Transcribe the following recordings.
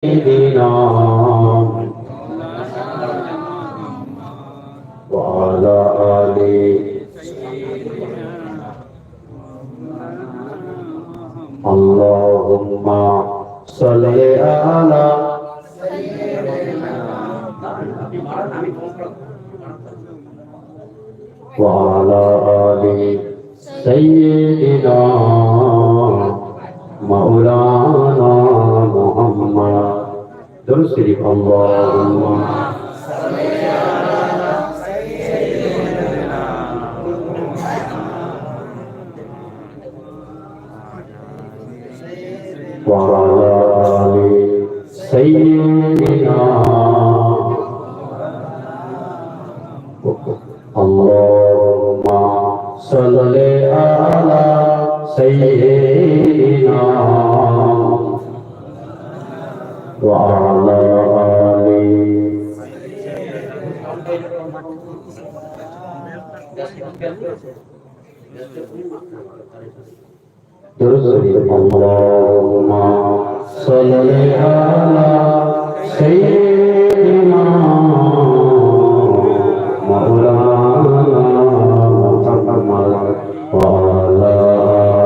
سيدنا وعلى آله اللهم صل على وعلى آله سيدنا مولانا محمد درود شریف اللهم وعلى آل سيدنا اللهم صل على سيدنا وعلى آل درود شریف اللهم صل على سيدنا مولانا محمد وعلى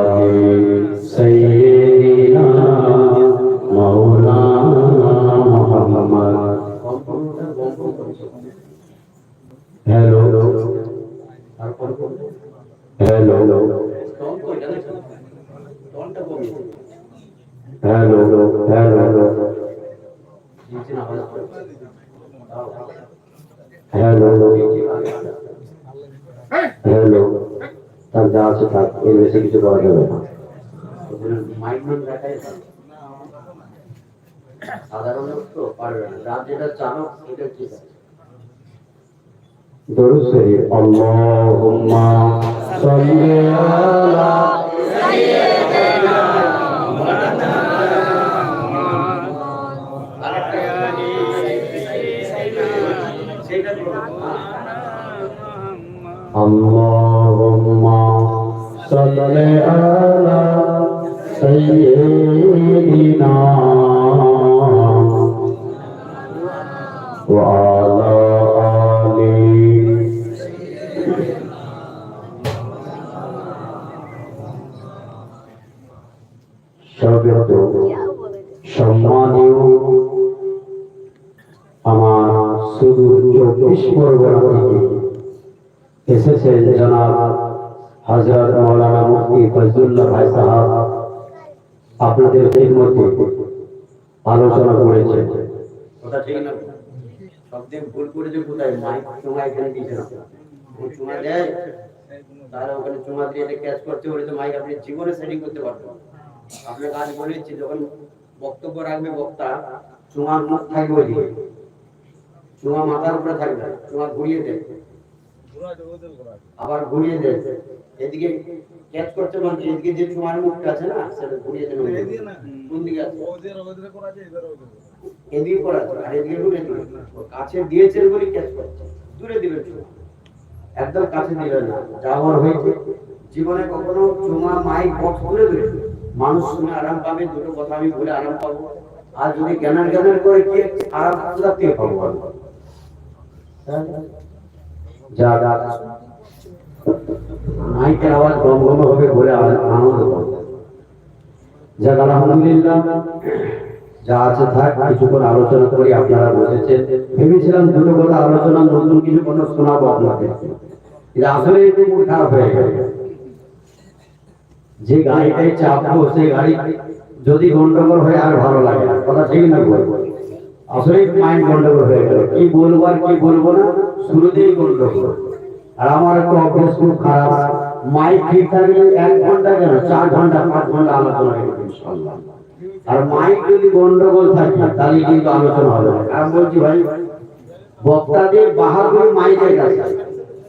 آل سيدنا مولانا محمد hello hello hello hello hello hello तब जा से था ये वैसे किसी को आगे बैठा माइक में बैठा है साधारण लोग तो और रात जेटा चानो এটা ঠিক আছে درود شریف اللهم صل على سيدنا اللهم صل على سيدنا وعلى সম্মানীয় আমার সুদূর 24 পরগনা থেকে এসেছেন জনাব হযরত মাওলানা মুফতি ফজলুল্লাহ ভাই সাহেব আপনাদের খিদমতে আলোচনা করেছেন কথা ঠিক না শব্দে ভুল করে যে কোথায় মাইক চুমা এখানে দিয়েছেন আপনি চুমা দেয় তাহলে ওখানে চুমা দিয়ে এটা ক্যাচ করতে হলে তো মাইক আপনি জীবনে সেটিং করতে পারবেন আপনার কাজ বলেছি যখন বক্তব্য রাখবে বক্তা চুমার মুখ থাকবে ওইদিকে চুমা মাথার উপরে থাকবে চুমা ঘুরিয়ে দেয় আবার ঘুরিয়ে দেয় এদিকে ক্যাচ করতে মানে এদিকে যে চুমার মুখটা আছে না সেটা ঘুরিয়ে দেন কোন দিকে আছে এদিকে করা আছে আর এদিকে ঘুরে দিবে কাছে দিয়েছেন বলে ক্যাচ করছে দূরে দিবেন চুমা একদম কাছে দিবেন না যা হওয়ার হয়েছে জীবনে কখনো চুমা মাইক বক্স দূরে দিবেন মানুষ শুনে আরাম পাবে দুটো কথা আমি বলে আরাম পাবো আর যদি জ্ঞানের করে কি আরাম কোথা থেকে পাবো যা মাইকের আওয়াজ গমগম হবে বলে আনন্দ পাবো যাক আলহামদুলিল্লাহ যা আছে থাক কিছুক্ষণ আলোচনা করি আপনারা বসেছেন ভেবেছিলাম দুটো কথা আলোচনা নতুন কিছু কোনো শোনাবো আপনাদের এটা আসলে একটু মুড খারাপ হয়ে গেছে যে গাড়িটাই চাপবো সেই গাড়ি যদি গন্ডগোল হয় আর ভালো লাগে না কথা ঠিক না বলবো আসলে মাইন্ড গন্ডগোল হয়ে গেল কি বলবো আর কি বলবো না শুরুতেই গন্ডগোল আর আমার একটা অভ্যাস খুব খারাপ মাইক ঠিক থাকলে 1 ঘন্টা কেন 4 ঘন্টা 5 ঘন্টা আলোচনা করবো ইনশাআল্লাহ আর মাইক যদি গন্ডগোল থাকে তাহলে কিন্তু আলোচনা হবে না কারণ বলছি ভাই বক্তাদের বাহাদুরি মাইকের কাছে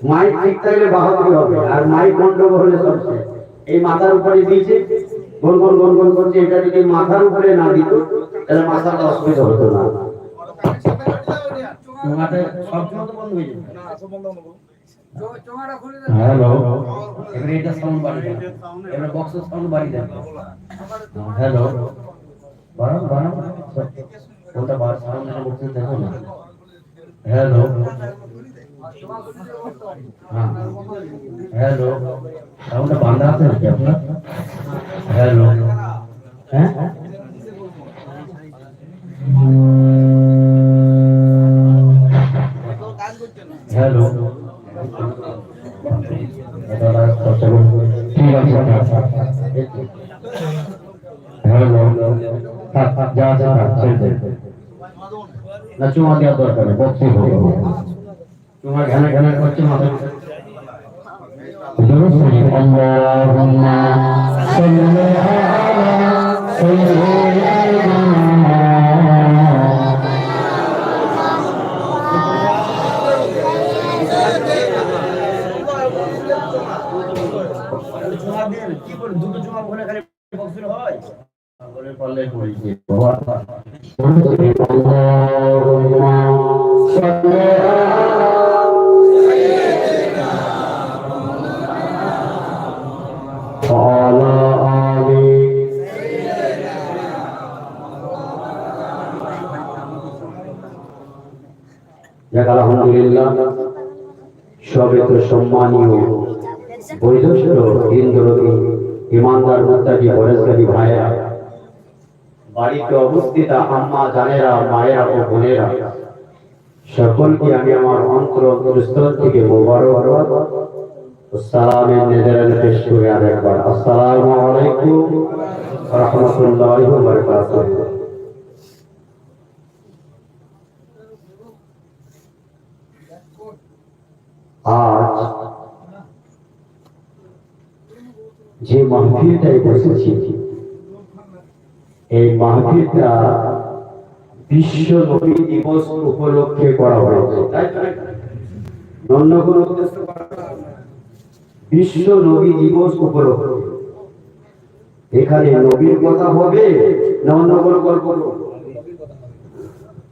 মাইক ঠিক থাকলে বাহাদুরি হবে আর মাইক গন্ডগোল হলে সব শেষ এই মাথার উপরে দিয়েছে গোল গোল গোল গোল করছে এটা যদি মাথার উপরে না দিত তাহলে মাথাটা অসুবিধা হতো না মাথায় সব সময় তো বন্ধ হয়ে যেত না সব বন্ধ হলো हेलो एवरेट साउंड बाड़ी एवरेट बॉक्स साउंड बाड़ी हेलो बारम बारम ওটা বার সামনে বলতে দেখো না। হ্যালো, হ্যাঁ হ্যালো, সাউন্ডটা বান্ধা আছে নাকি আপনার? হ্যালো, হ্যাঁ হ্যালো, ঠিক আছে হ্যালো, যা যা না চুমা দেওয়ার দরকার নেই, বক্সি হবে চুমা ঘানা ঘানা করছে মাথা اللهم صل على سيدنا কি বলে দুটো জমা বলে খালি বক্সির হয় বলে পারলে কইছে اللهم صل على আলহামদুলিল্লাহ সবেত সম্মানীয় বৈধস্য হিন্দুরী ইমানদার মুত্তাকি পরেশকারী ভাইয়েরা, বাড়িতে অবস্থিত আম্মা জানেরা, মায়েরা ও বোনেরা, সকলকে আমি আমার অন্তরস্থল থেকে মোবারক ও সালামের নিবেদন পেশ করে আরেকবার আসসালামু আলাইকুম ওয়া রাহমাতুল্লাহি ওয়া বারাকাতুহু। আজ যে মাহফিলটায় বসেছি, এই মাহফিলটা বিশ্ব নবী দিবস উপলক্ষে করা হয়েছে, তাই তো অন্য কোনো উদ্দেশ্য করা হয়নি। বিশ্ব নবী দিবস উপলক্ষে এখানে নবীর কথা হবে না অন্য কোনো গল্প?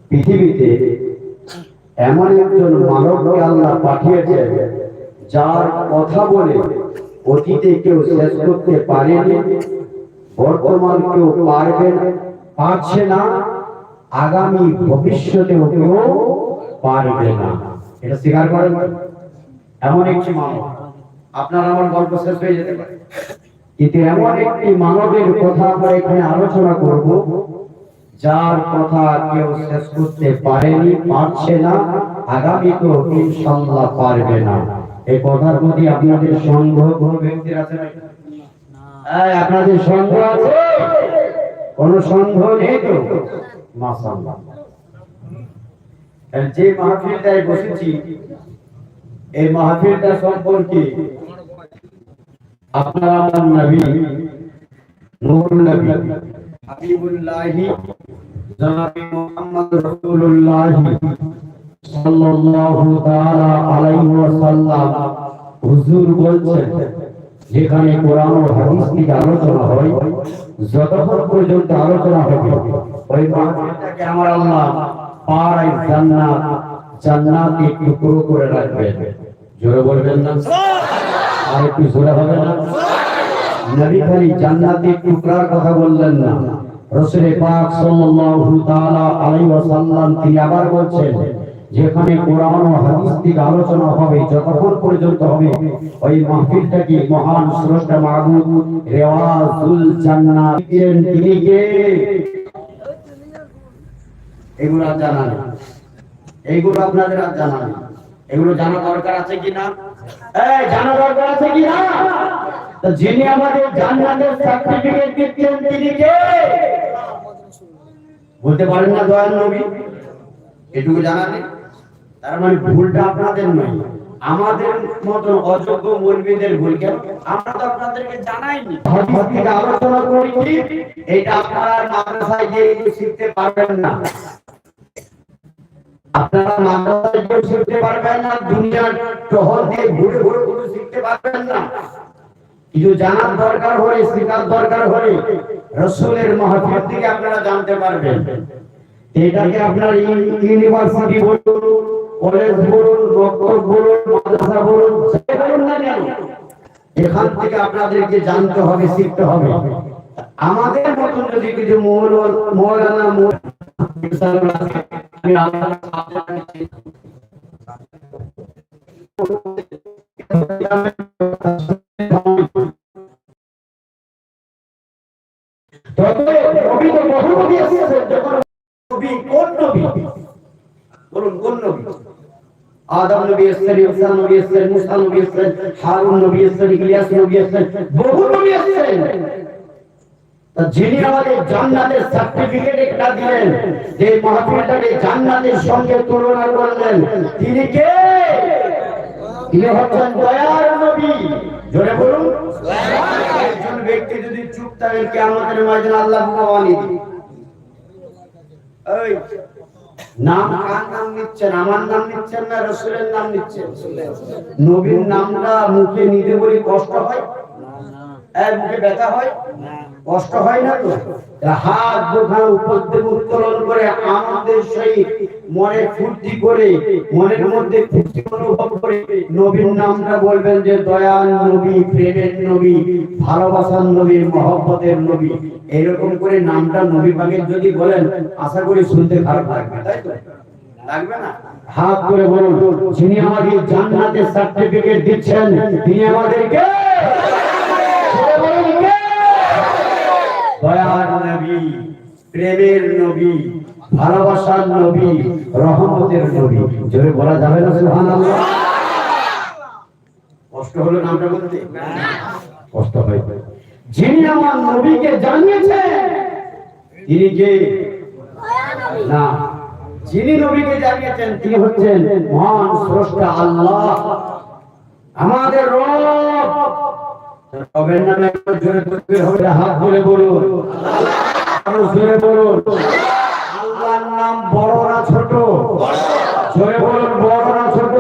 পৃথিবীতে এমন একজন মানবকে আল্লাহ পাঠিয়েছেন যার কথা বলে অতীতে কেউ শেষ করতে পারেনি, বর্তমান কেউ পারছে না, আগামী ভবিষ্যতেও কেউ পারবে না। এটা স্বীকার করেন? এমন একটি মানব, আপনার আমার গল্প শেষ হয়ে যেতে পারে, কিন্তু এমন একটি মানবের কথা আমরা এখানে আলোচনা করব যার কথা কেউ শেষ করতে পারেনি, পারছে না, আগামীতেও ইনশাআল্লাহ পারবে না। এই কথার প্রতি আপনাদের সন্দেহ কোনো ব্যক্তির আছে না? আপনাদের সন্দেহ আছে? কোনো সন্দেহ নেই তো? মাশাআল্লাহ। যে মাহফিলটায় বসেছি, এই মাহফিলটা সম্পর্কে আপনার আমার নবী নূরুল নবী হাবিবুল্লাহ জনাব মুহাম্মদ রাসূলুল্লাহ সাল্লাল্লাহু তাআলা আলাইহি ওয়াসাল্লাম হুজুর বলছেন, যেখানে কোরআন ও হাদিস নিয়ে আলোচনা হয়, যতক্ষণ পর্যন্ত আলোচনা হবে ওই মাহফিলটাকে আমার আল্লাহ পাড়ায় জান্নাতে টুকরো করে রাখবেন। জোরে বলবেন না? আর একটু জোরে হবে না? নবী খালি জান্নাতে টুকরার কথা বললেন না, রাসূল পাক সাল্লাল্লাহু তাআলা আলাইহি ওয়াসাল্লাম তিনি আবার বলছেন, যেখানে কোরআন ও হাদিস থেকে আলোচনা হবে, যতক্ষণ পর্যন্ত হবে ওই মাহফিলটাকে মহান স্রষ্টা মাবুদ রিয়াজুল জান্নাত তিনি কে? এগুলো জানা নেই, এইগুলো আপনাদের আর জানা নেই। এগুলো জানা দরকার আছে কি না? জানা দরকার আছে কি না? তো যিনি আমাদের জান্নাতের সার্টিফিকেট দিচ্ছেন তিনি কে? বলতে পারেন না দয়াল নবী? এটুকু জানা নেই, তার মানে ভুলটা আপনাদের নয়, আমাদের মতন অযোগ্য মুলবিদের ভুল। কেন? আমরা তো আপনাদেরকে জানাইনি, হাদিস থেকে আলোচনা করেছি, এটা আপনারা মাদ্রাসায় গিয়ে শিখতে পারবেন না, আপনারা মাদ্রাসায় গিয়ে শিখতে পারবেন না, দুনিয়ার টহল দিয়ে ঘুরে ঘুরে কোনো শিখতে পারবেন না। কিছু জানার দরকার হলে, শেখার দরকার হলে রাসূলের মাহফিল থেকে আপনারা জানতে পারবেন। এটাকে আপনার ইউনিভার্সিটি বলুন, কলেজ বলুন, মক্তব বলুন, মাদ্রাসা বলুন, যাই বলুন না কেন, এখান থেকে আপনাদেরকে জানতে হবে, শিখতে হবে। আমাদের মতন যদি কিছু মৌলানা আমি আল্লাহর তবে নবী তো বহু নবী এসেছে। যখন নবী কোন নবী বলুন, কোন নবী? আদম নবী এসেছেন, ঈসা নবী এসেছেন, মুসা নবী এসেছেন, হারুন নবী এসেছেন, ইলিয়াস নবী এসেছেন, বহু নবী এসেছেন। যিনি আমাদের জান্নাতের সার্টিফিকেট একটা দিলেন, যে মাহফিলটাকে জান্নাতের সঙ্গে তুলনা করলেন, তিনি কে? তিনি হচ্ছেন দয়ার নবী। জোরে বলুন। একজন ব্যক্তি যদি চুপ থাকে কিয়ামতের ময়দানে আল্লাহ ভগবানই দিবে। এই নাম কার নাম নিচ্ছেন? আমার নাম নিচ্ছেন না রাসূলের নাম নিচ্ছেন? নবীর নামটা মুখে নিতে বলি কষ্ট হয়? মুখে ব্যথা হয়? কষ্ট হয় না তো? হাত দুখানা উপর দিকে উত্তোলন করে আনন্দের সহিত মনে ফুর্তি করে, মনের মধ্যে খুশি অনুভব করে নবীর নামটা বলবেন যে দয়াল নবী, প্রেমের নবী, ভালোবাসার নবী, মহব্বতের নবী। এরকম করে নামটা নবী পাকের যদি বলেন, আশা করি শুনতে খারাপ লাগবে, তাই তো? লাগবে না? হাত করে বলুন, যিনি আমাদের জান্নাতের সার্টিফিকেট দিচ্ছেন, তিনি আমাদেরকে দয়ার নবী, প্রেমের নবী, ভালোবাসার নবী, রহমতের নবী। জোরে বলা যাবে না সুবহানাল্লাহ? কষ্ট হলো নামটা বলতে? কষ্ট হয়। যিনি আমার নবীকে জানিয়েছেন তিনি কে? না, যিনি নবীকে জানিয়েছেন তিনি হচ্ছেন মহান স্রষ্টা আল্লাহ, আমাদের রব। রবের নামে জোরে তাকবীর হবে, হাত ধরে বলুন, আরো জোরে বলুন। আল্লাহর নাম বড় না ছোট? জোরে বলুন, বড় না ছোট?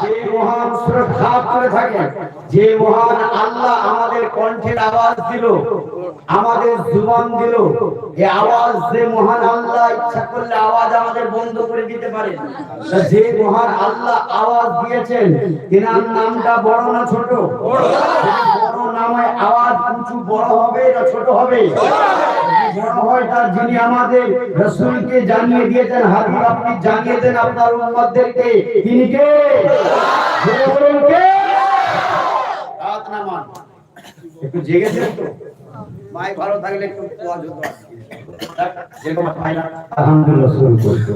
যে মহান স্রষ্টা, হাত ধরে থাকে, যে মহান আল্লাহ আমাদের কণ্ঠের আওয়াজ দিল, আমাদের জুবান দিল, এই আওয়াজ যে মহান আল্লাহ ইচ্ছা করলে আওয়াজ আমাদের বন্ধ করে দিতে পারে। যে মহান আল্লাহ আওয়াজ দিয়েছেন তিনার নামটা বড় না ছোট? বড় নামে আওয়াজ উঁচু বড় হবে না ছোট হবে? বড় হয় তার যিনি আমাদের রাসূলকে জানিয়ে দিয়েছেন, হাবিব আপনি জানিয়ে দেন আপনার উম্মতদেরকে, তিনি কে? বলুন কে? হাত নামান। একটু জেগেছেন তো? মাই ভালো থাকলে একটু ওয়াজ হতো। যেরকম পাইলা আলহামদুলিল্লাহ শুরু করতে।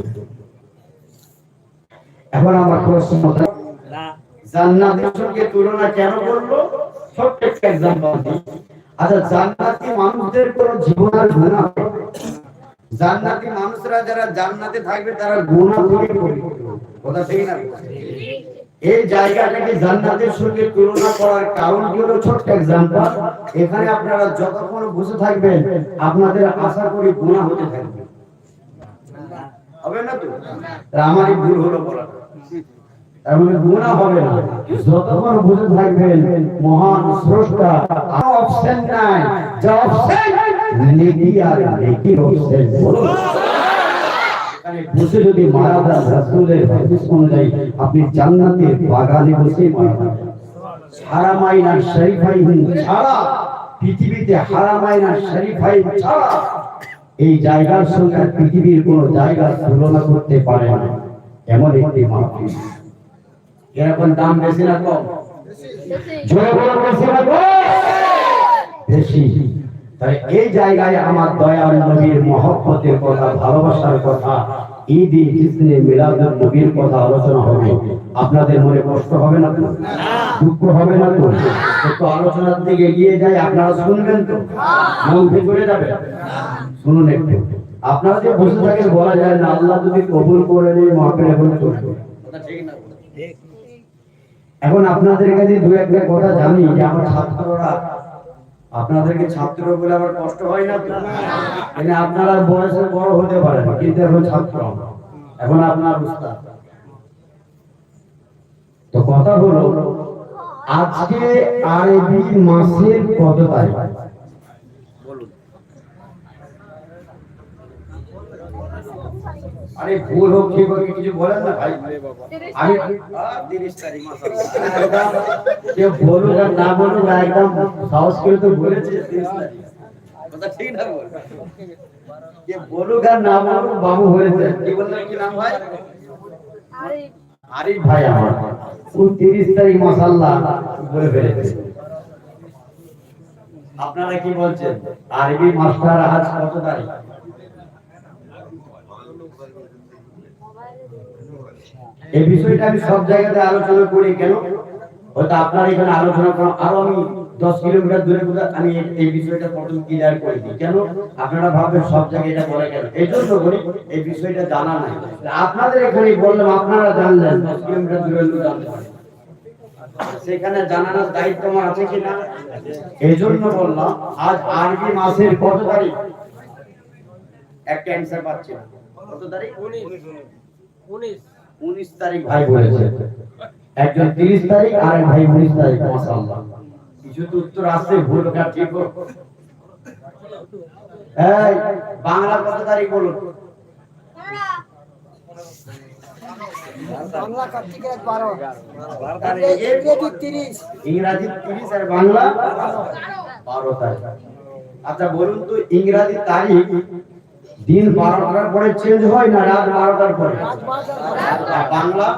এখন আমার প্রশ্ন, জান্নাতের সঙ্গে তুলনা কেন করলো? ছোট্ট একটা एग्जांपल দিই। আচ্ছা, জান্নাতি মানুষদের কোন জীবন আর গুনাহ হবে? জান্নাতি মানুষরা যারা জান্নাতে থাকবে তারা গুনাহ থেকে পবিত্র। কথা ঠিক না? এই জায়গাটাকে জান্নাতের সঙ্গে তুলনা করার কারণ হলো ছোট্ট एग्जांपल। এখানে আপনারা যতক্ষণ বসে থাকবেন আপনাদের আশা করি গুনাহ হতে থাকবে, হবে না তো? আমারই ভুল হলো বলা, তার মানে গুনাহ হবে না। যতক্ষণ বসে থাকবেন মহান স্রষ্টা অপশন নাই, যে অপশন নেকি আর নেকির অপশন। বলুন, এখানে বসে যদি মারা যান রাসূলের হাদিস অনুযায়ী আপনি জান্নাতের বাগানে বসে মারা যাবেন। হারামাইন আর শরীফাইন ছাড়া পৃথিবীতে, হারামাইন আর শরীফাইন ছাড়া এই জায়গার সঙ্গে পৃথিবীর কোন জায়গার তুলনা করতে পারে না। এমন একটি মাহফিল। এরকম দাম বেশি না কম? জোরে বলুন, বেশি না কম? বেশি। তাই এই জায়গায় আমার দয়ার নবীর মহব্বতের কথা, ভালোবাসার কথা, ঈদ জিসনে মিলাদুন নবীর কথা আলোচনা হবে। আপনাদের মনে কষ্ট হবে না তো? দুঃখ হবে না তো? একটু আলোচনার দিকে এগিয়ে যাই, আপনারা শুনবেন তো? মন থেকে করে যাবে? শুনুন একটু। আপনারা যে বসে থাকেন বলা যায় না, আল্লাহ যদি কবুল করে নেয় মাহফিল এখন চলবে। কথা ঠিক না? এখন আপনাদের কাছে দু একটা কথা জানি যে আমার ছাত্ররা, আপনাদেরকে ছাত্র বলে আমার কষ্ট হয় না তো? মানে আপনারা বয়সে বড় হতে পারেন কিন্তু এখন ছাত্র, এখন আপনার উস্তাদ। তো কথা হলো, আজকে আরবি মাসের কত তারিখ? বলুন। আরে ভুল হোক ঠিক হোক কিছু বলেন না ভাই। আমি 30 তারিখ মাশাআল্লাহ। যে বলুক আর না বলুক একদম সাহস করে তো বলেছে 30 তারিখ। কথা ঠিক না বল কে বলুক আর না বলুক বাবু হয়েছে কি বললেন কি নাম ভাই আরিফ ভাই আমার ও 30 তারিখ মাশাআল্লাহ বলে ফেলেছে আপনারা কি বলছেন আরবি মাস্টার আজ কত তারিখ এই বিষয়টা আমি সব জায়গাতে আলোচনা করি কেন হয়তো আপনারা এখানে আলোচনা করেন আরো আমি 10 কিলোমিটার দূরে কোথাও আমি এই বিষয়টা প্রথম ক্লিয়ার করে দিই কেন আপনারা ভাববেন সব জায়গায় এটা বলে কেন এই জন্য বলি এই বিষয়টা জানা নাই আপনাদের এখানে বললাম আপনারা জানলেন 10 কিলোমিটার দূরে লোক জানতে পারে সেখানে জানানোর দায়িত্ব আমার আছে কি না এই জন্য বললাম আজ আরবি মাসের কত তারিখ একটা অ্যানসার পাচ্ছি না কত তারিখ 19 তারিখ ভাই বলেছে একজন 30 তারিখ আর এক ভাই 19 তারিখ মাশাআল্লাহ কিছু তো উত্তর আসছে ভুল না ঠিক এই বাংলা কত তারিখ বলুন বাংলা কার্তিকের 12 ইংরেজি 30 আর বাংলা 12 তারিখ আচ্ছা বলুন তো ইংরেজি তারিখ দিন 12টার পরে চেঞ্জ হয় না রাত 12টার পরে বাংলা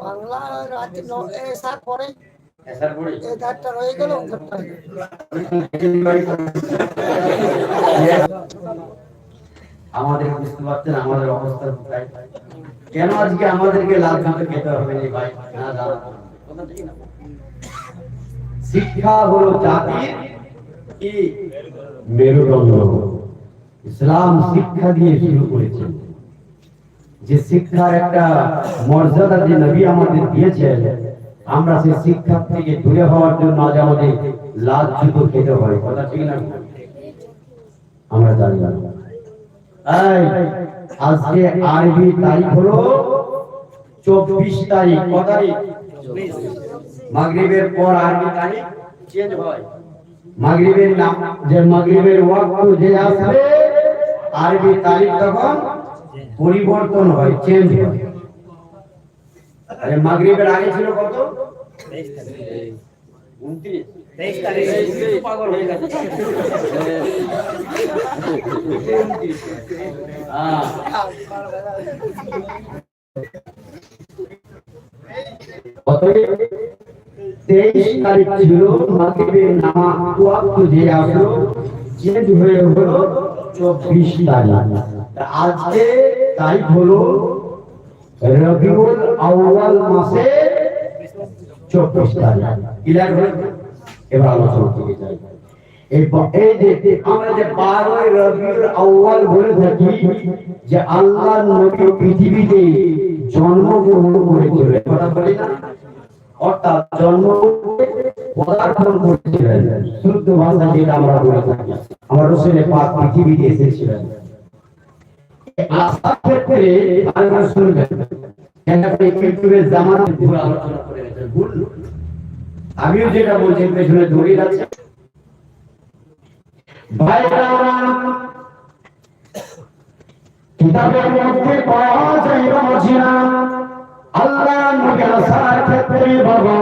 বাংলা রাত 9 পরে এসার পরে এই ধারটা রয়ে গেল আমাদের বুঝতে পারছেন আমাদের অবস্থা কোথায় কেন আজকে আমাদেরকে লাল খাতে খেতে হবে না ভাই না জানা কথা ঠিক না শিক্ষা হলো জাতির কি মেরুদণ্ড ইসলাম শিক্ষা দিয়ে শুরু করেছে যে শিক্ষার একটা মর্যাদা যে নবী আমাদের দিয়েছেন আমরা সেই শিক্ষা থেকে দূরে হওয়ার জন্য আজ আমাদের লাল জুতো খেতে হয় কথা ঠিক না আমরা জানি না আজকে আরবি তারিখ হলো 24 তারিখ কত তারিখ মাগরিবের পর আরবি তারিখ চেঞ্জ হয় মাগরিবের নাম যে মাগরিবের ওয়াক্ত যে আসবে আরবি তারিখ তখন পরিবর্তন হয় চেঞ্জ হয় আরে মাগরিবের আগে ছিল কত 23 তারিখ 23 তারিখ পাগল হয়ে গেছে तेईस तारीख ছিল মাগরিবের নামাজ ওয়াক্ত যে আসলো চেঞ্জ হয়ে হলো 24 তারিখ আজকে তারিখ হলো রবিউল আউয়াল মাসে 24 তারিখ ক্লিয়ার হলো এবার আলোচনা থেকে যাই এই যে আমরা যে 12 রবিউল আউয়াল বলে থাকি যে আল্লাহর নবী পৃথিবীতে জন্মগ্রহণ করেছিলেন কথা বলি না অর্থাৎ জন্ম পদার্পণ করেছিলেন শুদ্ধ ভাষা যেটা আমরা বলে থাকি আমার রাসূল পাক পৃথিবীতে এসেছিলেন আসার ক্ষেত্রে আপনারা শুনবেন এটা ইউটিউবে জামাতে পুরো আলোচনা করে গেছেন ভুল আমিও যেটা বলছি পেছনে দড়ি আছে ভাইরা কিতাবের মধ্যে পাওয়া যায় রচনা আল্লাহ নবী আসার ক্ষেত্রে বাবা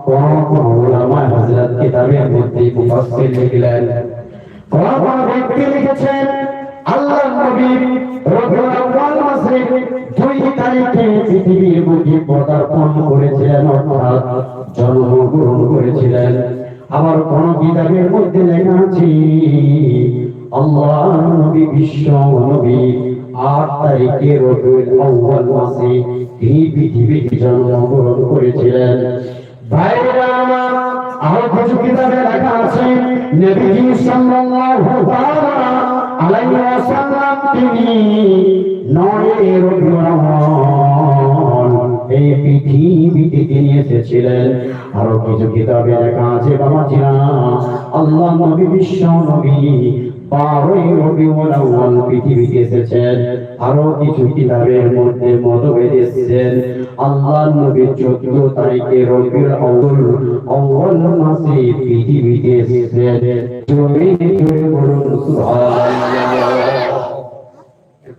কোন উলামা হযরত কিতাবের মধ্যে মুফাসসির লিখলেন কোন ব্যক্তি লিখেছেন আল্লাহ নবী রবিউল আউয়াল মাসে 2 তারিখে পৃথিবীর বুকে পদার্পণ করেছিলেন অর্থাৎ জন্মগ্রহণ করেছিলেন আবার কোন কিতাবের মধ্যে লেখা আছে আল্লাহ নবী বিশ্ব নবী 8 তারিখে রবিউল আউয়াল মাসে তিনি পৃথিবীতে জন্মগ্রহণ করেছিলেন ভাইরা আমার আর কিছু কিতাবে লেখা আছে নবী সাল্লাল্লাহু আলাইহি ওয়াসাল্লাম তিনি 9 রবিউল আউয়াল এই পৃথিবীতে তিনি এসেছিলেন আর কিছু কিতাবে লেখা আছে বাবা জিনা আল্লাহ নবী বিশ্ব নবী 12 রবিউল আউয়াল পৃথিবীতে এসেছেন আরো কিছু কিতাবের মধ্যে মতভেদ এসেছেন আল্লাহ নবী 14 তারিখে রবিউল আউয়াল মাসে পৃথিবীতে এসেছেন জমিনে জোরে বলুন সুবহানাল্লাহ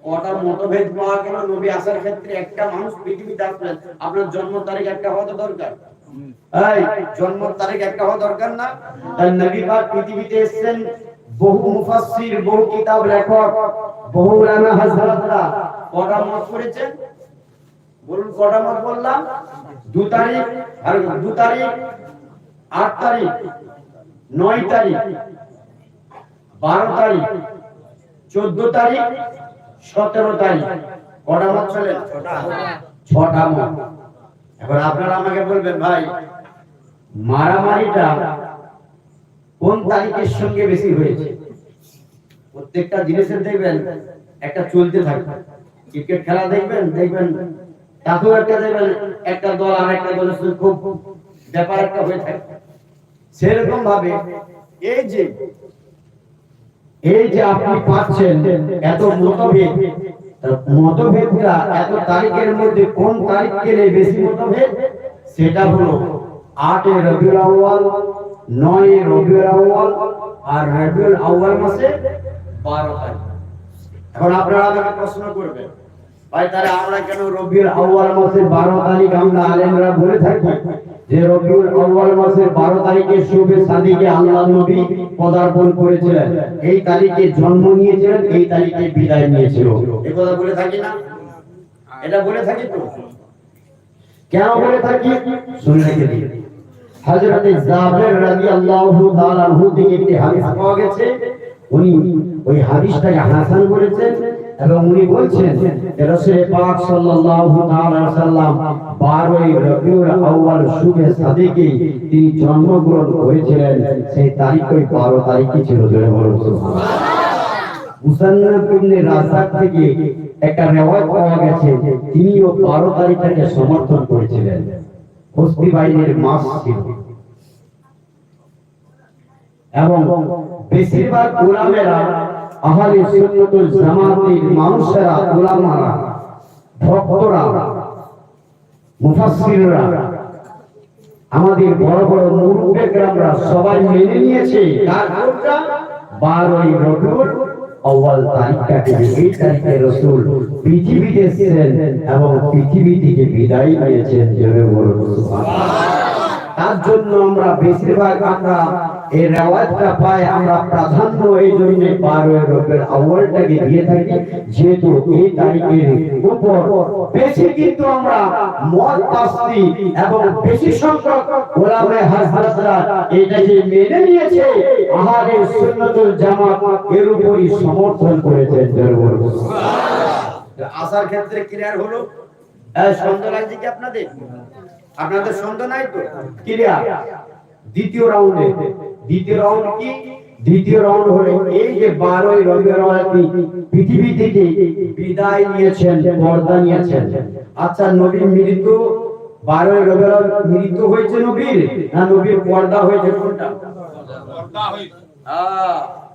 কটা মতভেদ পাওয়া গেল নবী আসার ক্ষেত্রে একটা মানুষ পৃথিবীতে আসলেন আপনার জন্ম তারিখ একটা হওয়া তো দরকার এই জন্ম তারিখ একটা হওয়া দরকার না? তাই নবী পাক পৃথিবীতে এসেছেন, বহু মুফাসসির, বহু কিতাব লেখক, বহু উলামা হযরতরা কটা মত করেছেন? বলুন কটা মত বললাম? 2 তারিখ, আর 2 তারিখ, 8 তারিখ, 9 তারিখ, 12 তারিখ, 14 তারিখ, 17 তারিখ। কটা মত চলে? 6টা মত। এখন আপনারা আমাকে বলবেন, ভাই মারামারিটা কোন তারিখের সঙ্গে বেশি হয়েছে? প্রত্যেকটা জিনিসের দেখবেন একটা চলতে থাকে। ক্রিকেট খেলা দেখবেন তাতেও একটা দেখবেন একটা দল আর একটা দলের সঙ্গে খুব ব্যাপার একটা হয়ে থাকে। সেরকম ভাবে এই যে আপনি পাচ্ছেন এত মতভেদটা এত তারিখের মধ্যে কোন তারিখ গেলে বেশি মতভেদ? সেটা হলো 8 রবিউল আউয়াল, 9 রবিউল আউয়াল আর রবিউল আউয়াল মাসে 12 তারিখ। এখন আপনারা আমাকে প্রশ্ন করবেন, ভাই তাহলে আমরা কেন রবিউল আউয়াল মাসে 12 তারিখ আমরা আলেমরা বলে থাকি যে রবিউল আউয়াল মাসের 12 তারিখে শুভে সাদিকে আল্লাহর নবী পদার্পণ করেছিলেন, এই তারিখে জন্ম নিয়েছিলেন, এই তারিখে বিদায় নিয়েছিল। এই কথা বলে থাকি না? এটা বলে থাকি তো। কেন বলে থাকি? শুনে রেখে দিন। হযরত জাবের রাদিয়াল্লাহু তাআলা আনহু থেকে একটি হাদিস পাওয়া গেছে, উনি ওই হাদিসটাকে হাসান বলেছেন এবং উনি বলছেন যে রাসূল পাক সাল্লাল্লাহু তাআলা সাল্লাম 12 রবিউল আউয়াল শুভে সাদিকে তিনি জন্মগ্রহণ করেছিলেন, সেই তারিখ ওই 12 তারিখই ছিল। জোরে বলুন সুবহানাল্লাহ। মুসান্নাফ ইবনে রাজাক থেকে একটা riwayat পাওয়া গেছে, তিনিও 12 তারিখটাকে সমর্থন করেছিলেন। হস্তি বাহিনীর মাস ছিল এবং বেশিরভাগ উলামারা, আহলে সুন্নাত ওয়াল জামাতের মানুষেরা, উলামারা, ভক্তরা, মুফাসসিররা, আমাদের বড় বড় মুরব্বিরা সবাই মেনে নিয়েছে কার কোনটা? 12 রবিউল আউয়াল তারিখটাকে। এই তারিখে রাসূল পৃথিবীতে এসেছেন এবং পৃথিবী থেকে বিদায় নিয়েছেন। জোরে বলুন সুবহানাল্লাহ। তার জন্য আমরা বেশিরভাগ আমরা এই রিওয়ায়াতটা পাই, আমরা প্রাধান্য এই জন্য 12 রবিউল আউয়ালটাকে দিয়ে থাকি, যেহেতু এই তারিখের উপর বেশি কিন্তু আমরা মত পাচ্ছি এবং বেশি সংখ্যক উলামায়ে হযরতরা এটাকে মেনে নিয়েছে, আহলে সুন্নাত ওয়াল জামাত এর উপরই সমর্থন করেছেন। জোরে বলুন সুবহানাল্লাহ। আসার ক্ষেত্রে ক্লিয়ার হলো? সন্দেহ লাগছে কি আপনাদের? আপনাদের সন্দেহ নাই তো? ক্লিয়ার। দ্বিতীয় রাউন্ড কি? দ্বিতীয় রাউন্ড হলো এই যে 12 রবিউল আউয়াল পৃথিবী থেকে বিদায় নিয়েছেন, পর্দা নিয়েছেন। আচ্ছা, নবীর মৃত্যু 12 রবিউল আউয়াল মৃত্যু হয়েছে নবীর, না নবীর পর্দা হয়েছে? কোনটা? পর্দা হয়েছে।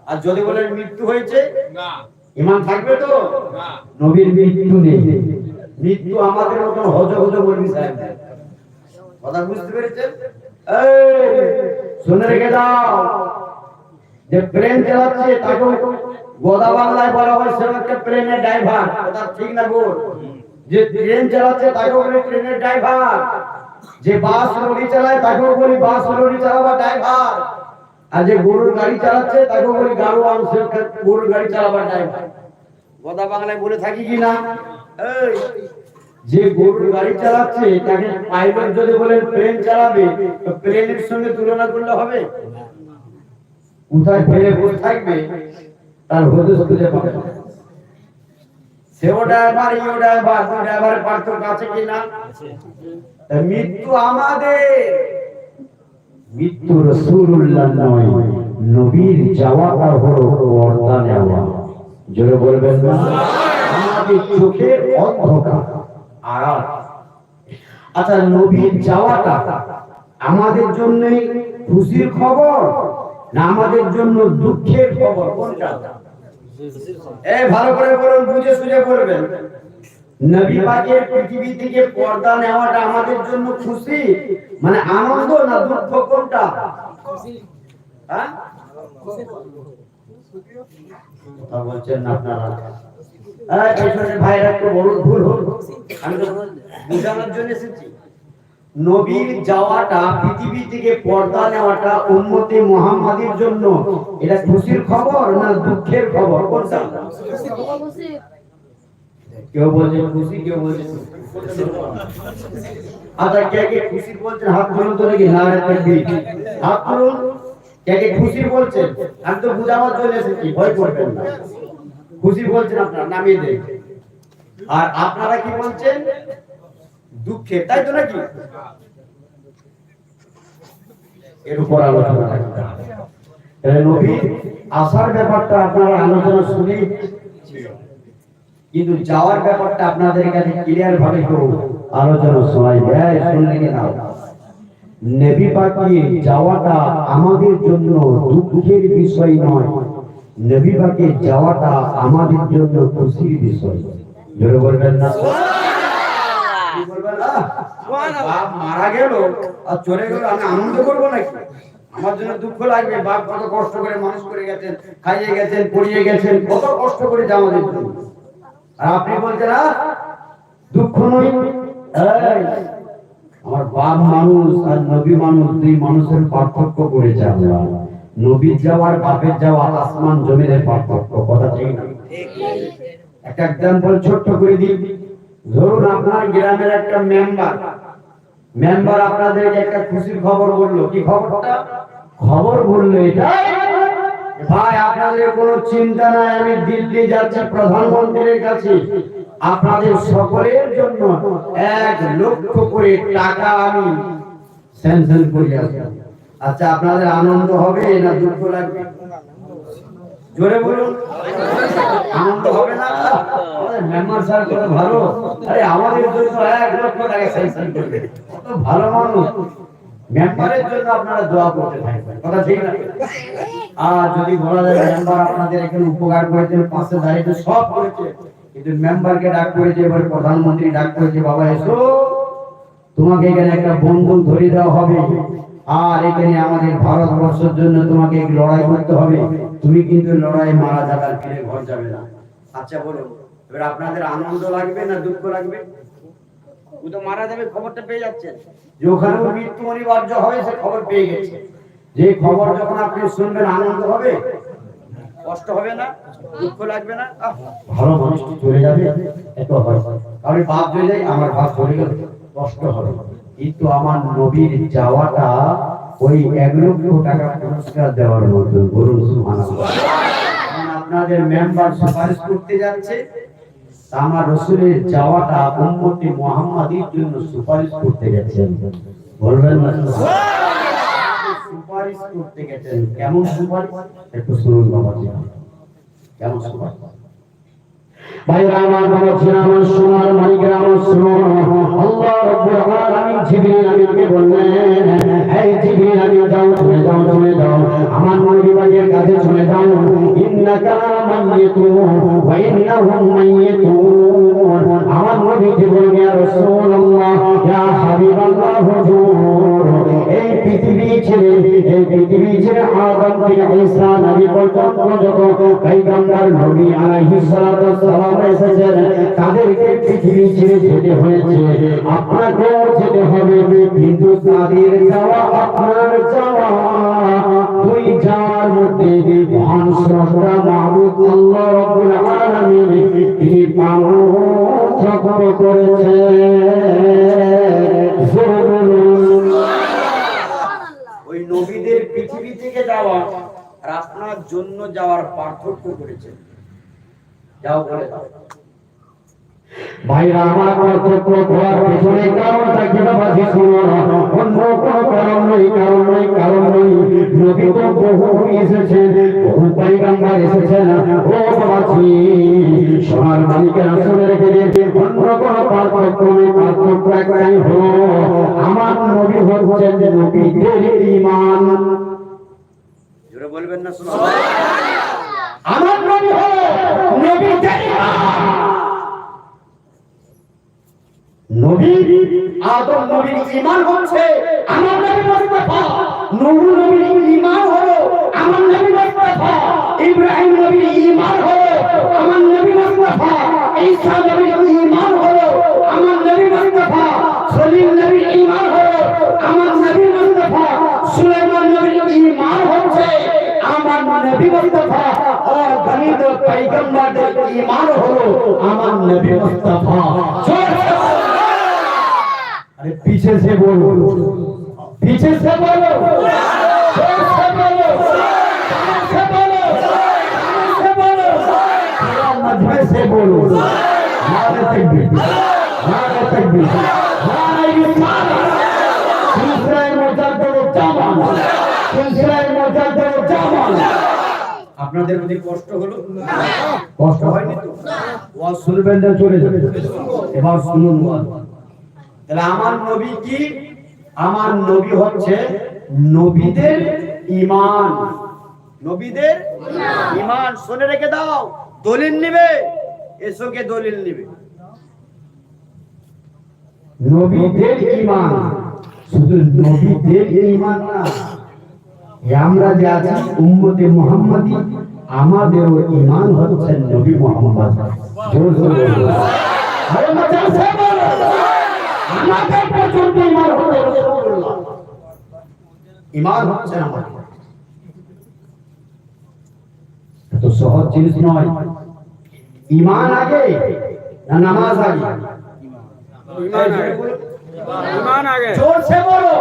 আর যদি বলেন মৃত্যু হয়েছে, না, ঈমান থাকবে তো? না, নবীর মৃত্যু নেই। মৃত্যু আমাদের মতন হজ বলবি সাহেব। কথা বুঝতে পেরেছেন? এই শুনে রেখে দাও, যে প্লেন চালাচ্ছে তাকে গোদা বাংলায় বলা হয় সে হচ্ছে প্লেনের ড্রাইভার। কথা ঠিক না বল? যে ট্রেন চালাচ্ছে তাকে বলে ট্রেনের ড্রাইভার, যে বাস লরি চালায় তাকে বলি বাস লরি চালাবা ড্রাইভার, আর যে গরুর গাড়ি চালাচ্ছে তাকে বলি গাড়োয়ান, সে গরুর গাড়ি চালাবা ড্রাইভার। গোদা বাংলায় বলে থাকি কি না? এই যে গরুর গাড়ি চালাচ্ছে তাকে পাইলট যদি বলেন প্লেন চালাবে, তো প্লেনের সঙ্গে তুলনা করলে হবে? কোথায় ফেলে বসে থাকবে তার হদিস খুঁজে পাবে না। সেও ড্রাইভার, ইও ড্রাইভার, দুই ড্রাইভারের পার্থক্য আছে কি না? মৃত্যু আমাদের, মৃত্যু রাসূলুল্লাহ নয়, নবীর যাওয়াটা হলো পর্দা নেওয়া। জোরে বলবেন না? আমাদের চোখের অন্ধকার আড়াল। আচ্ছা, নবীর যাওয়াটা আমাদের জন্য খুশির খবর না আমাদের জন্য দুঃখের খবর? কোনটা? ভালো করে বলুন, বুঝে সুঝে বলবেন। নবী পাকের পৃথিবী থেকে পর্দা নেওয়াটা আমাদের জন্য খুশি মানে আনন্দ না দুঃখ? কোনটা? হ্যাঁ, কথা বলছেন না আপনারা? ভাইরা একটু বলুন, ভুল হল, আমি তো বোঝানোর জন্য এসেছি। নবীর যাওয়াটা, পৃথিবী থেকে পর্দা নেওয়াটা উম্মতে মুহাম্মাদের জন্য এটা খুশির খবর না দুঃখের খবর? কোনটা? কেউ বলছে খুশি, কেউ বলছে আচ্ছা, কে কে খুশি বলছেন হাত তুলুন তো দেখি। না তাকবীর, হাত তুলুন। কে কে খুশি বলছেন? আমি তো বুঝাবার জন্য এসেছি, ভয় করবেন না। খুশি বলছেন আপনারা, নামিয়ে দেন। আর আপনারা কি বলছেন? দুঃখে, তাই তো নাকি? এর উপর আলোচনা রাখতে হবে। নবীর আসার ব্যাপারটা আপনারা আলোচনা শুনে, কিন্তু যাওয়ার ব্যাপারটা আপনাদের কাছে ক্লিয়ার ভাবে কেউ আলোচনা শোনাই দেয়, শুনলে কি না? নবী পাকের যাওয়াটা আমাদের জন্য দুঃখের বিষয় নয়, নবী পাকের যাওয়াটা আমাদের জন্য খুশির বিষয়। জোরে বলবেন না? কি বলবেন না? বাপ মারা গেল আর চলে গেল, আমি আনন্দ করবো নাকি? আমার জন্য দুঃখ লাগবে। বাপ কত কষ্ট করে মানুষ করে গেছেন, খাইয়ে গেছেন, পড়িয়ে গেছেন, কত কষ্ট করে আমাদের জন্য। আর আপনি বলছেন দুঃখ নই? আমার বাপ মানুষ আর নবী মানুষ, দুই মানুষের পার্থক্য করেছে আল্লাহ। নবী যাওয়ার বাপের যাওয়া আসমান জমিনের পার্থক্য, কথা ঠিক না? একটা এক্সাম্পল ছোট্ট করে দিই। ধরুন আপনার গ্রামের একটা মেম্বার আপনাদেরকে একটা খুশির খবর বললো। কি খবরটা? খবর বললো এটা, ভাই আপনাদের কোনো চিন্তা নাই, আমি দিল্লি যাচ্ছি প্রধানমন্ত্রীর কাছে, আপনাদের সকলের জন্য 1 লক্ষ করে টাকা আমি স্যাংশন করে আসবো। আচ্ছা, আপনাদের আনন্দ হবে না দুঃখ লাগবে? জোরে বলুন। আনন্দ হবে না? মেম্বার স্যার কত ভালো, আরে আমাদের জন্য 1 লক্ষ টাকা স্যাংশন করবে, কত ভালো মানুষ। মেম্বারের জন্য আপনারা দোয়া করতে থাকবেন, কথা ঠিক না? আর যদি বলা যায় মেম্বার আপনাদের এখানে উপকার করেছে, পাশে দাঁড়িয়ে সব করেছে, কিন্তু মেম্বারকে ডাক করেছে, এবার প্রধানমন্ত্রী ডাক করেছে, বাবা এসো, তোমাকে এখানে একটা বন্দুক ধরে দেওয়া হবে, আর এখানে আমাদের ভারতবর্ষের জন্য তোমাকে লড়াই করতে হবে, তুমি কিন্তু লড়াই মারা যাবে, আর ফিরে ঘর যাবে না। আচ্ছা বলুন, এবার আপনাদের আনন্দ লাগবে না দুঃখ লাগবে? ও তো মারা যাবে, খবরটা পেয়ে যাচ্ছেন যে ওখানে মৃত্যু অনিবার্য হবে, সে খবর পেয়ে গেছে। যে খবর যখন আপনি শুনবেন, আনন্দ হবে, কষ্ট হবে না, দুঃখ লাগবে না? ভালো মানুষটি চলে যাবে, এত হয়। কারণ বাপ চলে যায়, আমার বাপ চলে গেল, কষ্ট হবে। কিন্তু আমার নবীর যাওয়াটা ওই 1 লক্ষ টাকা পুরস্কার দেওয়ার মতো। বলুন সুবহানাল্লাহ। আপনাদের মেম্বার সুপারিশ করতে যাচ্ছে, আমার রাসূলের যাওয়াটা উম্মতে মুহাম্মাদীর জন্য সুপারিশ করতে গেছেন। বলবেন না সুপারিশ করতে গেছেন? কেমন সুপারিশ একটু শুনুন বাবা। কেমন সুপারিশ? ভাইরা আমার, বাবা আমার সোনার মালিকের আমার শুনুন, আল্লাহ রাব্বুল আলামিন জিবরিল আমিনকে বললেন, এই জিবরিল আমিন যাও, চলে যাও, চলে যাও আমার নবী পাকের কাছে চলে যাও, ইন্নাকা মাইয়াতুন ওয়া ইন্নাহুম মাইয়াতুন। আমার নবীকে বললেন, ইয়া রাসূলুল্লাহ, ইয়া হাবিবাল্লাহ, হুজুর, এই পৃথিবী ছেড়ে আদম থেকে ঈসা নবী পর্যন্ত যত পয়গম্বর নবী আলাইহিস সালাতু ওয়াস সালাম এসেছেন, তাদেরকে পৃথিবী ছেড়ে যেতে হয়েছে, আপনাকেও যেতে হবে, কিন্তু তাদের যাওয়া আপনার যাওয়া, দুই যাওয়ার মধ্যে মহান স্রষ্টা মাহবুব আল্লাহ রাব্বুল আলামিন তিনি পার্থক্য করেছেন। ওই নবীদের পৃথিবী থেকে যাওয়া আর আপনার জন্য যাওয়ার পার্থক্য করেছে। যাও বলে দাও ভাইরা আমার, পার্থক্য করার পেছনে কারণটা কি বাবা? শুনুন, অন্য কোনো কারণ নেই, কারণ নেই। নবী তো বহু এসেছেন, বহু পয়গম্বর এসেছেন। ও বাবাজি, সোনার মালিকের আসলে রেখে দিয়ে অন্য কোনো পার্থক্য নেই, পার্থক্য একটাই হলো আমার নবী হচ্ছেন নবীদের ঈমান। জোরে বলবেন না? শুনুন, আমার নবী হলো নবীদের ঈমান। নবী আদম নবীর ঈমান হচ্ছে আমার নবী মুস্তাফা, নূহ নবীর ঈমান হলো আমার নবী মুস্তাফা, ইব্রাহিম নবীর ঈমান হলো আমার নবী মুস্তাফা, ঈসা নবীর ঈমান হলো আমার নবী মুস্তাফা, সলিম নবীর ঈমান হলো পয়গম্বরদের ঈমান হলো আমার নবী মুস্তাফা। अरे पीछे से बोलो, पीछे से बोलो, जोर से बोलो, से बोलो, से बोलो, पूरा मजमे से बोलो। नारे तकबीर, नारे तकबीर, नारे ईमान। दूसरा मुजाद्दिद জামান, दूसरा मुजाद्दिद জামান। আপনাদের মধ্যে কষ্ট হলো? কষ্ট হয়নি তো? ওয়াজ শুনবেন না চলে যাবেন। এবার শুনুন ওয়াজ। তাহলে আমার নবী কি? আমার নবী হচ্ছে নবীদের ঈমান। নবীদের ঈমান শুনে রেখে দাও। দলিল নিবে, এসোকে দলিল নিবে। নবীদের ঈমান, শুধু নবীদের ঈমান না, আমরা যে আছি উম্মতে মুহাম্মাদি, আমাদেরও ঈমান হচ্ছে নবী মুহাম্মদ। জোর জোরে বলো, আরে মজা সে বলো। আমাদের পর্যন্ত ঈমান হচ্ছে রাসূলুল্লাহ, ঈমান হচ্ছে আমাদের। এত সহজ জিনিস নয়। ঈমান আগে না নামাজ আগে? ঈমান আগে। জোর সে বলো,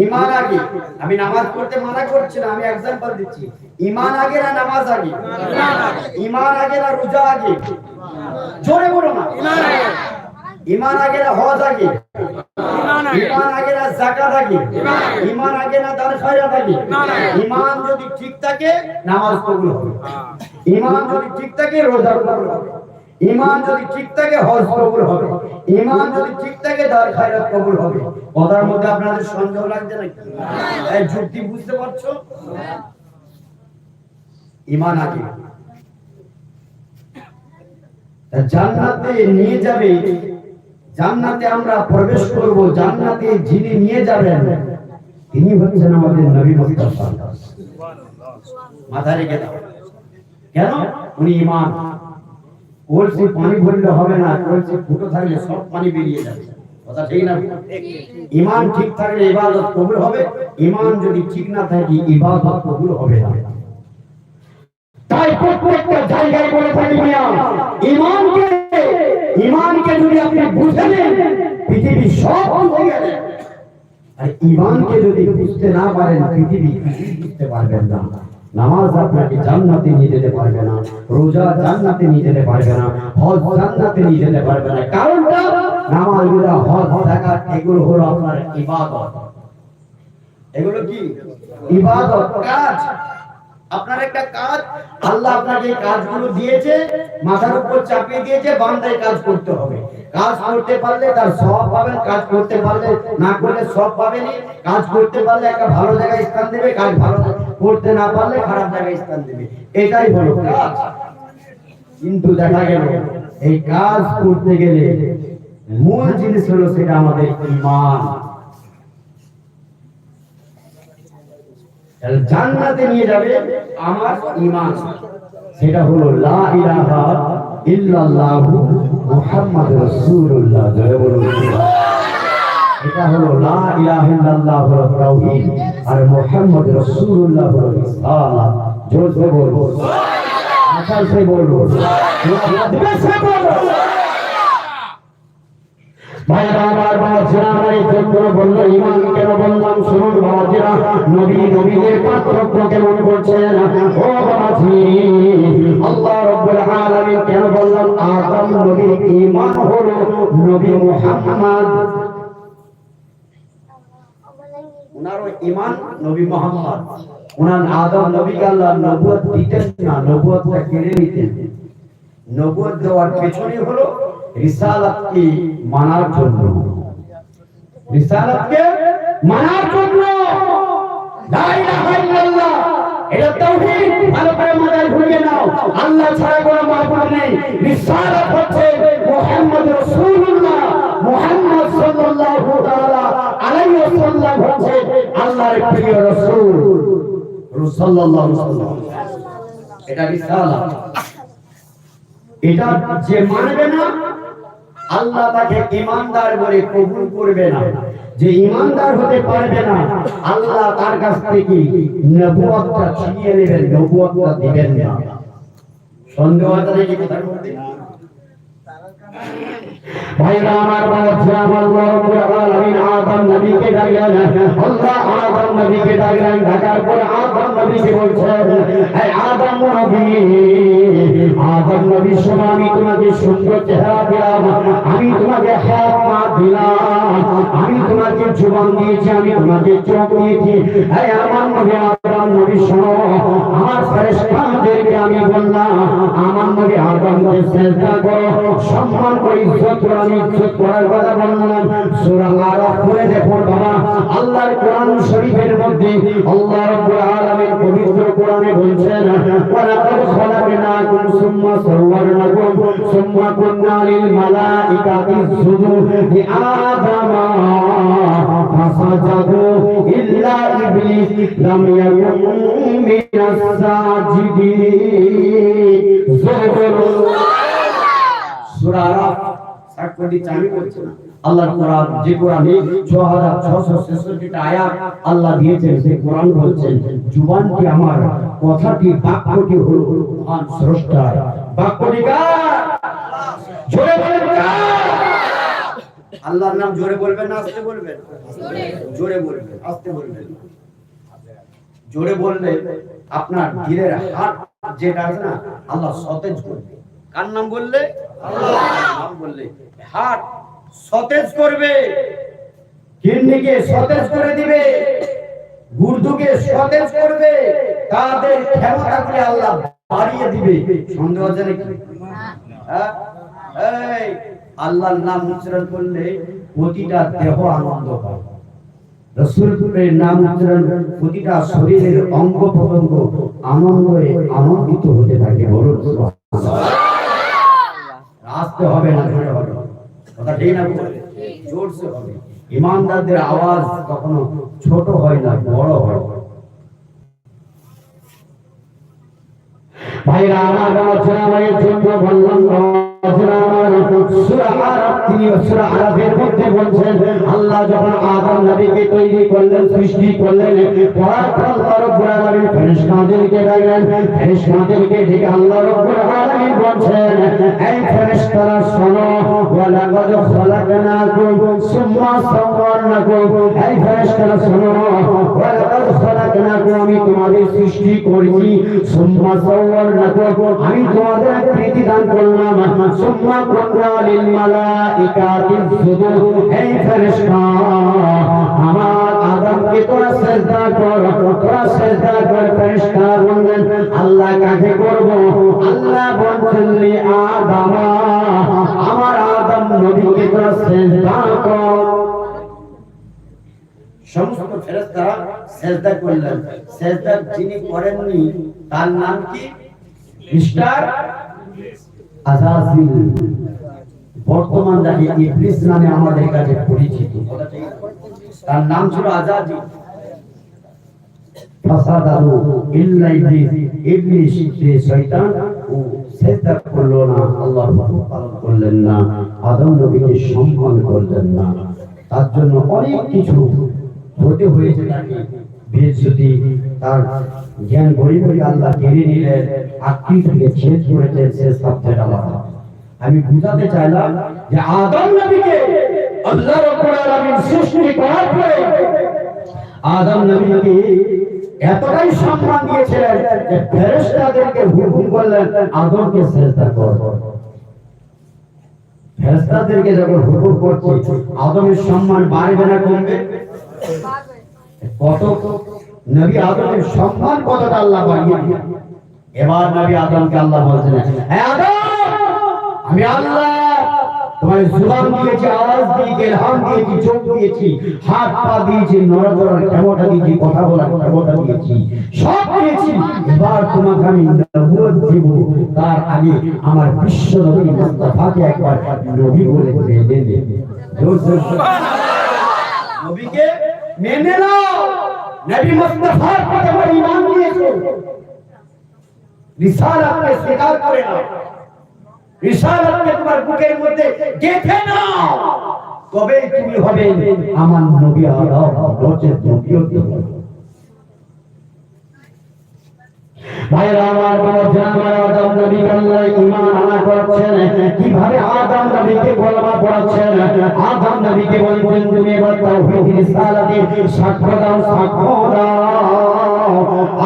ঈমান আগে। আমি নামাজ পড়তে মানা করছি না, আমি एग्जांपल দিচ্ছি। ঈমান আগে না নামাজ আগে? ঈমান আগে না রোজা আগে? জোরে বলো না। ঈমান আগে। ঈমান আগে না হজ আগে? ঈমান আগে না যাকাত আগে? ঈমান আগে না দান খয়রাত আগে? ঈমান যদি ঠিক থাকে নামাজ কবুল হবে, ঈমান যদি ঠিক থাকে রোজা কবুল হবে, ঈমান যদি ঠিক থাকে হজ কবুল হবে, ঈমান যদি ঠিক থাকে দান খয়রাত কবুল হবে। কথার মধ্যে আপনাদের সন্দেহ লাগছে নাকি? এই যুক্তি বুঝতে পারছো? ঈমান আগে। জান্নাতে নিয়ে যাবে, জান্নাতে আমরা প্রবেশ করব, জান্নাতে যিনি নিয়ে যাবেন তিনি হচ্ছেন আমাদের নবী মুস্তাফা। মাথায় রেখে দাও। কেন? উনি ঈমান। কলসি পানি ভরলে হবে না, কলসি ফুটো থাকলে সব পানি বেরিয়ে যাবে। কথা ঠিক না? ঈমান ঠিক থাকলে ইবাদত কবুল হবে, ঈমান যদি ঠিক না থাকে ইবাদত কবুল হবে না। তাই প্রত্যেকটা জায়গায় বলে থাকি মিয়া, ঈমানকে যদি আপনি বুঝে নেন পৃথিবী সব বুঝে গেলে। আর ঈমানকে যদি বুঝতে না পারেন পৃথিবী বুঝতে পারবেন না। নামাজ আপনাকে জান্নাতে নিয়ে যেতে পারবে না, রোজা জান্নাতে নিয়ে যেতে পারবে না, হজ জান্নাতে নিয়ে যেতে পারবে না। কারণটা নামাজ, রোজা, হজ, যাকাত এগুলো হলো আপনার ইবাদত। এগুলো কি? ইবাদত, কাজ। আপনার একটা কাজ, আল্লাহ আপনাকে এই কাজগুলো দিয়েছে, মাথার উপর চাপিয়ে দিয়েছে, বান্দায় কাজ করতে হবে। কাজ করতে পারলে তার সওয়াব পাবেন, কাজ করতে পারলে না করলে সওয়াব পাবেনই। কাজ করতে পারলে একটা ভালো জায়গায় স্থান দেবে, কাজ ভালো করতে না পারলে খারাপ জায়গায় স্থান দেবে। এটাই হলো কাজ। কিন্তু দেখা গেল এই কাজ করতে গেলে মূল জিনিস হলো সেটা আমাদের ঈমান। জান্নাতে নিয়ে যাবে আমার ঈমান, সেটা হলো লা ইলাহা ইল্লাল্লাহু মুহাম্মাদুর রাসূলুল্লাহ। জয় বলুন। এটা হলো লা ইলাহা ইল্লাল্লাহ হলো তাওহীদ, আর মুহাম্মাদুর রাসূলুল্লাহ হলো রিসালাত। জোর से बोलो, आखिर से बोलो, दिल से बोलो। ভাইরা আমার বাবাজিরা, আমার এই জন্য বললো ঈমান কেন বললাম শুনুন বাবাজিরা। নবী নবীদের পার্থক্য কেমন করছেন ও বাবাজি। আল্লাহ রাব্বুল আলামিন কেন বললাম আদম নবীর ঈমান হলো নবী মুহাম্মদ, উনার ঈমান নবী মুহাম্মদ। উনার আদম নবীকে আল্লাহ নবুয়ত দিতেন না, নবুয়তটা কেড়ে নিতেন। নবুয়ত দেওয়ার পেছনে হলো রিসালাতকে মানার জন্য, রিসালাতকে মানার জন্য। লা ইলাহা ইল্লাল্লাহ এটা তাওহীদ। ভালো করে মাথায় ঢুকিয়ে নাও, আল্লাহ ছাড়া কোনো মাবুদ নেই। রিসালাত হচ্ছে মুহাম্মদ রাসূলুল্লাহ, মুহাম্মদ সাল্লাল্লাহু তাআলা আলাইহি ওয়াসাল্লাম হচ্ছে আল্লাহর প্রিয় রাসূল সাল্লাল্লাহু আলাইহি ওয়াসাল্লাম। এটা রিসালাত। এটা যে মানবে না আল্লাহ তাকে ঈমানদার বলে কবুল করবে না। যে ঈমানদার হতে পারবে না আল্লাহ তার কাছ থেকে নবুয়তটা ছিনিয়ে নেবেন, নবুয়তটা দিবেন না। সন্দেহ আছে নাকি কথা বলতে? ভাইরা আমার বাচ্চা আমার রব্বুল আলামিন আদম নবীকে ডাকলেন, আল্লাহ আদম নবীকে ডাকলেন, ডাকার পর আদম নবীকে বলছেন, হে আদম নবী, আদম নবী শোনো, আমি তোমাকে সুন্দর চেহারা দিলাম, আমি তোমাকে হাত পা দিলাম, আমি তোমাকে জীবন দিয়েছি, আমি তোমাকে চোখ দিয়েছি, হে আমার নবী আদম নবী শোনো, আমার ফেরেশতাদেরকে আমি বললাম, আমার নবী আদমকে সিজদা করো, সম্মান করে ইজ্জত করে, আমি ইজ্জত করার কথা বললাম। সূরা আরাফ পড়ে দেখুন বাবা, আল্লাহর কোরআন শরীফের মধ্যে আল্লাহ রাব্বুল আলামিন পবিত্র কোরআনে বলছেন, ওয়া লাকাদ খালাকনাকুম সুম্মা সাওয়ারনাকুম সুম্মা কুননা লিল মালাইকাতি ইসজুদু লিআদামা ফাসাজাদু ইল্লা ইবলিস লাম ইয়াকুন মিনাস সাজিদিন। সূরা আরাফ 60টি চাবি করছে না। আল্লাহর কোরআন, যে কোরআনে 6666টা আয়াত আল্লাহ দিয়েছেন, সেই কোরআন বলছেন জুবানটি আমার, কথাটি বাক্যটি হলো মহান স্রষ্টার। বাক্যটি কার? জোরে বলেন কার? আল্লাহর নাম জোরে বলবেন না আস্তে বলবেন? জোরে বলবেন, আস্তে বলবেন। জোরে বললে আপনার দিলের হাত যেটা আছে না, আল্লাহ সতেজ করবে। কার নাম বললে? আল্লাহর নাম বললে হাত সতেজ করবে, কিডনিকে সতেজ করে দিবে, গুর্দুকে সতেজ করবে, তাদের ক্ষমতাকে আল্লাহ বাড়িয়ে দিবে। সন্দেহ আছে নাকি? হ্যাঁ, এই আল্লাহর নাম উচ্চারণ করলে প্রতিটা দেহ আনন্দ পায়। রাসূলের নাম উচ্চারণ প্রতিটা শরীরের অঙ্গ প্রত্যঙ্গ আনন্দে আনন্দিত হতে থাকে। বলুন সুবহানাল্লাহ। আসতে হবে না, জোরে হবে, কথা ঠিক না? জোরসে হবে। ইমানদারদের আওয়াজ কখনো ছোট হয় না, বড় হয়। ভাইরা আমার বাচ্চাদের জন্য বললাম, সূরা আরাফ, তিনি সূরা আরাফের মধ্যে বলছেন, আল্লাহ যখন আদম নবীকে তৈরি করলেন, সৃষ্টি করলেন, আল্লাহ রাব্বুল আলামিন ফেরেশতাদেরকে ডাকলেন, ফেরেশতাদেরকে ডেকে আল্লাহ রাব্বুল আলামিন বলছেন, এই ফেরেশতারা শোনো, ওয়া লাকাদ খালাকনাকুম সুম্মা সাওয়ারনাকুম, এই ফেরেশতারা শোনো, ওয়া লাকাদ খালাকনাকুম, আমি তোমাদের সৃষ্টি করেছি, সুম্মা সাওয়ারনাকুম, আমি তোমাদের আকৃতি দান করলাম, সুম্মা কুননা লিল মালাইকাতি ইসজুদু, এই ফেরেশতা আমার আদমকে তোরা সিজদা কর, তোরা সিজদা কর। ফেরেশতা বললেন, আল্লাহ কাকে করব? আল্লাহ বলছেন লি আদম, আমার আদম নবীকে তোরা সিজদা কর। সমস্ত ফেরেশতারা সিজদা করলেন। সিজদা যিনি করেননি তার নাম কি? মিস্টার আযাজিল। বর্তমান যাকে ইবলিস নামে আমাদের কাছে পরিচিত, তার নাম ছিল আযাজিল। ফাসাদাহু ইল্লা ইবলিস, ইবলিস যে শয়তান ও সিজদা করলো না, আল্লাহর হুকুম পালন করলেন না, আদম নবীকে সম্মান করলেন না। তার জন্য অনেক কিছু হতে হয়েছে তাকে। যদি তার জ্ঞান গরিবই আল্লাহ কেড়ে নিলেন, আকৃতি থেকে ছেদ করেছেন, সে সাবজেক্ট আলাদা। আমি বুঝাতে চাইলাম যে আদম নবীকে আল্লাহ রাব্বুল আলামিন সৃষ্টি করার পরে আদম নবীকে এতটাই সম্মান দিয়েছিলেন যে ফেরেশতাদেরকে হুকুম করলেন আদমকে সিজদা কর। ফেরেশতাদেরকে যখন হুকুম করছে, আদমের সম্মান বাড়বে না কমবে? কত নবী আদমের সম্মান কতটা আল্লাহ বাড়িয়ে দিলেন। এবার নবী আদমকে আল্লাহ বলছেন, হে আদম, আমি আল্লাহ তোমার জবান দিয়েছি, আওয়াজ দিয়েছি, ইলহাম দিয়েছি, চোখ দিয়েছি, হাত পা দিয়েছি, নড়াচড়ার ক্ষমতা দিয়েছি, কথা বলার ক্ষমতা দিয়েছি, সব দিয়েছি। এবার তোমাকে আমি নবুয়ত দেব, তার আগে আমার বিশ্ব নবী মুস্তাফাকে একবার নবী বলে মেনে নেবে। নবীকে মেনে নাও, নবী মুস্তাফার প্রতি আমার ঈমান নিয়েছো, রিসালাতকে স্বীকার করে নাও, রিসালাতকে তোমার বুকের মধ্যে গেঁথে নাও, তবে তুমি হবে আমার নবী আদম, নচেত নবীও হবে। ভাইরা আমার বলছেন আমার আদম নবী আল্লাহ ঈমান আনা করছেন কিভাবে আদম নবীকে কলমা পড়াচ্ছেন আদম নবীকে বলছেন তুমি এবার তাওহীদ রিসালাতের সাক্ষ্য দাও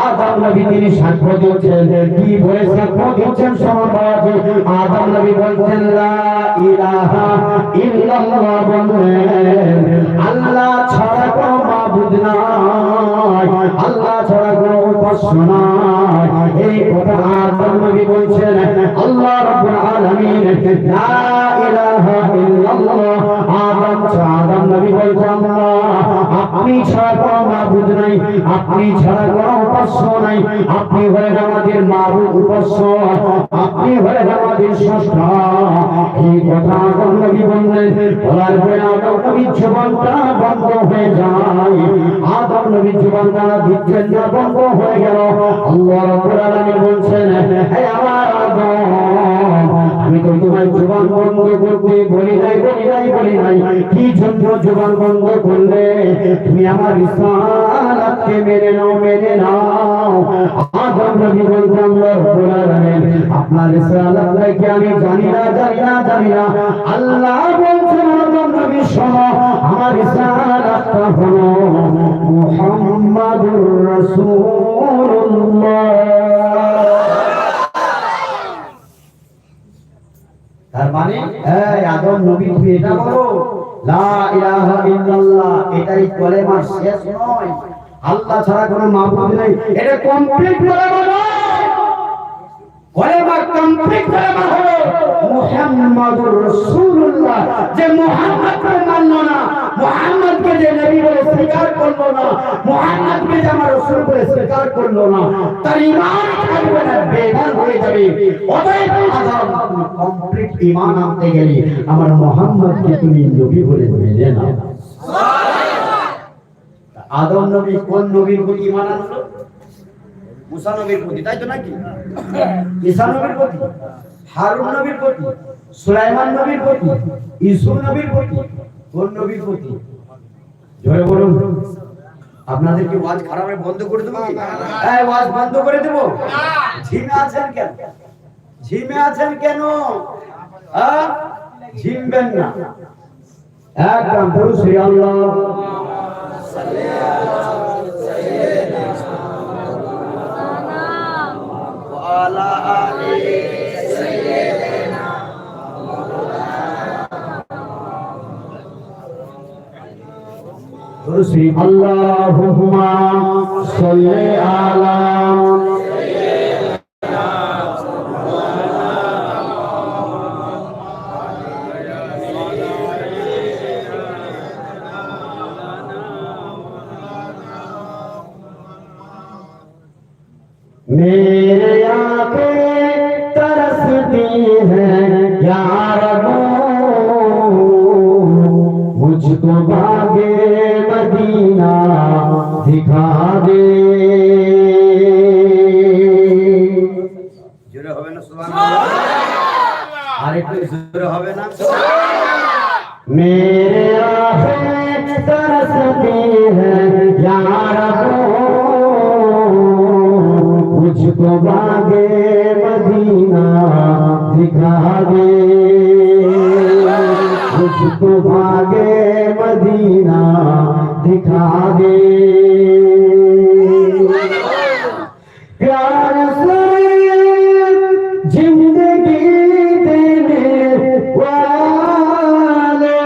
আদম নবী তিনি সাক্ষ্য দিচ্ছেন কি বলে সাক্ষ্য দিচ্ছেন সমাজ আদম নবী বলছেন লা ইলাহা ইল্লাল্লাহ বলেন আল্লাহ ছাড়া কোনো মাবুদ নাই আল্লাহ ছাড়া কোনো উপাস্য নাই এই কথা আদম নবী বলছেন আল্লাহ রাব্বুল আলামিন লা ইলাহা ইল্লাল্লাহ আদম নবী বলছেন আপনি ছাড়া কোনো মাবুদ নাই আপনি ছাড়া কোনো উপাস্য নাই আপনি হলেন আমাদের মাবুদ উপাস্য আপনি হলেন আমাদের স্রষ্টা এই কথা আদম নবী বললেন বলার পরে আদম নবীর জীবনটা বন্ধ হয়ে যায় আদম নবীর জীবনটা দিচ্ছেন না বন্ধ হয়ে গেল আল্লাহ রাব্বুল আলামিন বলছেন হে আমার আদম আমি তো তোমার জীবন বন্ধ করতে বলি নাই কি জন্য জীবন বন্ধ করলে তুমি আমার রিসালাতকে মেনে নাও আদম নবী বলছেন আল্লাহ রাব্বুল আলামিন আপনার রিসালাতকে আমি জানি না আল্লাহ বলছেন আদম নবী শোনো আমার রিসালাতটা হলো মুহাম্মাদুর রাসূলুল্লাহ তার মানে এই আদম নবী তুমি এটা বলো লা ইলাহা ইল্লাল্লাহ এটাই কলেমার শেষ নয় আল্লাহ ছাড়া কোনো মাবুদ নেই এটা কমপ্লিট কলেমা নয় কলেমা কমপ্লিট কলেমা হলো মুহাম্মাদুর রাসূলুল্লাহ যে মুহাম্মদকে মানলো না মুহাম্মদকে যে নবী বলে স্বীকার করলো না মুহাম্মদকে যে আমার রাসূল বলে স্বীকার করলো না তার ঈমান থাকবে না বেঈমান হয়ে যাবে অতএব আদম কমপ্লিট ঈমান আনতে গেলে আমার মুহাম্মদকে তুমি নবী বলে মেনে নাও সুবহানাল্লাহ আদম নবী কোন নবীর প্রতি ঈমান আনলো মুসা নবীর প্রতি তাই তো নাকি ঈসা নবীর প্রতি হারুন নবীর প্রতি সুলাইমান নবীর প্রতি ইউসুফ নবীর প্রতি কোন নবীর প্রতি জোরে বলুন আপনাদের কি ওয়াজ খারাপ হয় বন্ধ করে দেব কি এই ওয়াজ বন্ধ করে দেব ঝিমে আছেন কেন ঝিমবেন না একদম বলুন শ্রী আল্লাহ সাল্লি আলা সাইয়্যিদিনা ওয়া আলা আলি সাইয়্যিদিনা বলুন শ্রী আল্লাহুম্মা সাল্লি আলা मेरे आंखें तरसती हैं या रब्बो मुझको बागे मदीना दिखा दे जोरे होवे ना सुभान अल्लाह अरे कोई जोरे होवे ना मेरे आंखें तरसती हैं या रब्बो मुझको बागे मदीना दिखा दे मुझको बागे मदीना दिखा दे प्यार से जिंदगी देने वाले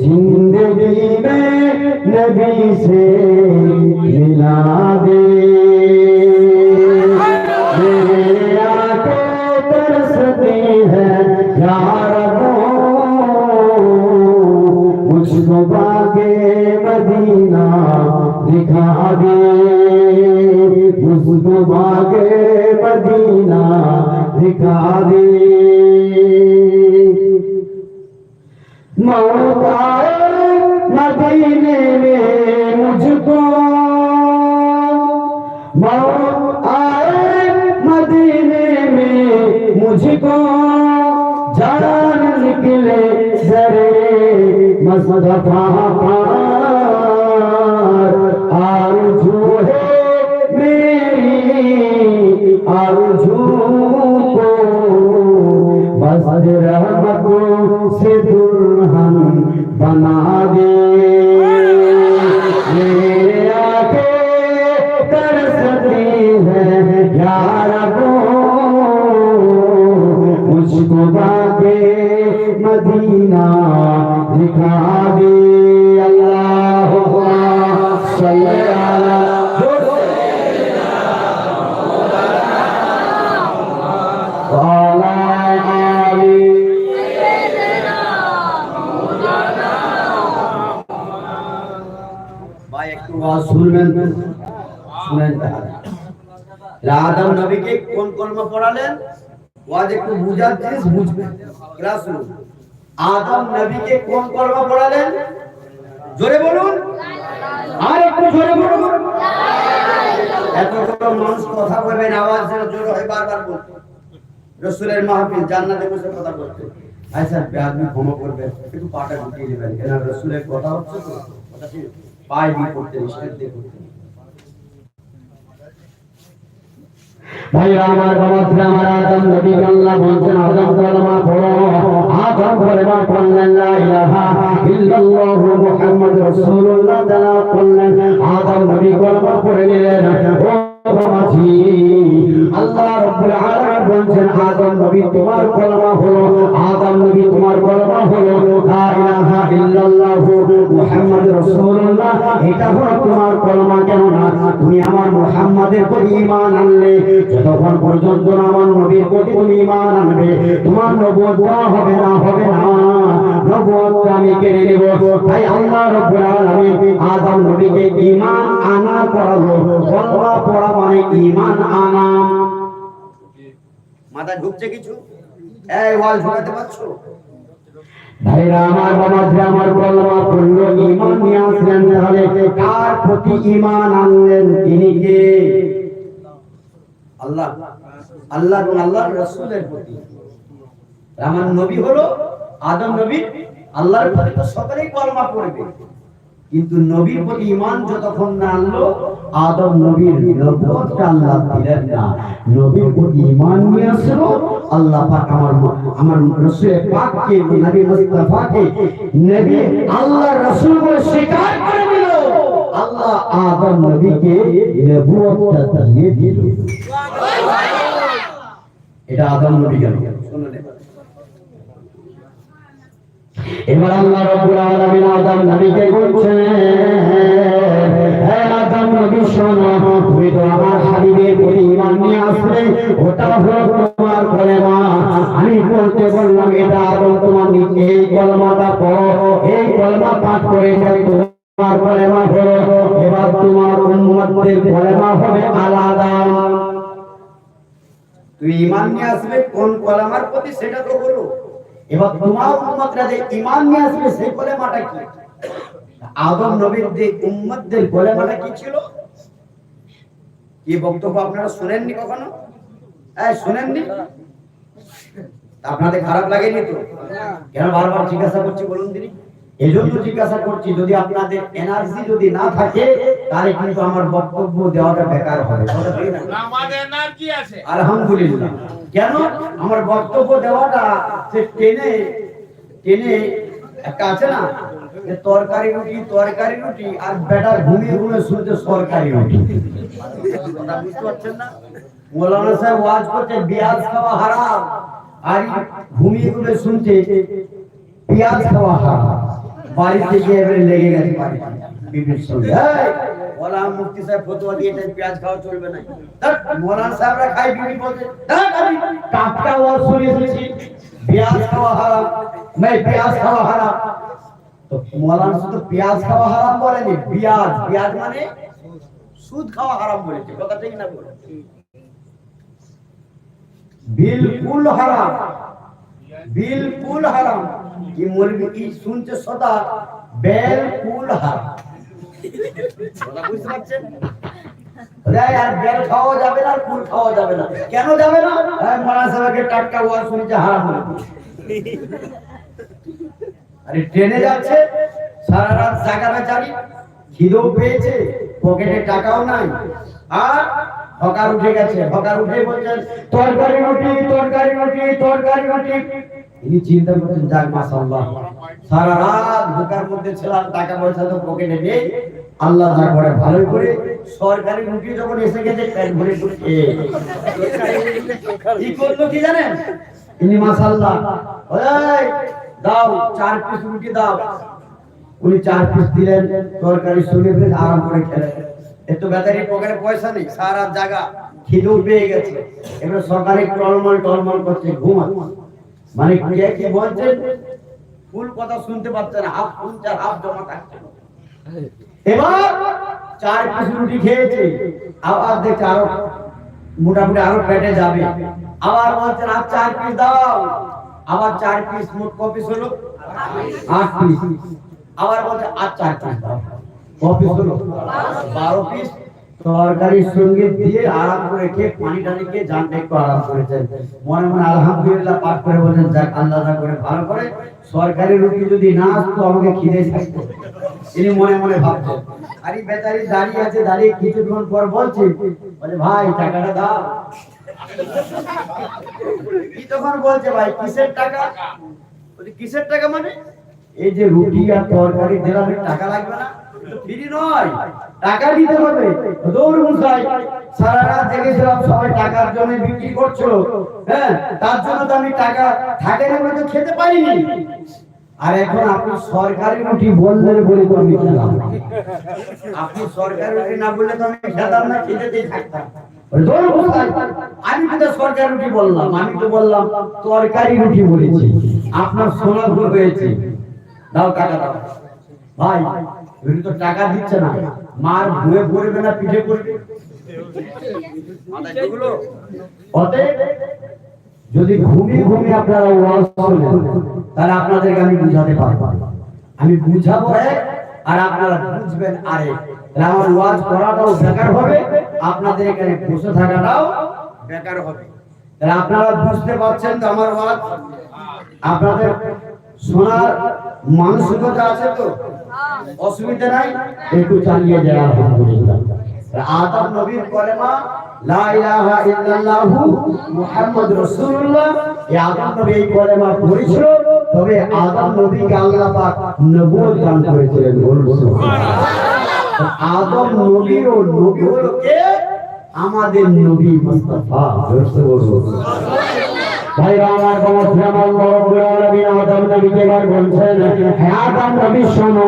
जिंदगी में नबी से मिला दे मेरे आंखें तरसती हैं या रब्बो मुझको बागे मदीना दिखा दे मुझको बागे मदीना दिखा दे मौत आए मदीने में मुझको मौत आए मदीने में मुझको जान निकले जरे मुस्तफा पार आरज़ू है हर रहमतों से दुल्हन बना दे मेरे आंखें तरसती हैं या रब मुझको बागे मदीना दिखा दे अल्लाहुम्मा सल्ली अला আদম নবীকে কোন কলমা পড়ালেন ওয়াজ একটু বুঝার জিনিস বুঝবেন ক্লাসরুম আদম নবীকে কোন কলমা পড়ালেন জোরে বলুন আর একটু জোরে বলুন এত বড় মানুষ কথা বলবেন আওয়াজ জোরে হয় বারবার বলতে রাসূলের মাহফিল জান্নাতে বসে কথা বলতে আচ্ছা আপনি ক্ষমা করবেন একটু পাটা ঢুকিয়ে দিবেন কেন রাসূলের কথা হচ্ছে তো কথা ঠিক পায় বি করতে নিষেধ দিয়ে করতে ভাই আমার বাবা আমার আদম নবী আল্লাহ বলেন আদম কলমা পড়ো আদম কলমা পড়লেন লা ইলাহা ইল্লাল্লাহ মুহাম্মদ রাসূলুল্লাহ তাআলা বললেন আদম নবী কলমা পড়ে নিলেন ও বাবাজি আল্লাহ রাব্বুল আলামিন বলেন আদম নবী তোমার কলমা হলো আদম নবী তোমার কলমা হলো লা ইলাহা ইল্লাল্লাহ মুহাম্মদ রাসূলুল্লাহ এটা হলো তোমার কলমা কেন না তুমি আমার মুহাম্মাদের প্রতি ঈমান আনলে যতক্ষণ পর্যন্ত আমার নবীর প্রতি তুমি ঈমান আনবে তোমার নবুয়ত হবে না নবুয়ত আমি কেড়ে নেব তাই আল্লাহ রাব্বুল আলামিন আদম নবীকে ঈমান আনা করালো কলমা পড়া মানে ঈমান আনা মাথা ঢুকছে কিছু এই ওয়াল ঢুকাতে পারছো ভাইরা আমার বাবাজি আমার কলমা পড়লো ঈমান নিয়ে আসলেন তাহলে কার প্রতি ঈমান আনলেন তিনি কে আল্লাহ আল্লাহ এবং আল্লাহর রাসূলের প্রতি আমার নবী হলো আদম নবী আল্লাহর প্রতি তো সকলেই কলমা পড়বে কিন্তু নবীর প্রতি ঈমান যতক্ষণ না আনলো আদম নবীর নবুয়তটা আল্লাহ দিলেন না নবীর প্রতি ঈমান নিয়ে আসলো আল্লাহ পাক আমার রাসূল পাককে নবী মুস্তাফাকে নবী আল্লাহর রাসূল বলে স্বীকার করে নিল আল্লাহ আদম নবীকে নবুয়তটা দিয়ে দিল এটা আদম নবী কেন শুনুন এবার আল্লাহ রাব্বুল আলামিন আদম নবীকে বলছেন হে আদম নবী শোনো তুমি তো আমার হাবিবের প্রতি ঈমান নিয়ে আসলে ওটা হলো তোমার কলেমা আমি বলতে বললাম এটা আদম তোমার নিজে এই কলেমাটা পড়ো এই কলেমা পাঠ করে তোমার কলেমা হলো এবার তোমার উম্মতদের কলেমা হবে আলাদা তুমি ঈমান নিয়ে আসবে কোন কলেমার প্রতি সেটা তো বলো এবার তোমার উম্মতরা যে ঈমান নিয়ে আসবে সেই কলেমাটা কি আদম নবীর যে উম্মতদের কলেমাটা কি ছিল কি বক্তব্য আপনারা শুনেননি কখনো শুনেননি আপনাদের খারাপ লাগেনি তো কেন বারবার জিজ্ঞাসা করছি বলুন দিদি এজন্য জিজ্ঞাসা করছি যদি আপনাদের এনার্জি যদি না থাকে তাহলে কিন্তু আমার বক্তব্য দেওয়াটা বেকার হবে আমাদের এনার্জি আছে আলহামদুলিল্লাহ কেন আমার বক্তব্য দেওয়াটা সে টেনে একটা আছে না যে তরকারি রুটি আর বেটার ঘুমিয়ে শুনতে সরকারি রুটি কথা বুঝতে পারছেন না মৌলানা সাহেব ওয়াজ করতে পেঁয়াজ খাওয়া হারাম আর ঘুমিয়ে শুনতে পেঁয়াজ খাওয়া হারাম বাড়িতে গিয়ে এবারে লেগে গেছে বিবির সঙ্গে ওলা মুফতি সাহেব ফতোয়া দিয়েছেন পেঁয়াজ খাওয়া চলবে না মৌলানা সাহেবরা খাই বিবি বলছে আমি টাটকা ওয়াজ শুনেছি পেঁয়াজ খাওয়া হারাম পেঁয়াজ খাওয়া হারাম তো মৌলানা শুধু পেঁয়াজ খাওয়া হারাম বলেনি পেঁয়াজ মানে সুদ খাওয়া হারাম বলেছে কথা ঠিক না বলে बिल्कुल हराम ये मौलवी की सुनते सदा बिल्कुल हराम बोला বুঝতে পারছেন ওরে यार বেল খাওয়া যাবে না কুল খাওয়া যাবে না কেন যাবে না এই মারা সাহেবকে টাটকা ওয়াজ শুনতে হারাম বলে আরে ট্রেনে যাচ্ছে সারা রাত জাগা বেচারি খিদেও পেয়েছে পকেটে টাকাও নাই আর হকার উঠে গেছে হকার উঠে বলছেন তরকারি রুটি ইনি চিন্তা করছেন, যাক মাশাআল্লাহ, সারা রাত ঢোকার মধ্যে ছিলাম, টাকা পয়সা তো পকেটে নেই, আল্লাহ যা করে ভালো করে সরকারি রুটি যখন এসে গেছে পেট ভরে খেয়ে কি করলো কি জানেন? ইনি মাশাআল্লাহ, ওই দাও 4 পিস রুটি দাও, উনি 4 পিস দিলেন, তরকারি সঙ্গে বেশ আরাম করে খেলেন। এত বেচারি পকেটে পয়সা নেই, সারা জায়গা খিদেও পেয়ে গেছে, এবার সরকারি টলমল করছে, ঘুমাচ্ছে। মানে কে কি বলছেন ফুল কথা শুনতে পাচ্ছে না, হাফ শুনছে আর হাফ জমা থাকছে। এবার 4 পিস রুটি খেয়েছে, আবার দেখছে আরো মোটামুটি আরো পেটে যাবে, আবার বলছেন আর 4 পিস দাও, আবার 4 পিস, মোট ক পিস হলো 8 পিস, আবার বলছে আর 4 পিস দাও, ক পিস হলো 12 পিস। তরকারির সঙ্গে দিয়ে আরাম করে খেয়ে পানি টানি খেয়ে জানটা একটু আরাম করেছেন, মনে মনে আলহামদুলিল্লাহ পাঠ করে বলেন, যাক আল্লাহ যা করে ভালো করে, সরকারি রুটি যদি না আসতো আমাকে খিদে থাকতো, তিনি মনে মনে ভাবছেন। আর এই বেচারি দাঁড়িয়ে আছে, দাঁড়িয়ে কিছুক্ষণ পর বলছে, বলে ভাই টাকাটা দাও। কি তখন বলছে, ভাই কিসের টাকা? বলে কিসের টাকা মানে? এই যে রুটি আর তরকারি দিলাম, টাকা লাগবে না? ফ্রি নয়, টাকা দিতে হবে। দৌড় মুসাই, সারা রাত জেগেছিলাম, সবাই টাকার জন্য বিক্রি করছিল, হ্যাঁ, তার জন্য তো আমি টাকা থাকে না বলে তো খেতে পারিনি। আর এখন আপনি সরকারি রুটি বললেন বলে তো আমি খেলাম, আপনি সরকারি রুটি না বললে তো আমি খেতাম না, খেতেই থাকতাম। আমি তো সরকারি রুটি বললাম, আমি তো বললাম তরকারি রুটি বলেছি, আপনার শোনা ভুল হয়েছে, দাও টাকা দাও। ভাই উনি তো টাকা দিচ্ছে না, মার ভুয়ে পড়বে না পিঠে পড়বে? অতএব যদি ঘুমিয়ে আপনারা ওয়াজ শুনেন, তাহলে আপনাদেরকে আমি বুঝাতে পারবো, আমি বুঝাবো আর আপনারা বুঝবেন আরেক, তাহলে আমার ওয়াজ করাটাও বেকার হবে, আপনাদের এখানে বসে থাকাটাও বেকার হবে। তাহলে আপনারা বুঝতে পারছেন তো আমার ওয়াজ? আপনাদের শোনার মানসিকতা আছে তো? অসুবিধা নাই, একটু চালিয়ে যায়। আলহামদুলিল্লাহ, আদম নবীর কলেমা লা ইলাহা ইল্লাল্লাহু মুহাম্মাদুর রাসূলুল্লাহ, এই আদম নবী এই কলেমা পড়েছিল, তবে আদম নবীকে আল্লাহ পাক নবুয়ত দান করেছিলেন। বলুন সুবহানাল্লাহ। আদম নবীর ও নবী হলো কে? আমাদের নবী মুস্তাফা। ভাইরা আমার, বলছিলাম আল্লাহ রাব্বুল আলামিন আদম নবীকে এবার বলছেন, হে আদম নবী শোনো,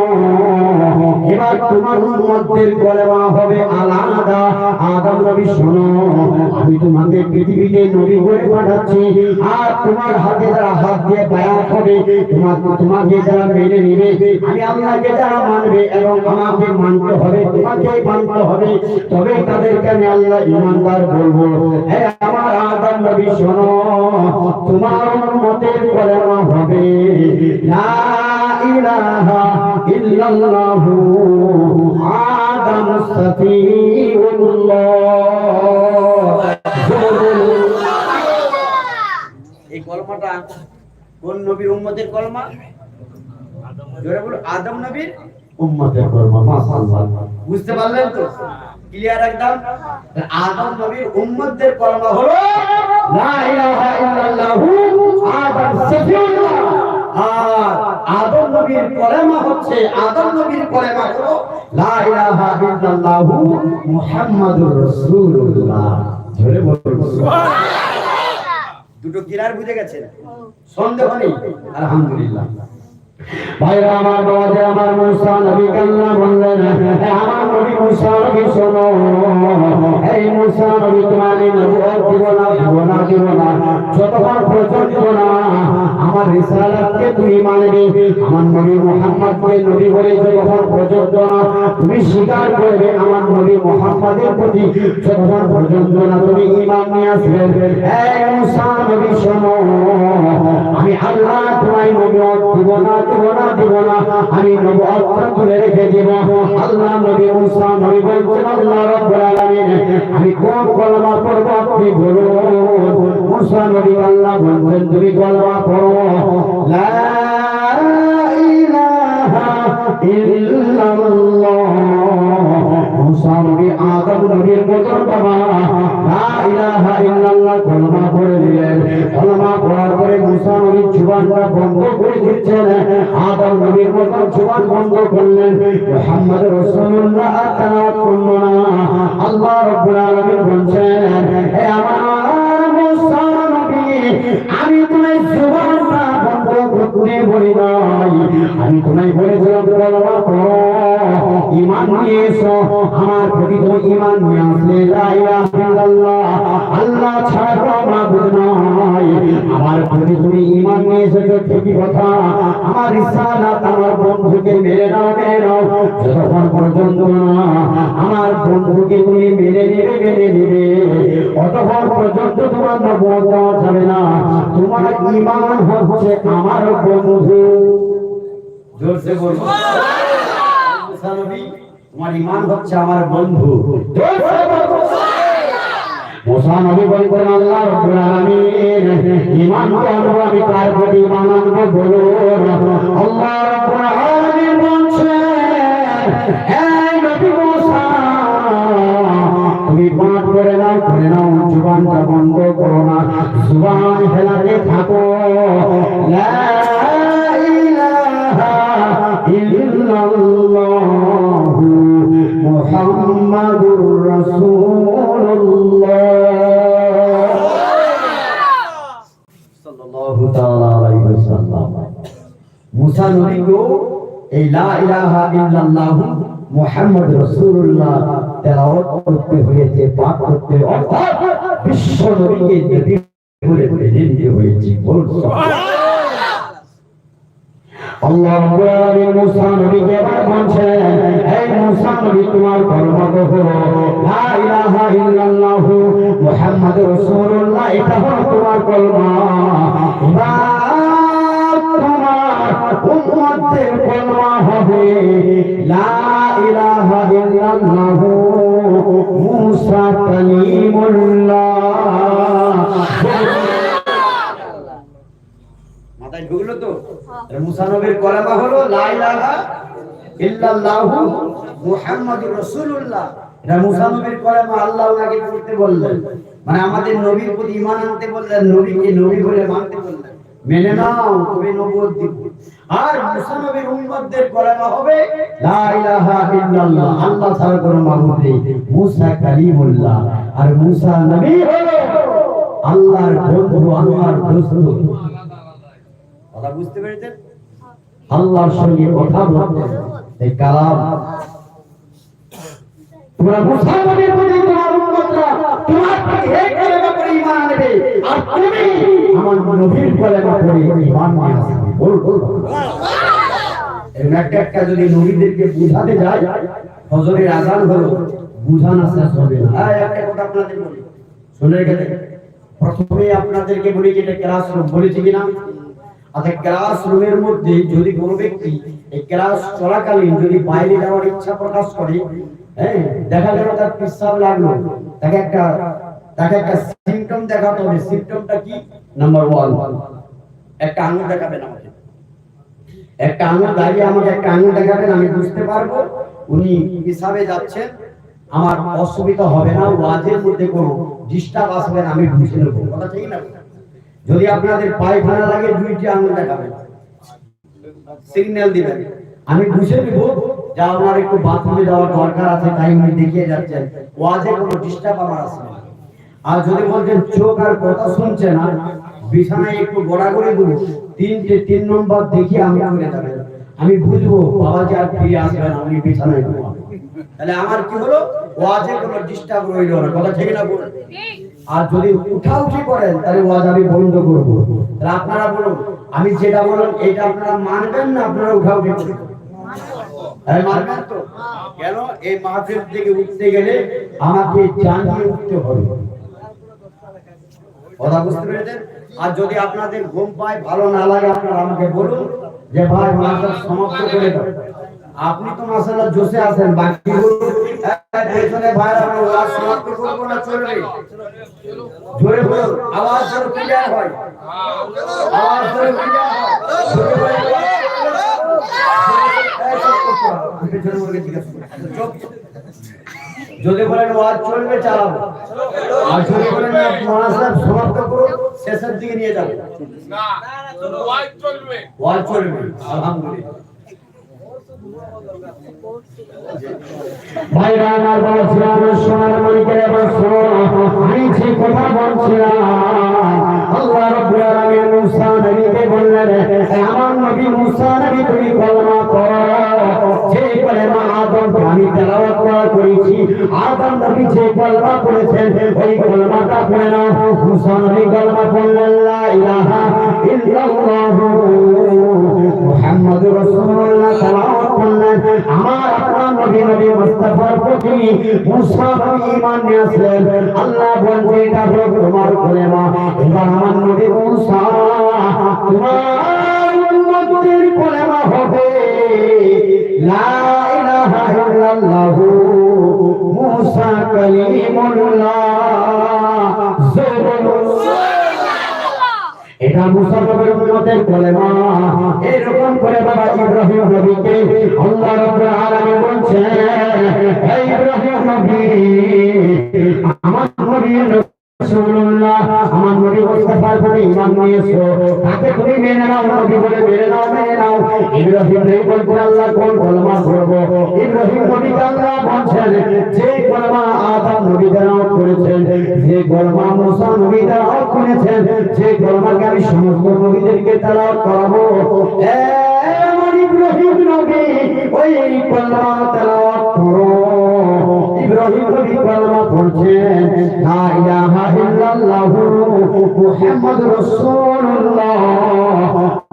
এবার তোমার উম্মতদের কলেমা হবে আলাদা। আদম নবী শোনো, আমি তোমাকে পৃথিবীতে নবী করে পাঠাচ্ছি, আর তোমার হাতে যারা হাত দিয়ে বায়াত হবে, তোমাকে যারা মেনে নেবে, আমি আল্লাহকে যারা মানবে এবং আমাকে মানতে হবে, তোমাকে মানতে হবে, তবে তাদেরকে আমি আল্লাহ ঈমানদার বলবো। হে আমার আদম নবী শোনো, তোমার উম্মতের কলেমা হবে লা ইলাহা ইল্লাল্লাহু আদম সফিউল্লাহ। এই কলমাটা কোন নবীর উম্মতের কলমা? জোরে বলো, আদম নবীর উম্মতের কলমা। মাশাআল্লাহ, বুঝতে পারলেন তো? ক্লিয়ার একদম? আদম নবীর উম্মতদের কলমা হলো লা ইলাহা ইল্লাল্লাহু আদম সফিউল্লাহ। আর আদম নবীর কলেমা হচ্ছে, আদম নবীর কলেমা হলো লা ইলাহা ইল্লাল্লাহু মুহাম্মাদুর রাসূলুল্লাহ। জোরে বলুন সুবহানাল্লাহ। দুটো ক্লিয়ার বুঝে গেছেন? সন্দেহ নেই? আলহামদুলিল্লাহ। ভাইরা আমার, বাবাজি আমার, মুসা নবীকে আল্লাহ বললেন, আমার নবী মুসা নবী শোনো, এই মুসা নবী তোমাকে নবুয়ত দিব না যতক্ষণ পর্যন্ত না আমার রিসালাতকে তুমি মানবে, আমার নবী মুহাম্মদকে নবী বলে যতক্ষণ পর্যন্ত না তুমি স্বীকার করবে, আমার নবী মুহাম্মদের প্রতি যতক্ষণ পর্যন্ত না তুমি ঈমান নিয়ে আসবে। এই মুসা নবী শোনো, আমি আল্লাহ তোমায় নবুয়ত দিব না, আমি নবুয়তটা তুলে রেখে দিব। আল্লাহ নবী মুসা নবী বলছেন, আল্লাহ রাব্বুল আলামিন আমি কোন কলমা পড়ব আপনি বলুন। মুসা নবী আল্লাহ বলছেন, তুমি কলমা পড়ো লা ইলাহা ইল্লাল্লাহ। মুসা নবী আদম নবীর মতো বাবা লা ইলাহা ইল্লাল্লাহ কলমা পড়ে দিলেন। কলমা পড়ার পরে মুসা নবী জুবানটা বন্ধ করে দিচ্ছেন আদম নবীর মতো জুবান বন্ধ করলেন মুহাম্মদ রাসূলুল্লাহ তেলাওয়াত করল না আল্লাহ রাব্বুল আলামিন বলছেন হে আমার মুসা নবী আমি তোমার জুবানটা বন্ধ করতে বলি নাই আমি তোমায় বলেছিলাম কলমা পড়ো ঈমান নিয়ে এসো আমার প্রতি তুমি ঈমান নিয়ে আসলে লা ইলাহা ইল্লাল্লাহ আল্লাহ ছাড়া কোনো মাবুদ নাই আমার প্রতি তুমি ঈমান নিয়ে এসেছো ঠিকই কথা আমার রিসালাত আমার বন্ধুকে মেরে দাও যতক্ষণ পর্যন্ত না আমার বন্ধুকে তুমি মেরে নেবে ততক্ষণ পর্যন্ত তোমার নবুয়ত দেওয়া যাবে না তোমার ঈমান হচ্ছে আমার বন্ধু জোরসে বলুন মুসা নবী তোমার ঈমান হচ্ছে আমার বন্ধু জোরসে বলুন মুসা নবী বলতেন আল্লাহ রাব্বুল আলামিন ঈমান আনবো আমি কার প্রতি ঈমান আনবো বলুন আল্লাহ রাব্বুল আলামিন বলছেন হে নবী মুসা তুমি পাঠ করে নাও জুবানটা বন্ধ করো না জুবান হেলাতে থাকো লা ইলাহা ইল্লাল্লাহু মুহাম্মাদুর রাসূলুল্লাহ সাল্লাল্লাহু তাআলা আলাইহি ওয়াসাল্লাম মুসা নবীকে এই লা ইলাহা ইল্লাল্লাহু মুহাম্মদ রাসূলুল্লাহ তেলাওয়াত করতে হয়েছে পাঠ করতে অর্থাৎ বিশ্ব নবীকে নবী বলে নিতে হয়েছে বলুন আল্লাহ রাব্বুল আলামিন মুসা নবীকে বলছেন হে মুসা নবী তোমার কলমা পড়ো লা ইলাহা ইল্লাল্লাহু মুহাম্মাদুর রাসূলুল্লাহ এটা হলো তোমার কলমা উম্মতের কলমা হবে লা ইলাহা ইল্লাল্লাহু মুসা কালিমুল্লাহ মাথায় ঢুকলো তো মুসা নবীর কলমা হলো লা ইলাহা ইল্লাল্লাহু মুহাম্মাদুর রাসূলুল্লাহ এটা মুসা নবীর কলমা আল্লাহ ওনাকে পড়তে বললেন মানে আমাদের নবীর প্রতি ঈমান আনতে বললেন নবীকে নবী বলে মানতে বললেন মেনে নাও তুমি নবুয়ত দিবে আর মুসা নবীর উম্মতদের কলমা হবে লা ইলাহা ইল্লাল্লাহ আল্লাহ ছাড়া কোনো মাবুদ নেই মুসা কালিমুল্লাহ আর মুসা নবী হলো আল্লাহর বন্ধু আল্লাহর দোস্ত কথা বুঝতে পেরেছেন আল্লাহর সঙ্গে কথা বলতেন এই কালাম তোমরা মুসা নবীর প্রতি তোমার উম্মতরা তোমার প্রতি এক কলেমা করে ঈমান আনবে আর তুমি আমার নবীর কলেমা করে ঈমান আনবে বল একটা যদি নবীদেরকে বুঝাতে যায় ফজরের আযান হলো বুঝানো শেষ হবে না একটা কথা আপনাদের বলি শুনে গেলে প্রথমে আপনাদেরকে বলি যে এটা ক্লাসরুম বলেছি কিনা আচ্ছা ক্লাসরুমের মধ্যে যদি কোনো ব্যক্তি এই ক্লাস চলাকালীন যদি বাইরে যাওয়ার ইচ্ছা প্রকাশ করে হ্যাঁ দেখা গেল তার পেশাব লাগলো তাকে একটা সিম্পটম দেখাতে হবে সিম্পটমটা কি নাম্বার 1 একটা আঙুল দেখাবেন আমাকে একটা আঙুল দাঁড়িয়ে আমাকে একটা আঙুল দেখাবেন আমি বুঝতে পারবো উনি পেশাবে যাচ্ছেন আমার অসুবিধা হবে না ওয়াজের মধ্যে কোনো ডিস্টার্ব আসবে না আমি বুঝে নেব কথা ঠিক না যদি আপনাদের পায়খানা লাগে দুইটি আঙুল দেখাবেন সিগন্যাল দিবেন আমি বুঝে নিব যে আমার একটু বাথরুমে যাওয়ার দরকার আছে তাই উনি দেখিয়ে যাচ্ছেন ওয়াজে কোনো ডিস্টার্ব আমার আসবে না আর যদি বলছেন চোখ আর কথা শুনছে না বিছানায় একটু গড়াগড়ি দেবো 3 নম্বর দেখি আমি চলে যাবেন আমি বুঝবো বাবাজি আর ফিরে আসবেন আমি বিছানায় ঘুমাবো তাহলে আমার কি হলো ওয়াজে কোনো ডিস্টার্ব রইল না কথা ঠিক না বলুন আর যদি উঠাউঠি করেন তাহলে ওয়াজ আমি বন্ধ করব তাহলে আপনারা বলুন আমি যেটা বললাম এটা আপনারা মানবেন না আপনারা উঠাউঠি করবেন আরে মানবেন তো কেন এই মাহফিল থেকে উঠতে গেলে আমাকে জানিয়ে উঠতে হবে কথা বুঝতে পেরেছেন আর যদি আপনাদের ঘুম পায় ভালো না লাগে আপনারা আমাকে বলুন যে ভাই মাহফিল সমাপ্ত করে দাও আপনি তো মাশাআল্লাহ জোশে আছেন বাকি পেছনে ভাই আমরা ওয়াজ সমাপ্ত করব না চলবে জোরে বলুন আওয়াজ যেন ক্লিয়ার হয় আওয়াজ যেন ক্লিয়ার হয় যদি বলেন ওয়াজ চলবে চালাবো আর যদি বলেন মাশাআল্লাহ সমাপ্ত করুন শেষের দিকে নিয়ে যাবো না ওয়াজ চলবে ওয়াজ চলবে আলহামদুলিল্লাহ ভাইরা আমার বলছিলাম সোনার মনিকের বসো আমি যে কথা বলছিলাম আল্লাহ রাব্বুল আলামিন মুসা নবীকে বললেন আমার নবী মুসা নবী তুমি কলমা করো যে কলমা আদম আমি তেলাওয়াত করেছি আদম নবী যে কলমা পড়েছেন ওই কলমাটা পড়ে নাও মুসা নবী কলমা পড়লেন লা ইলাহা ইল্লাল্লাহু মুহাম্মাদুর রাসূলুল্লাহ তেলাওয়াত করলেন আমার আপনার নবী নবী মুস্তাফার প্রতি মুসা নবী ঈমান নিয়ে আসলেন আল্লাহ বলছে এটা হলো তোমার কলেমা এবার আমার নবী মুসা তোমার উম্মতের কলেমা হবে লা ইলাহা ইল্লাল্লাহু মুসা কালিমুল্লাহ এটা মুসা নবীর উম্মতের কলেমা এরকম করে বাবা ইব্রাহিম নবীকে আল্লাহ রাব্বুল আলামিন বলছেন হে ইব্রাহিম নবী আমার নবী রাসূলুল্লাহ আমার নবী মুস্তাফার প্রতি ঈমান নিয়েছো তাকে তুমি মেনে নাও নবী বলে মেনে নাও ইব্রাহিম নবী বলছেন আল্লাহ কোন কলমা পড়বো ইব্রাহিম নবী আল্লাহ বলছেন যে কলমা আদম নবী তেলাওয়াত করেছেন যে কলমা মুসা নবী তেলাওয়াত করেছেন যে কলমাকে আমি সমস্ত নবীদেরকে তেলাওয়াত করাবো আমার ইব্রাহিম নবী ওই কলমা তেলাওয়াত করো ইব্রাহিম নবী কলমা পড়ছেন লা ইলাহা ইল্লাল্লাহু মুহাম্মাদুর রাসূলুল্লাহ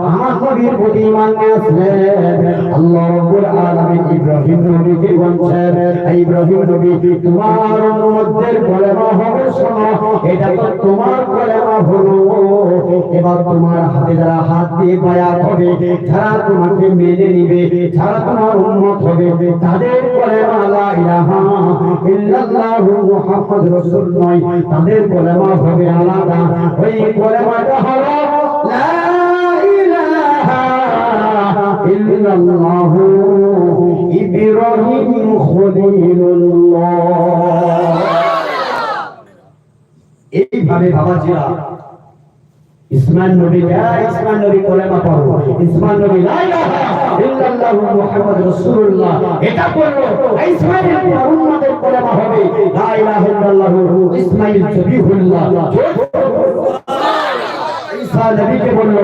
আমার নবীর প্রতি ঈমান নিয়েছেন আল্লাহ রাব্বুল আলামিন ইব্রাহিম নবীকে বলছেন ইব্রাহিম নবী তোমার উম্মতের কলেমা হবে শোনো এটা তো তোমার কলেমা হলো এবার তোমার হাতে যারা হাত দিয়ে বায়াত হবে যারা তোমাকে মেনে নিবে যারা তোমার উম্মত হবে তাদের কলেমা লা ইলাহা ইল্লাল্লাহু মুহাম্মাদুর রাসূল নয় তাদের কলেমা হবে আলাদা ওই কলেমাটা হলো লা ইলাহা ইল্লাল্লাহু ইব্রাহিম খলিলুল্লাহ এইভাবে বাবাজিরা ইসমাইল নবী কলেমা পড়ো ইসমাইল নবী লা ইলাহা ইল্লাল্লাহু মুহাম্মাদুর রাসূলুল্লাহ এটা পড়লো ইসমাইলের উম্মতের কলেমা হবে লা ইলাহা ইল্লাল্লাহু ইসমাইল জবিহুল্লাহ ঈসা নবীকে বলল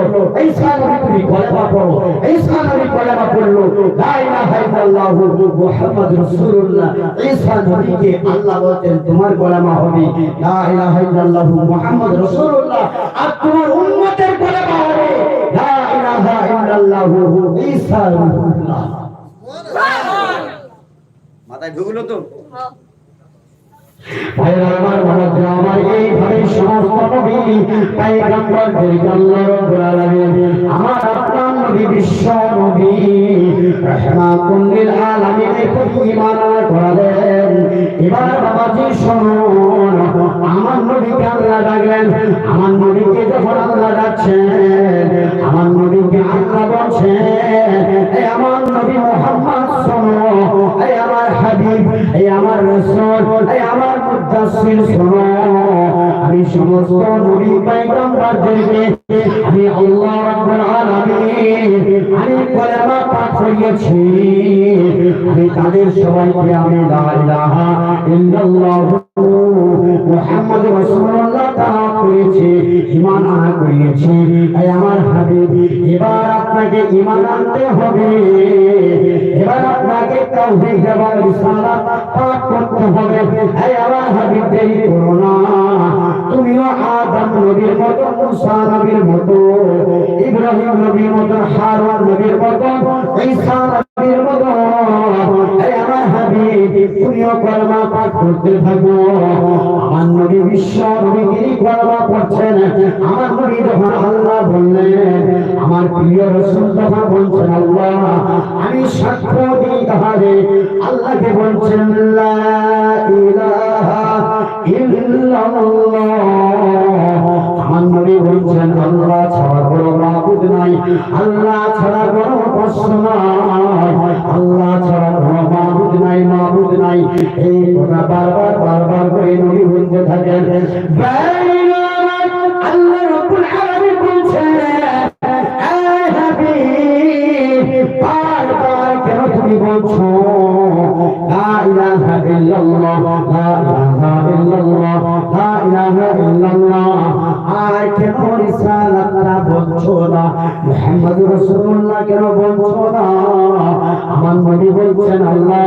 ঈসা নবী তুমি কলেমা পড়ো ঈসা নবী কলেমা পড়লো লা ইলাহা ইল্লাল্লাহু মুহাম্মাদুর রাসূলুল্লাহ ঈসা নবীকে আল্লাহ বলেন তোমার কলেমা হবে লা ইলাহা ইল্লাল্লাহু মুহাম্মাদুর রাসূলুল্লাহ আর তোমার উম্মতের কলেমা হবে লা ইলাহা ইল্লাল্লাহু ঈসা রূহুল্লাহ মাথায় ঢুকলো তো ভাইরা আমার বাবারা আমার এইভাবে সমস্ত নবী পয়গম্বরদেরকে আল্লাহ রাব্বুল আলামিন আমার আপনার নবী বিশ্ব নবী রাহমাতুল লিল আলামিনের প্রতি ঈমান করালেন এবার বাবাজি শুনুন আমার নবীকে আল্লাহ ডাকলেন আমার নবীকে যখন আল্লাহ ডাকছেন আমার নবীকে আল্লাহ বলছেন এই আমার নবী মুহাম্মদ শোনো এই আমার হাবিব এই আমার রাসূল এই আমার মুদাসসির শোনো আমি সমস্ত নবী পয়গম্বরদেরকে আমি আল্লাহ রাব্বুল আলামিন আমি কলেমা পাঠ করিয়েছি আমি তাদের সবাইকে আমি লা ইলাহা ইল্লাল্লাহু মুহাম্মাদুর রাসূলুল্লাহ তাআলা করেছি ঈমান আনা করিয়েছি এই আমার হাবিব এবার আপনাকে ঈমান আনতে হবে এবার আপনাকে তাওহীদ এবং রিসালাত পাঠ করতে হবে এই আমার হাবিব দেরি করো না তুমিও আদম নবীর মতো মুসা নবীর মতো ইব্রাহিম নবীর মতো হারুন নবীর মতো ঈসা নবীর মতো এই আমার হাবিব তুমিও কলেমা পাঠ করতে থাকো আমার নবী বিশ্ব নবী কলেমা পড়ছেন আমার নবী যখন আল্লাহ বললেন আমার প্রিয় রাসূল তখন বলছেন আল্লাহ আমি সাক্ষ্য দিই তাহলে আল্লাহকে বলছেন লা ইলাহা ইল্লাল্লাহ আমার নবী বলছেন আল্লাহ ছাড়া কোনো মাবুদ নাই আল্লাহ ছাড়া কোনো উপাস্য নাই আল্লাহ ছাড়া কোনো মাবুদ নাই এই কথা বারবার করে নবী বলতে থাকেন আল্লাহ বলছো না? মুহাম্মদুর রাসূলুল্লাহ কেন বলছো না? আমার নবী বলছেন আল্লাহ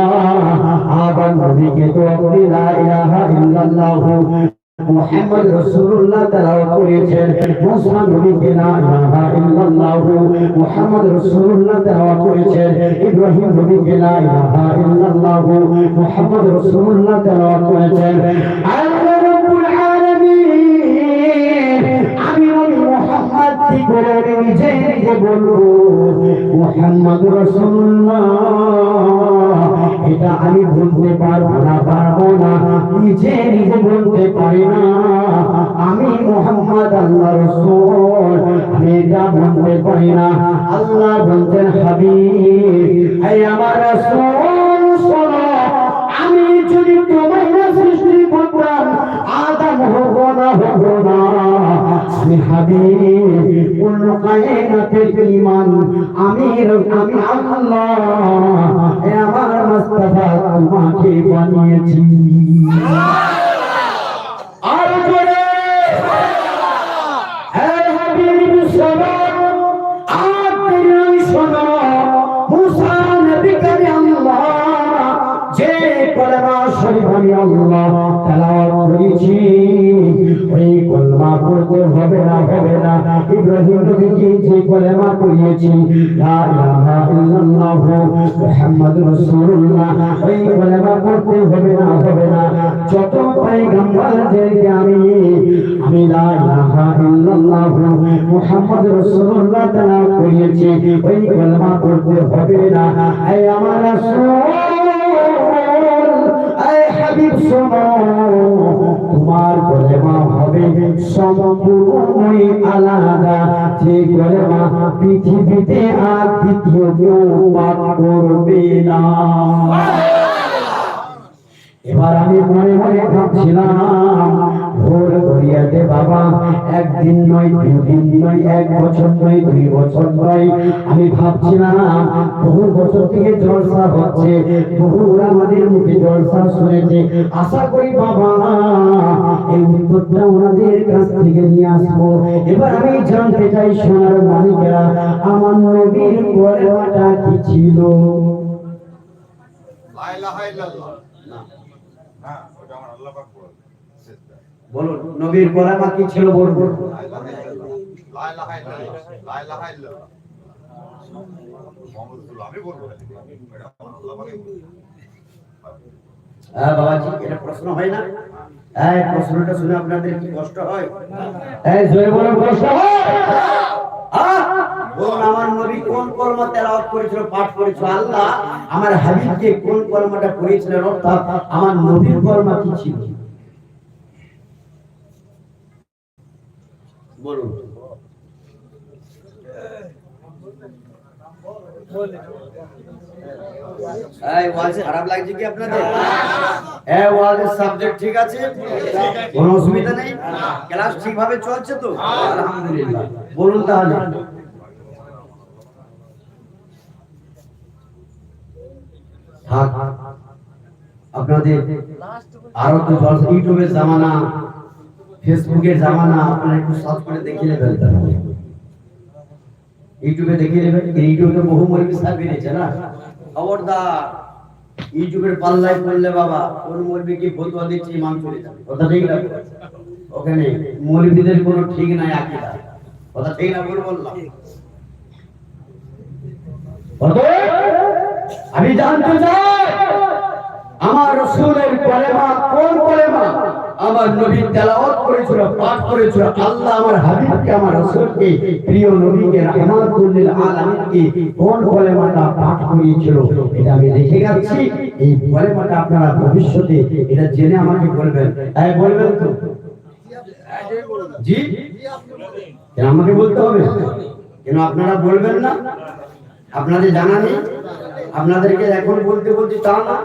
আবার নবীকে তো আপনি লা ইলাহা ইল্লাল্লাহ মুহাম্মদ রাসূলুল্লাহ তেলাওয়াত করেছেন, মুসা নবীকে লা ইলাহা ইল্লাল্লাহ মুহাম্মদ রাসূলুল্লাহ তেলাওয়াত করেছেন, ইব্রাহিম নবীকে লা ইলাহা ইল্লাল্লাহ মুহাম্মদ রাসূলুল্লাহ তেলাওয়াত করেছেন। আল্লাহ রাব্বুল আলামিন আমি নবী মুহাম্মদ কি করে নিজে নিজে বলবো মুহাম্মদ রাসূলুল্লাহ, এটা আমি বলতে পারবো না, নিজে নিজে বলতে পারি না আমি মুহাম্মদ আল্লাহর রাসূল, আমি এটা বলতে পারি না। আল্লাহ বলতেন হাবিব হে আমার রাসূল শোনো, আমি যদি তোমায় না সৃষ্টি করতাম আদম হবো না আমি হাবিব কুল কায়নাতের ঈমান আমি আল্লাহ হে আমার মুস্তাফা তোমাকে বানিয়েছি। আর জোরে হে হাবিব শোনো, আদম শোনো, মুসা নবীকে আল্লাহ যে কলেমা শরীফ আমি আল্লাহ তেলাওয়াত করেছি ওই কলেমা পড়তে হবে না ইব্রাহিম নবীকে যে কলেমা পড়িয়েছি লা ইলাহা ইল্লাল্লাহ মুহাম্মাদুর রাসূলুল্লাহ ওই কলেমা পড়তে হবে না যত পয়গম্বরদেরকে আমি লা ইলাহা ইল্লাল্লাহ মুহাম্মাদুর রাসূলুল্লাহ তেলাওয়াত করিয়েছি ওই কলেমা পড়তে হবে না। হে আমার রাসূল হাবিব শোনো, তোমার কলেমা হবে সম্পূর্ণই আলাদা, যে কলেমা পৃথিবীতে আর দ্বিতীয় কেউ পাঠ করবে না। এবার আমি মনে মনে ভাবছিলাম ভোর গড়িয়াতে বাবা একদিন নয়, দুদিন নয়, 1 বছর নয়, 2 বছর নয়, আমি ভাবছিলাম বহু বছর থেকে জলসা হচ্ছে, বহু আমাদের মুখে জলসা শুনেছে, আশা করি বাবা এই উত্তরটা ওনাদের কাছ থেকে নিয়ে আসবো। এবার আমি জানতে চাই সোনার মালিকেরা আমার নবীর কলেমাটা কি ছিল? লা ইলাহা ইল্লাল্লাহ। হ্যাঁ, ওটা আমার আল্লাহ পাক বলেছেন। বলুন নবীর কলেমা কি ছিল বলুন? লা ইলাহা ইল্লাল্লাহ, লা ইলাহা ইল্লাল্লাহ। মুহাম্মদ রাসূলুল্লাহ আমি বলবো না, এটা আমার আল্লাহ পাকই বলেছেন। হ্যাঁ বাবাজি, এটা প্রশ্ন হয় না? এই প্রশ্নটা শুনে আপনাদের কি কষ্ট হয়? এই জোরে বলুন কষ্ট হয়? বলুন আমার নবী কোন কলমা তেলাওয়াত করেছিল, পাঠ করেছিল? আল্লাহ আমার হাবিবকে কোন কলমাটা পড়িয়েছিলেন, অর্থাৎ আমার নবীর কলমা কি ছিল? বলুন। এই ওয়াজ খারাপ লাগছে কি আপনাদের? এই ওয়াজের সাবজেক্ট ঠিক আছে? কোনো অসুবিধা নেই? ক্লাস ঠিকভাবে চলছে তো? আলহামদুলিল্লাহ। বলুন তাহলে। থাক আপনাদের আরো তো জলসা, ইউটিউবের জামানা, ফেসবুকের জামানা, আপনারা একটু সার্চ করে দেখে নেবেন, ইউটিউবে দেখে নেবেন। ইউটিউবে বহু মৌলবী সাহেব বেরিয়েছে না, খবরদার ইউটিউবের পাল্লায় পড়লে বাবা কোন মৌলবী কি ফতোয়া দিচ্ছে ইমাম চলে যাবে, কথা ঠিক না? ওখানে মৌলবীদের কোনো ঠিক নাই আকীদা, কথা ঠিক না? বললাম আমি জানতে চাই আমার রাসূলের কলেমা কোন কলেমা আমার নবী তেলাওয়াত করেছিল, পাঠ করেছিল? আল্লাহ আমার হাবিবকে, আমার রাসূলকে, প্রিয় নবীকে, রাহমাতুল লিল আলামিনকে কোন কলেমাটা পাঠ করিয়েছিল এটা আমি দেখে গেছি। এই কলেমাটা আপনারা ভবিষ্যতে এটা জেনে আমাকে বলবেন। তাই বলবেন তো? জি, আমাকে বলতে হবে কেন? আপনারা বলবেন না? আপনাদের জানা নেই? আপনাদেরকে এখন বলতে তা না,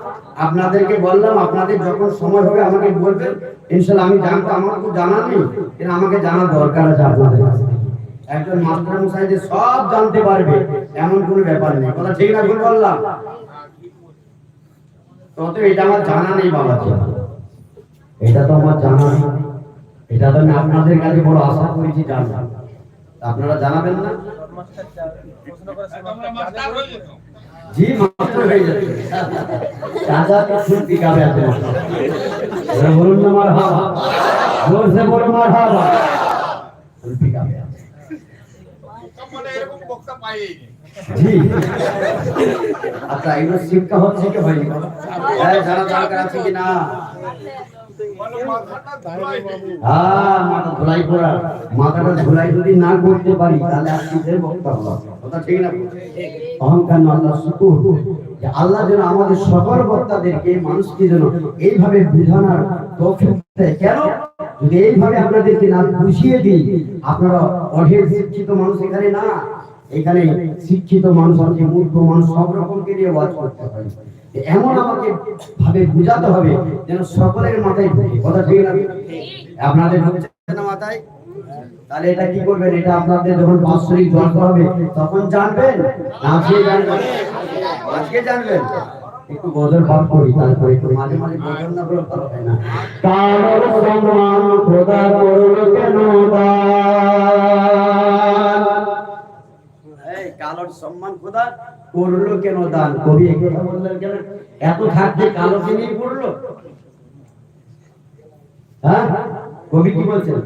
আপনাদেরকে বললাম আপনাদের যখন সময় হবে আমাকে বলবেন, ইনশাআল্লাহ আমি জানতে, আমার তো জানা নেই কিন্তু আমাকে জানার দরকার আছে আপনাদের কাছে। একজন মাস্টার মশাই যে সব জানতে পারবে এমন কোনো ব্যাপার নেই, কথা ঠিক না? ভুল বললাম? তত এটা আমার জানা নেই বাবা, এটা তো আমার জানা নেই, এটা তো আমি আপনাদের কাছে বড় আশা করেছি জানলাম। আপনারা জানাবেন না? তোমরা মাস্টার হয়ে যেত। জি মাত্র হয়ে যাচ্ছে রাজা পিছন দিকাবে আছে ওরা বলুন না মারহাবা জোরসে বলুন মারহাবা দিকাবে আছে মানে এরকম বক্তা পাইনি। জি আচ্ছা এগুলো শিক্ষা হচ্ছে কি হয়নি জানা দরকার আছে কি না? মানে মাথাটা ধুলাই নেই। মাথা ধুলাই করা মাথাটা ধুলাই যদি না করতে পারি তাহলে আর কিসের বক্তা হলো কথা ঠিক না? অহংকার না আল্লাহ শুকর যে আল্লাহ যেন আমাদের সকল বক্তাদেরকে মানুষকে যেন এইভাবে বুঝানোর তৌফিক দেয়। কেন যদি এইভাবে আপনাদেরকে না বুঝিয়ে দিই আপনারা অঢেল শিক্ষিত মানুষ এখানে না, এখানে শিক্ষিত মানুষ আছে মূর্খ মানুষ সব রকমকে নিয়ে ওয়াজ করতে হয়। এমন আমাকে ভাবে বুঝাতে হবে যেন সকলের মাথায় ঢোকে কথা ঠিক না? আপনাদের ঢুকছে না মাথায়? তাহলে এটা কি করবেন? এটা আপনাদের যখন বাৎসরিক জলসা হবে তখন জানবেন না আজকে জানবেন? আজকে জানবেন। একটু গজল পাঠ করি তারপরে একটু মাঝে মাঝে গজল না বলে ভালো হয় না। কালোর সম্মান খোদা করলো কেন দান, এই কালোর সম্মান খোদা করলো কেন দান? কবি এই কথা বললেন কেন? এত থাকতে কালোকে নিয়ে করলো? হ্যাঁ কবি কি বলছেন?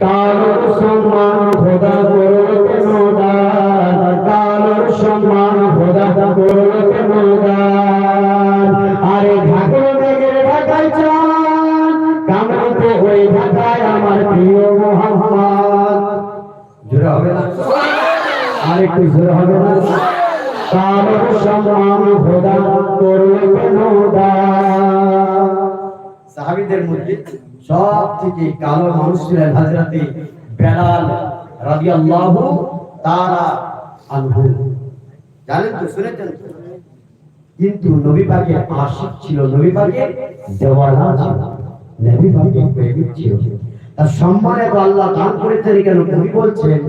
কালোর সম্মান খোদা করলো কেন দান, কালোর সম্মান খোদা করলো কেন দান, আরে ঢাকার মেঘের ঢাকায় চাঁদ কামড়াতে ওই ঢাকায় আমার প্রিয় মোহাম্মদ। জোরে হবে না? আর একটু জোরে হবে না? কালোর সম্মান খোদা করলো কেন দান। সাহাবীদের মধ্যে সব থেকে কালো মানুষ ছিলেন হযরতে বেলাল রাদিয়াল্লাহু তাআলা আনহু। জানেন তো, শুনেছেন? কিন্তু নবী পাকের আশিক ছিল, নবী পাকের দেওয়ানা ছিল, নবী পাকের প্রেমিক ছিল। তার সম্মানে তো আল্লাহ দান করেছেন। কেন কবি বলছেন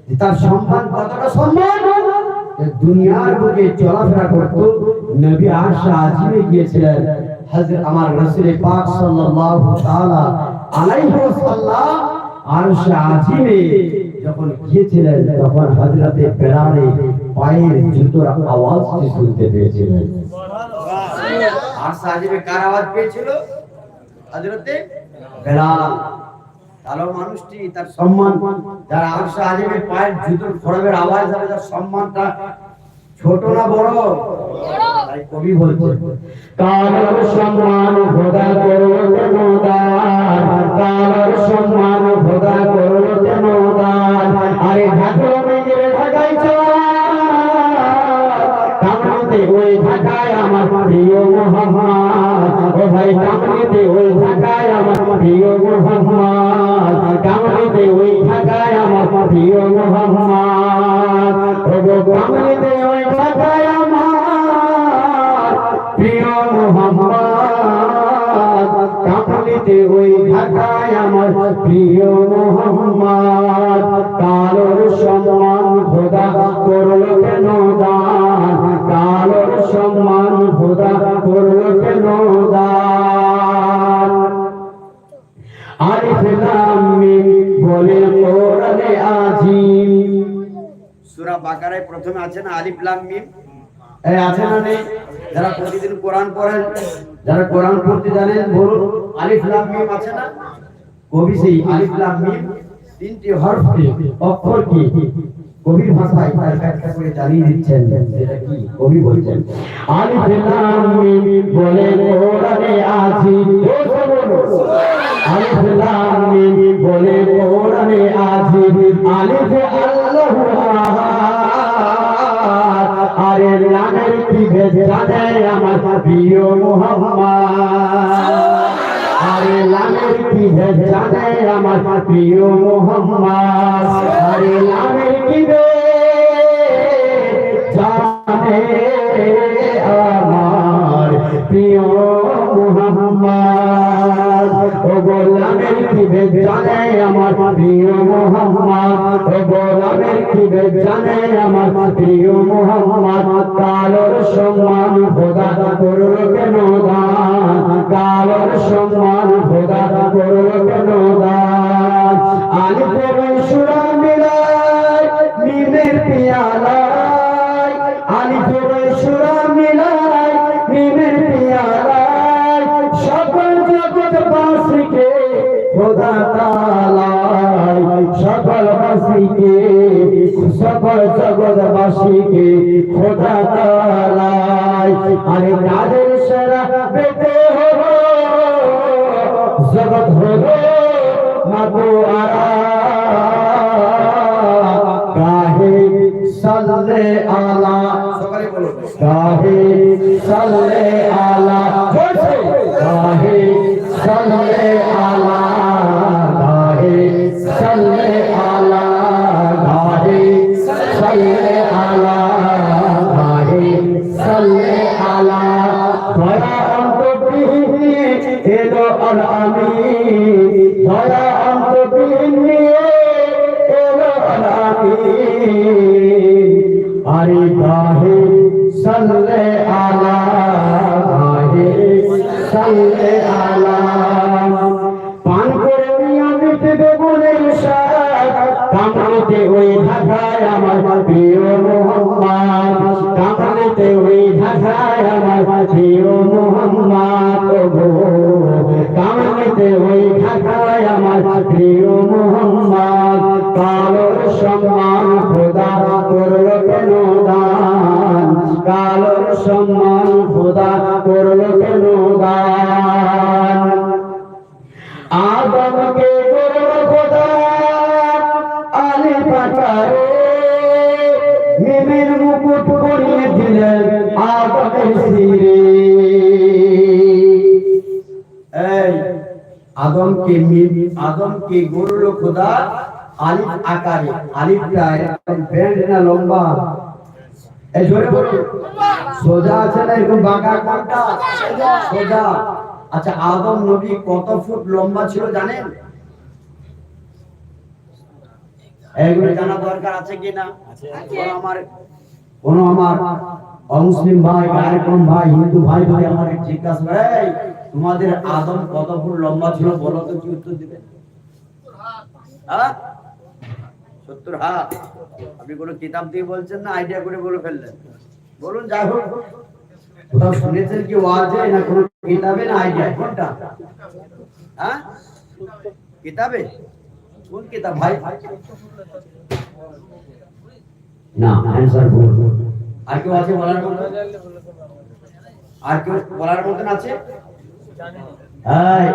যে তার সম্মান কতটা সম্মান, দুনিয়ার বুকে চলাফেরা করত, নবী আরশে আজিমে গিয়েছিলেন। হযরত আমার রাসূল পাক সাল্লাল্লাহু তাআলা আলাইহি ওয়াসাল্লাম আরশে আজিমে যখন গিয়েছিলেন তখন হযরতে বেলালের পায়ের জুতোর আওয়াজটি শুনতে পেয়েছিলেন। সুবহানাল্লাহ। আরশে আজিমে কার আওয়াজ পেয়েছিল? হযরতে বেলাল। কালো মানুষটি তার সম্মান, যারা আরশে আজিমে পায়ের জুতোর খড়াবের আওয়াজ হবে তার সম্মানটা ছোট না বড়? তাই কবি বলছেন কালোর সম্মান খোদা করলো কেন দান, কালোর সম্মান খোদা করলো কেন দান, আরে ঢাকার মেঘের ঢাকায় চাঁদ কামড়াতে ওই ঢাকায় আমার প্রিয় মোহাম্মদ। ও ভাই কামড়াতে ওই ঢাকায় আমার প্রিয় মোহাম্মদ, কামড়াতে ওই ঢাকায় আমার প্রিয় মোহাম্মদ। ও গো কামড়াতে ওই ঢাকায় আমার প্রিয় মোহাম্মদ, কামড়াতে ওই ঢাকায় আমার প্রিয় মোহাম্মদ। কালোর সম্মান খোদা করলো কেন দান, কালোর সম্মান খোদা করলো কেন দান, আলিফ লাম মিম বলে কোরআনে আজিম। সূরা বাকারায় প্রথমে আছে না আলিফ লাম মিম? এই আছে না নেই? যারা প্রতিদিন কোরআন পড়েন, যারা কোরআন পড়তে জানেন বলুন আলিফ লাম মিম আছে না? কবি সেই আলিফ লাম মিম তিনটি হরফ অক্ষর কি কবির ভাষায় তার ব্যাখ্যা করে জানিয়ে দিচ্ছেন। যেটা কি কবি বলছেন আলিফ লাম মিম বলে কোরআনে আজিম। আলিফ লাম মিম বলে কোরআনে আজিম, আলিফ আল্লাহু আহাদ, আরে লামের কি ভেদ জানে আমার প্রিয় মোহাম্মদ, আরে লামের কি ভেদ জানে আমার প্রিয় মোহাম্মদ, আরে লামের কি ভেদ জানে আমার প্রিয় মোহাম্মদ। ও গোলামের কি ভেদ জানে আমার প্রিয় মোহাম্মদ, ও গোলামের কি ভেদ জানে আমার প্রিয় মোহাম্মদ। কালোর সম্মান খোদা করলো কেন দান, কালোর সম্মান খোদা করলো কেন দান, আলিফের সূরা মিলাদ সকল জগৎবাসীকে খোদা তাআলাই আরে তাদের সেরা পেতে হলো জগৎ হলো মাতোয়ারা কাহে সাল্লে আলা সকলে বলো কাহে সাল্লে আলা কাহে সাল্লে আলা কাহে সাল্লে আলা কাহে সাল্লে আলা কাহে সাল্লে আলা দয়া অন্তবিহীন এলো আল আমিন দয়া অন্তবিহীন এলো আল আমিন আরে কাহে সাল্লে আলা কাহে সাল্লে আলা পান করে নিয়মিত বেগুনের শাক কামড়েতে ওই ঢাকায় আমার প্রিয় মোহাম্মদ কামড়েতে ওই ঢাকায় আমার প্রিয় মোহাম্মদ গো কামড়েতে ওই ঢাকায় আমার প্রিয় মোহাম্মদ কালোর সম্মান খোদা করলো কেন দান কালোর সম্মান খোদা করলো কেন দান আদমকে করলো খোদা আলী পাকারে মিমের মুকুট পরিয়ে দিলেন আদমের শিরে এই আদমকে গড়লো খোদা আলিফ আকারে আলিফটা এরকম ব্যান্ড না লম্বা এই জোরে বলুন সোজা আছে না এরকম বাঁকা কোনটা সোজা আচ্ছা আদম নবী কত ফুট লম্বা ছিল জানেন এগুলো জানা দরকার আছে কি না কোন আমার অমুসলিম ভাই গায়কম ভাই হিন্দু ভাই যদি আমাকে জিজ্ঞাসা করে এই তোমাদের আদম কত ফুট লম্বা ছিল বলো তো কি উত্তর দিবেন হ্যাঁ 70 হাত আপনি কোন কিতাব দিয়ে বলছেন না আইডিয়া করে বলে ফেললেন বলুন যাই হোক কোথাও শুনেছেন কি ওয়াজে না কোন কিতাবে না আইডিয়া কোনটা হ্যাঁ কিতাবে কোন কিতাব ভাই না অ্যানসার ভুল আর কেউ আছে বলার মতো আর কেউ বলার মতন আছে এই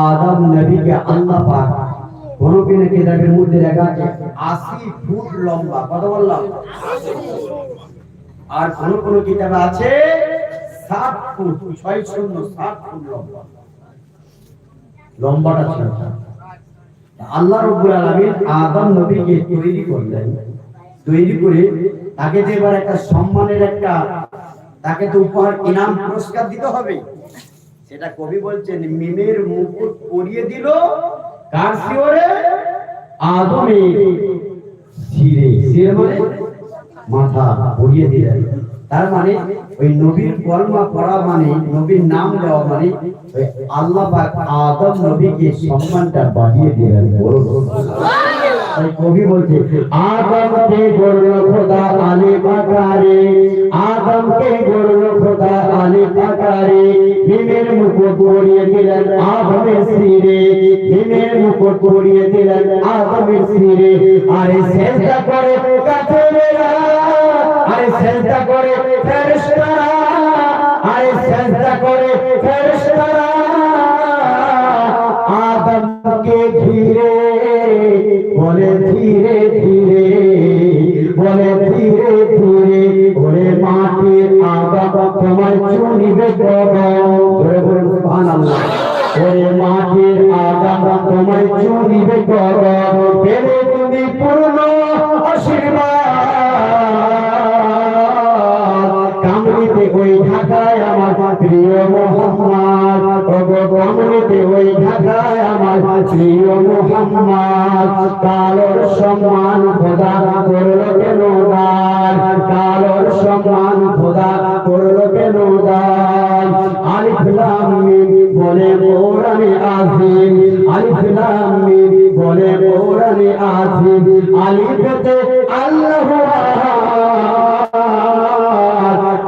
আদম নবীকে আল্লাহ পাক কোন কোন কিতাবের মধ্যে লেখা আছে 80 ফুট লম্বা কত বললাম 80 আর কোন কোন কিতাবে আছে 60 ফুট 60 ফুট লম্বা লম্বাটা ছিল আল্লাহ রাব্বুল আলামিন আদম নবীকে তৈরি করলেন তৈরি করে তাকে যে এবার একটা সম্মানের একটা তাকে তো উপহার ইনাম পুরস্কার দিতে হবে সেটা কবি বলছেন মিমের মুকুট পরিয়ে দিল কার শিরে আদমের শিরে মানে মাথা পরিয়ে দিলেন তার মানে ওই নবীর কলমা পড়া মানে নবীর নাম দেওয়া মানে ওই আল্লাহ পাক আদম নবীকে সম্মানটা বাড়িয়ে দিলেন তাই কবি বলছে আদমকে গড়লো খোদা আলী পাকারে আদমকে গড়লো খোদা আলী পাকারে হিমের মুকুট পরিয়ে দিলেন আদমের শিরে হিমের মুকুট পরিয়ে দিলেন আদমের শিরে আরে সেজদা করে কাফেরেরা আরে সেজদা করে ফেরেশতারা আরে সেজদা করে ফেরেশতারা আদমকে ঘিরে বলে ধীরে ধীরে বলে ধীরে ধীরে ওরে মাটির আদম তোমার চুনিবে ধরে বলে সুবহানাল্লাহ ওরে মাটির আদম তোমার চুনিবে পেলে তুমি পূর্ণ আশীর্বাদ কামড়িতে ওই ঢাকায় আমার প্রিয় মোহাম্মদ ওগো কামড়িতে ওই ঢাকায় আমার প্রিয় মোহাম্মদ কালোর সম্মান খোদা করলো কেন দান কালোর সম্মান খোদা করলো কেন দান আলিফ লাম মিম বলে কোরআনে আযীম আলিফ লাম মিম বলে কোরআনে আযীম আলিফতে আল্লাহু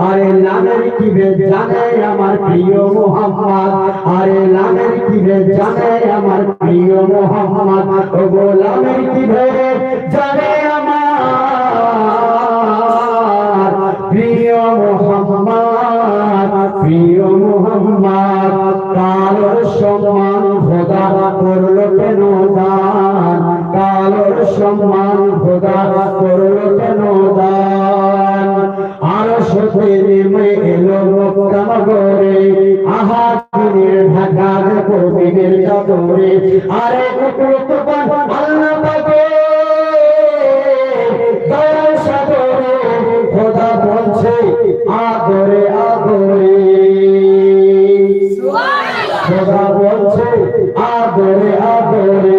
আরে লামের কি বে জানে আমার প্রিয় মোহাম্মদ আরে লামের কি বে জানে আমার প্রিয় মোহাম্মদ ও লামের কি বে সম্মান খোদা করলো কেন দান আর সতে নেমে এলো মক্কা নগরে আহা দিনের ঢাকা কবিদের চাদরে আরে কুতুবান আল্লাহ পাকে দয়াল সাগরে খোদা বলছে আদরে আদরে খোদা বলছে আদরে আদরে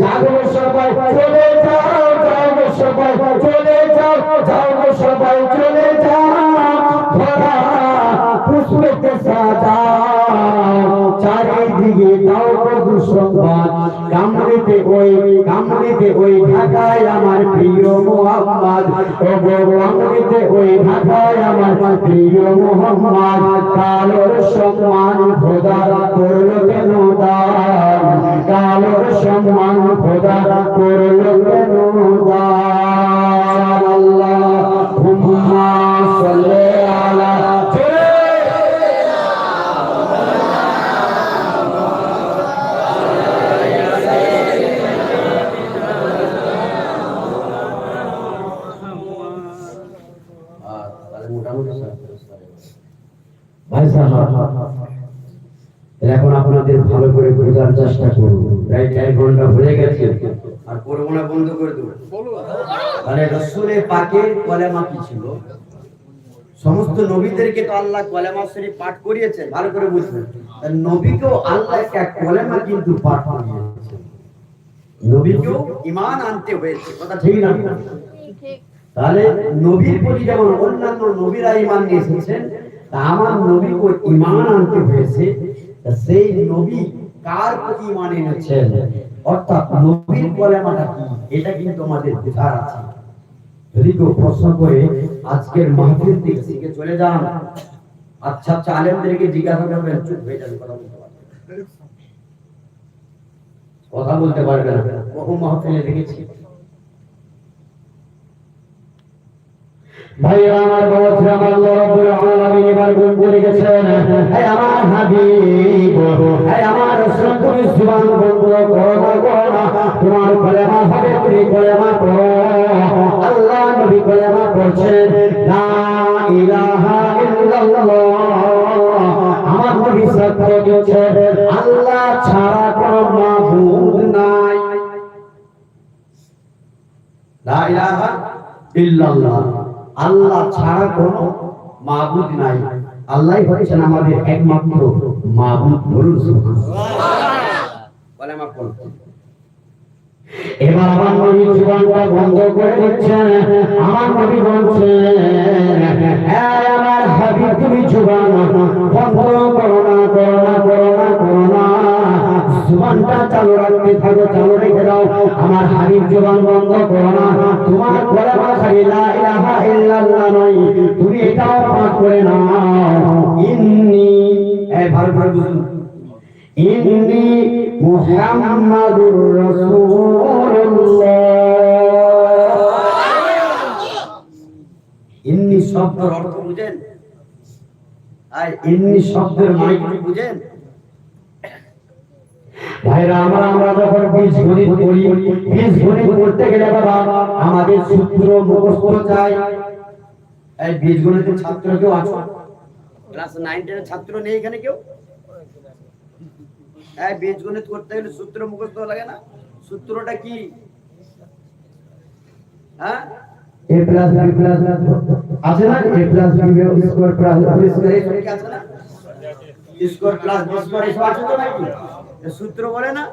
জাগো সবাই চলে যাও জাগো সবাই চলে যাও জাগো সবাই চলে যাও ধরা পুষ্পে সাজাও চারিদিকে দাও প্রভু সংবাদ কামড়িতে ওই ঢাকায় আমার প্রিয় মুহাম্মদ ও গো কামড়িতে ওই ঢাকায় আমার প্রিয় মুহাম্মদ কালোর সম্মান খোদা করলো কেন দান কালোর সম্মান খোদা করলো কেন দান আল্লাহুম্মা সাল্লি আলা ভাই সাহেব এখন আপনাদের ভালো করে বোঝার চেষ্টা করুন প্রায় 1 ঘন্টা হয়ে গেছে আর করবো না বন্ধ করে দেবো তাহলে রাসূলের পাকের কলেমা কি ছিল সমস্ত নবীদেরকে তো আল্লাহ কলেমা শরীফ পাঠ করিয়েছে ভালো করে বুঝবেন নবীকেও আল্লাহ একটা কলেমা কিন্তু পাঠ করিয়েছে নবীকেও ঈমান আনতে হয়েছে কথা ঠিক না ঠিক তাহলে নবীর প্রতি যেমন অন্যান্য নবীরা ঈমান নিয়ে এসেছেন তা আমার নবীকে ঈমান আনতে হয়েছে সেই নবী কার প্রতি ঈমান এনেছেন অর্থাৎ নবীর কলেমাটা কি এটা কিন্তু আমাদের বোঝার আছে যদি কেউ প্রশ্ন করে আজকের মাহফিল থেকে শিখে চলে যান আচ্ছা আলেমদেরকে জিজ্ঞাসা করবেন চুপ হয়ে যাবে কথা বলতে পারবে না বহু মাহফিলে দেখেছি ভাই আমার বলছে আমার রব্বুল আলামিন এবার গুণ করে গেছেন হে আমার হাবিব হে আমার রাসূল তুমি সুবহান বন্ধ করো না তোমার কলেমা হবে তুমি কলেমা পড়ো আল্লাহ নবী কলেমা পড়ছেন লা ইলাহা ইল্লাল্লাহ আমার নবী সাক্ষ্য দিচ্ছেন আল্লাহ ছাড়া কোনো মাবুদ নাই লা ইলাহা ইল্লাল্লাহ আল্লাহ ছাড়া কোনো মাবুদ নাই আল্লাহই হচ্ছেন আমাদের একমাত্র মাবুদ বলুন সুবহানাল্লাহ কলেমা পড়ুন এবার আমার নবী জীবনটা বন্ধ করে দিচ্ছেন আমার নবী বলছেন হে আমার হাবিব তুমি জীবন বন্ধ করো না জীবনটা চালু রাখতে থাকো চালু রেখে দাও আমার হাবিব জীবন বন্ধ করো না তোমার কলেমা খালি লা ইলাহা ইল্লাল্লাহ নয় তুমি এটাও পাঠ করে নাও ইন্নী এই ভালো করে বুঝুন ইন্নী মুহাম্মাদুর রাসূলুল্লাহ ইন্নী শব্দের অর্থ বুঝেন আর ইন্নী শব্দের মানে কি বুঝেন ভাইরা আমরা যখন বীজগণিত পড়ি বীজগণিত পড়তে গেলে বাবা আমাদের সূত্র মুখস্থ চাই এই বীজগণিতের ছাত্র কেউ আছে ক্লাস 9 10 এর ছাত্র নেই এখানে কেউ এই বীজগণিত করতে গেলে সূত্র মুখস্থ লাগে না সূত্রটা কি হ্যাঁ a + b + আছে না a + b square plus b square এই আছে না স্কয়ার প্লাস b স্কয়ার এসব আছে তো নাকি সূত্র বলে না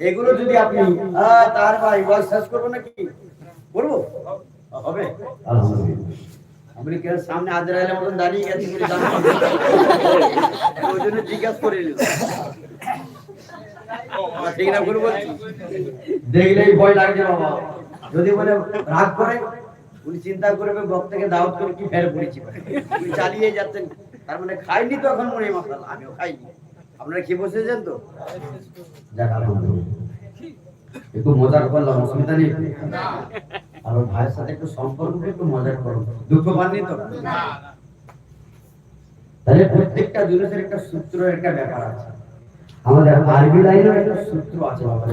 এগুলো যদি আপনি তার ভাই ওয়াজ শেষ করব নাকি করব হবে আলহামদুলিল্লাহ আমেরিকার সামনে আজরাইলের মতন দাঁড়িয়ে গেছে বলে জানো ওই জন্য জিজ্ঞাসা করে নিল ঠিক না গুরু বলছি দেখলেই ভয় লাগছে বাবা যদি বলে রাগ করে উনি চিন্তা করবে বক্তাকে দাওয়াত করে কি ফের পড়েছি উনি চালিয়ে যাচ্ছেন তার মানে খাইনি তো এখন মনে মশলা আমিও খাইনি আপনারা কি বসেছেন তো একটু মজার করলাম অসুবিধা নেই আর ভাইয়ের সাথে একটু সম্পর্ক একটু মজার করো দুঃখ পাননি তো তাহলে প্রত্যেকটা জিনিসের একটা সূত্র একটা ব্যাপার আছে আমাদের আরবি লাইনের একটা সূত্র আছে বাবা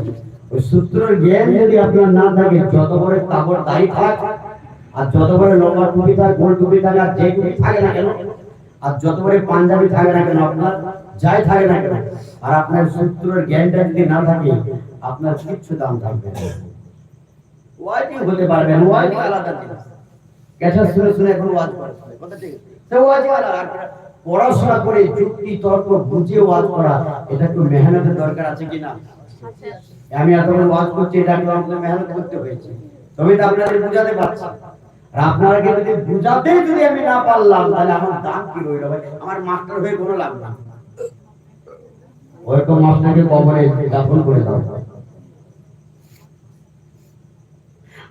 ওই সূত্রের জ্ঞান যদি আপনার না থাকে, যত বড় তাবর দাড়ি থাক, আর যত বড় লম্বা টুপি থাক, গোল টুপি থাকে, আর যে টুপি থাকে না কেন, আর যত বড় পাঞ্জাবি থাকে না কেন, আপনার যাই থাকে না কেন, আর আপনার সূত্রের জ্ঞানটা যদি না থাকে, আপনার কিচ্ছু দাম থাকবে না। ওয়াজিব হতে পারবে না, ওয়াজিব আলাদা জিনিস। কেসা শুনে শুনে এখন ওয়াজ করছে, কথা ঠিক আছে? তো ওয়াজিব আলাদা। আর পড়াশোনা করে যুক্তি তর্ক বুঝিয়ে ওয়াজ করা, এটা একটু মেহনতের দরকার আছে কিনা? আমি এতক্ষণ ওয়াজ করছি, এটা একটু আমাদের মেহনত করতে হয়েছে, তবে তো আপনাদের বুঝাতে পারছি। আর আপনারাকে যদি বুঝাতে যদি আমি না পারলাম, তাহলে আমার দাম কি রইল ভাই? আমার মাস্টার হয়ে কোনো লাভ না। ওই তো মাস্টারকে কবরে দাফন করে দাও।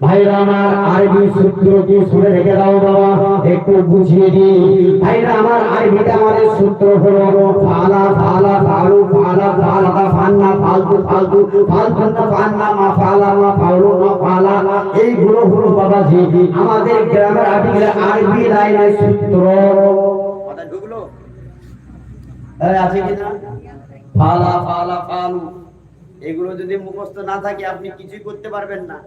ভাইরা আমার, আরবি সূত্র কি শুনে রেখে দাও বাবা, একটু বুঝিয়ে দিই। ভাইরা আমার, আরবিতে আমাদের সূত্র হলো ফালা ফালা ফালু ফালা ফালা ফান্না ফালতু ফালতু ফালতুনা ফান্না মা ফালা মা ফালু মা ফালা। এইগুলো হলো বাবাজি আমাদের গ্রামের আরবি লাইনের সূত্র। কথা ঢুকলো? আছে কিনা? ফালা ফালা ফালু, এগুলো যদি মুখস্থ না থাকে আপনি কিছুই করতে পারবেন না।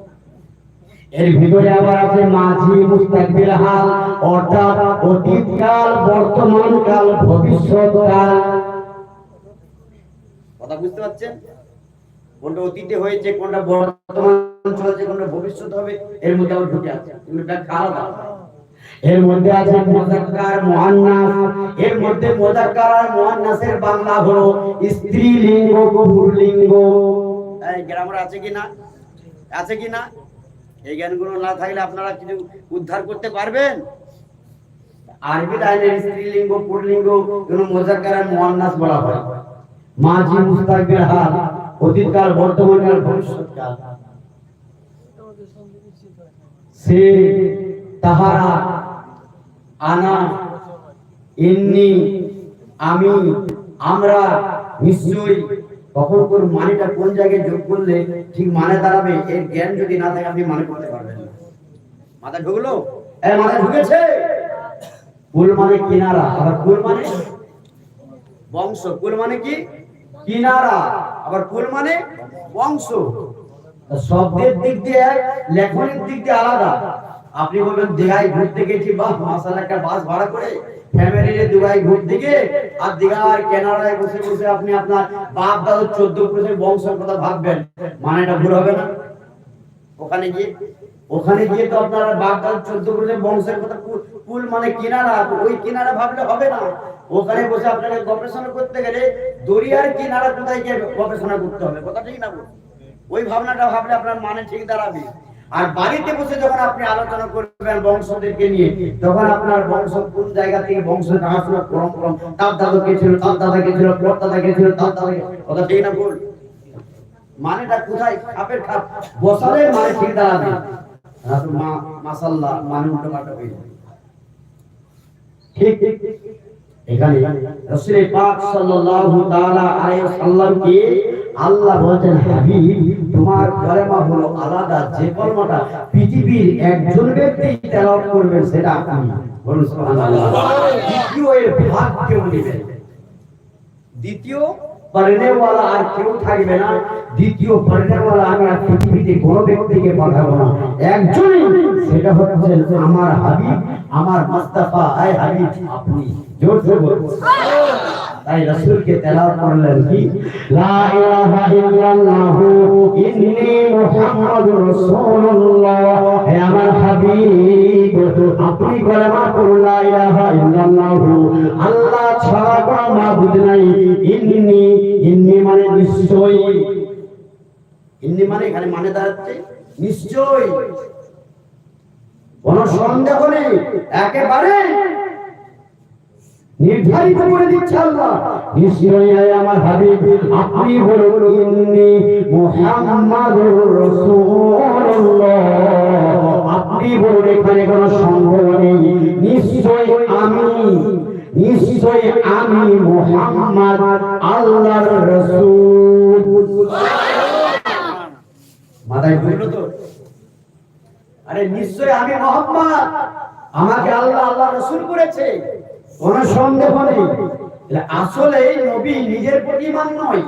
এর ভিতরে আবার আছে মাঝি মুস্তাকবিল হাল, অর্থাৎ অতীতকাল, বর্তমান কাল, ভবিষ্যৎ কাল। কথা বুঝতে পারছেন? কোনটা অতীতে হয়েছে, কোনটা বর্তমান চলছে, কোনটা ভবিষ্যৎ হবে, এর মধ্যে আবার ঢুকে আছে। এগুলো ব্যাখ্যা আলাদা। এর মধ্যে আছে মুযাক্কার মুআন্নাস। এর মধ্যে মুযাক্কার আর মুআন্নাসের বাংলা হলো স্ত্রীলিঙ্গ পুল্লিঙ্গ। এই গ্রামার আছে কিনা? আছে কিনা? এই জ্ঞানগুলো না থাকলে আপনারা কিছু উদ্ধার করতে পারবেন? আরবি লাইনের স্ত্রীলিঙ্গ পুল্লিঙ্গ এগুলো মুযাক্কার আর মুআন্নাস বলা হয়। মাঝি মুস্তাকবিল হাল, অতীতকাল, বর্তমানকাল, ভবিষ্যৎকাল। সে, তাহারা, আনা, ইন্নি, আমি, আমরা, নিশ্চয়ই। কখন কোন মানেটা কোন জায়গায় যোগ করলে ঠিক মানে দাঁড়াবে, এর জ্ঞান যদি না থাকে আপনি মানে করতে পারবেন না। মাথা ঢুকলো? মাথা ঢুকেছে? কুল মানে কিনারা, আবার কুল মানে বংশ। কুল মানে কি? কিনারা। আবার কুল মানে বংশ। শব্দের দিক দিয়ে এক, লেখনের দিক দিয়ে আলাদা। আপনি বলবেন দীঘায় ঘুরতে গেছি, বাহ মাশাআল্লাহ, একটা বাস ভাড়া করে ফ্যামিলি নিয়ে দীঘায় ঘুরতে গিয়ে আর দীঘার কেনারায় বসে বসে আপনি আপনার বাপ দাদু 14 পুরুষের বংশের কথা ভাববেন, মানেটা ভুল হবে না? ওখানে গিয়ে তো আপনার বাপ দাদু 14 পুরুষের বংশের কথা, কুল মানে কিনারা, ওই কিনারা ভাবলে হবে না। ওখানে বসে আপনাকে গবেষণা করতে গেলে দরিয়ার কিনারা কোথায় গিয়ে গবেষণা করতে হবে, কথা ঠিক না? ওই ভাবনাটা ভাবলে আপনার মানে ঠিক দাঁড়াবে। আর বাড়িতে বসে যখন আপনি আলোচনা করবেন বংশদেরকে নিয়ে, তখন আপনার বংশ কোন জায়গা থেকে বংশ দেখাশোনা পরম্পরা, তার দাদু কে ছিল, তার দাদা কে ছিল, তার দাদা কে ছিল, তার দাদা, কথা ঠিক না? বল মানেটা কোথায় খাপের খাপ বসালে মানে ঠিক দাঁড়াবে। মাশাআল্লাহ মানে উল্টো পাল্টা হয়ে যাবে। ঠিক এখানে রাসূল পাক সাল্লাল্লাহু তাআলা আলাইহি ওয়াসাল্লামকে আল্লাহ বলেন, হাবিব তোমার কলেমা হলো আলাদা, যে কলেমাটা পৃথিবীর একজন ব্যক্তি তেলাওয়াত করবেন সেটা আপনি। বলুন সুবহানাল্লাহ। দ্বিতীয় এর ভাগ কেউ নেবেন, দ্বিতীয় পড়নেওয়ালা আর কেউ থাকবে না। দ্বিতীয় পড়নেওয়ালা আমি আর পৃথিবীতে কোনো ব্যক্তিকে পাঠাবো না, একজনই, সেটা হচ্ছে আমার হাবিব, আমার মুস্তাফা। আয় হাবিব আপনি, জোর জোর বলুন। তাই রাসূলকে তেলাওয়াত করলেন কি, লা ইলাহা ইল্লাল্লাহু ইন্নী মুহাম্মাদুর রাসূলুল্লাহ। হে আমার হাবিব আপনি কলেমা পড়ুন, লা ইলাহা ইল্লাল্লাহু, আল্লাহ ছাড়া কোনো মাবুদ নাই। ইন্নী, ইন্নী মানে নিশ্চয়ই। ইন্নী মানে এখানে মানে দাঁড়াচ্ছে নিশ্চয়, কোনো সন্দেহ নেই, একেবারে নির্ধারিত করে দিচ্ছে আল্লাহ। নিশ্চয়ই আমার হাবিব আপনি বলুন, ইন্নী মুহাম্মাদুর রাসূলুল্লাহ। আপনি বলুন, এখানে কোনো সন্দেহ নেই, নিশ্চয় আমি, নিশ্চয় আমি মুহাম্মদ আল্লাহর রাসূল। মাথায় বুঝলো তো? আরে নিশ্চয় আমি মুহাম্মদ, আমাকে আল্লাহ আল্লাহর রাসূল করেছে, কোনো সন্দেহ নেই। আসলে নবী নিজের প্রতি ঈমান নয়,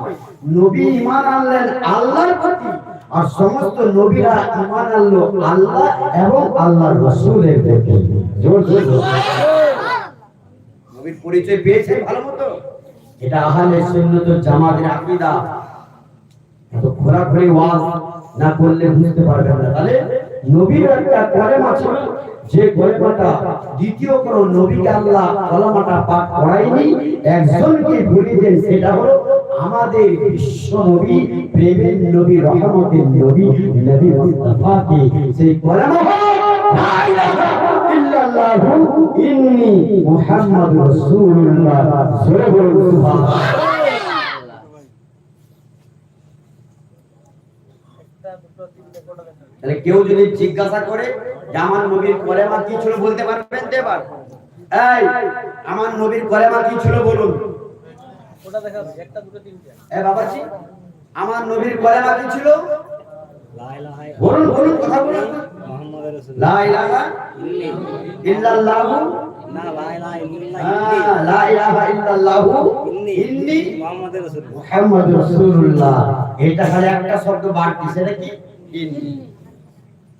নবী ঈমান আনলেন আল্লাহর প্রতি। আর সমস্ত নবীরা ঈমান আনলো আল্লাহ এবং আল্লাহর রাসূলের প্রতি। জোর জোর নবীর পরিচয় পেয়েছে ভালো মতো। এটা আহলে সুন্নাত ওয়াল জামাতের আকীদা। এত খোরাখুরি ওয়াজ না করলে বুঝতে পারবেন না। তাহলে নবীর একটা কলেমা ছিল, যে কলেমাটা দ্বিতীয় কোন নবীকে আল্লাহ কলেমাটা পাঠ করায়নি, একজনকে বলিয়েছেন, সেটা হলো আমাদের বিশ্ব নবী, প্রেমের নবী, রহমতের নবী, নবী মুস্তাফাকে। সেই কলেমা লা ইলাহা ইল্লাল্লাহু ইন্নী মুহাম্মাদুর রাসূলুল্লাহ। জোরে বলুন সুবহানাল্লাহ। তাহলে কেউ যদি জিজ্ঞাসা করে যে আমার নবীর কলেমা কি ছিল বলতে পারবেন? দেবার এই আমার নবীর কলেমা কি ছিল বলুন। ওটা দেখাবো, একটা দুটো তিনটা। এই বাবাজি, আমার নবীর কলেমা কি ছিল? লা ইলাহা বলুন বলুন, কথা বলুন। মুহাম্মাদুর রাসূলুল্লাহ। লা ইলাহা ইল্লাল্লাহু, না লা ইলাহা ইল্লাল্লাহ, লা ইলাহা ইল্লাল্লাহু ইন্নী মুহাম্মাদুর রাসূলুল্লাহ। মুহাম্মাদুর রাসূলুল্লাহ, এটা খালি একটা শব্দ বাড়তি, সেটা কি? ইন্নী।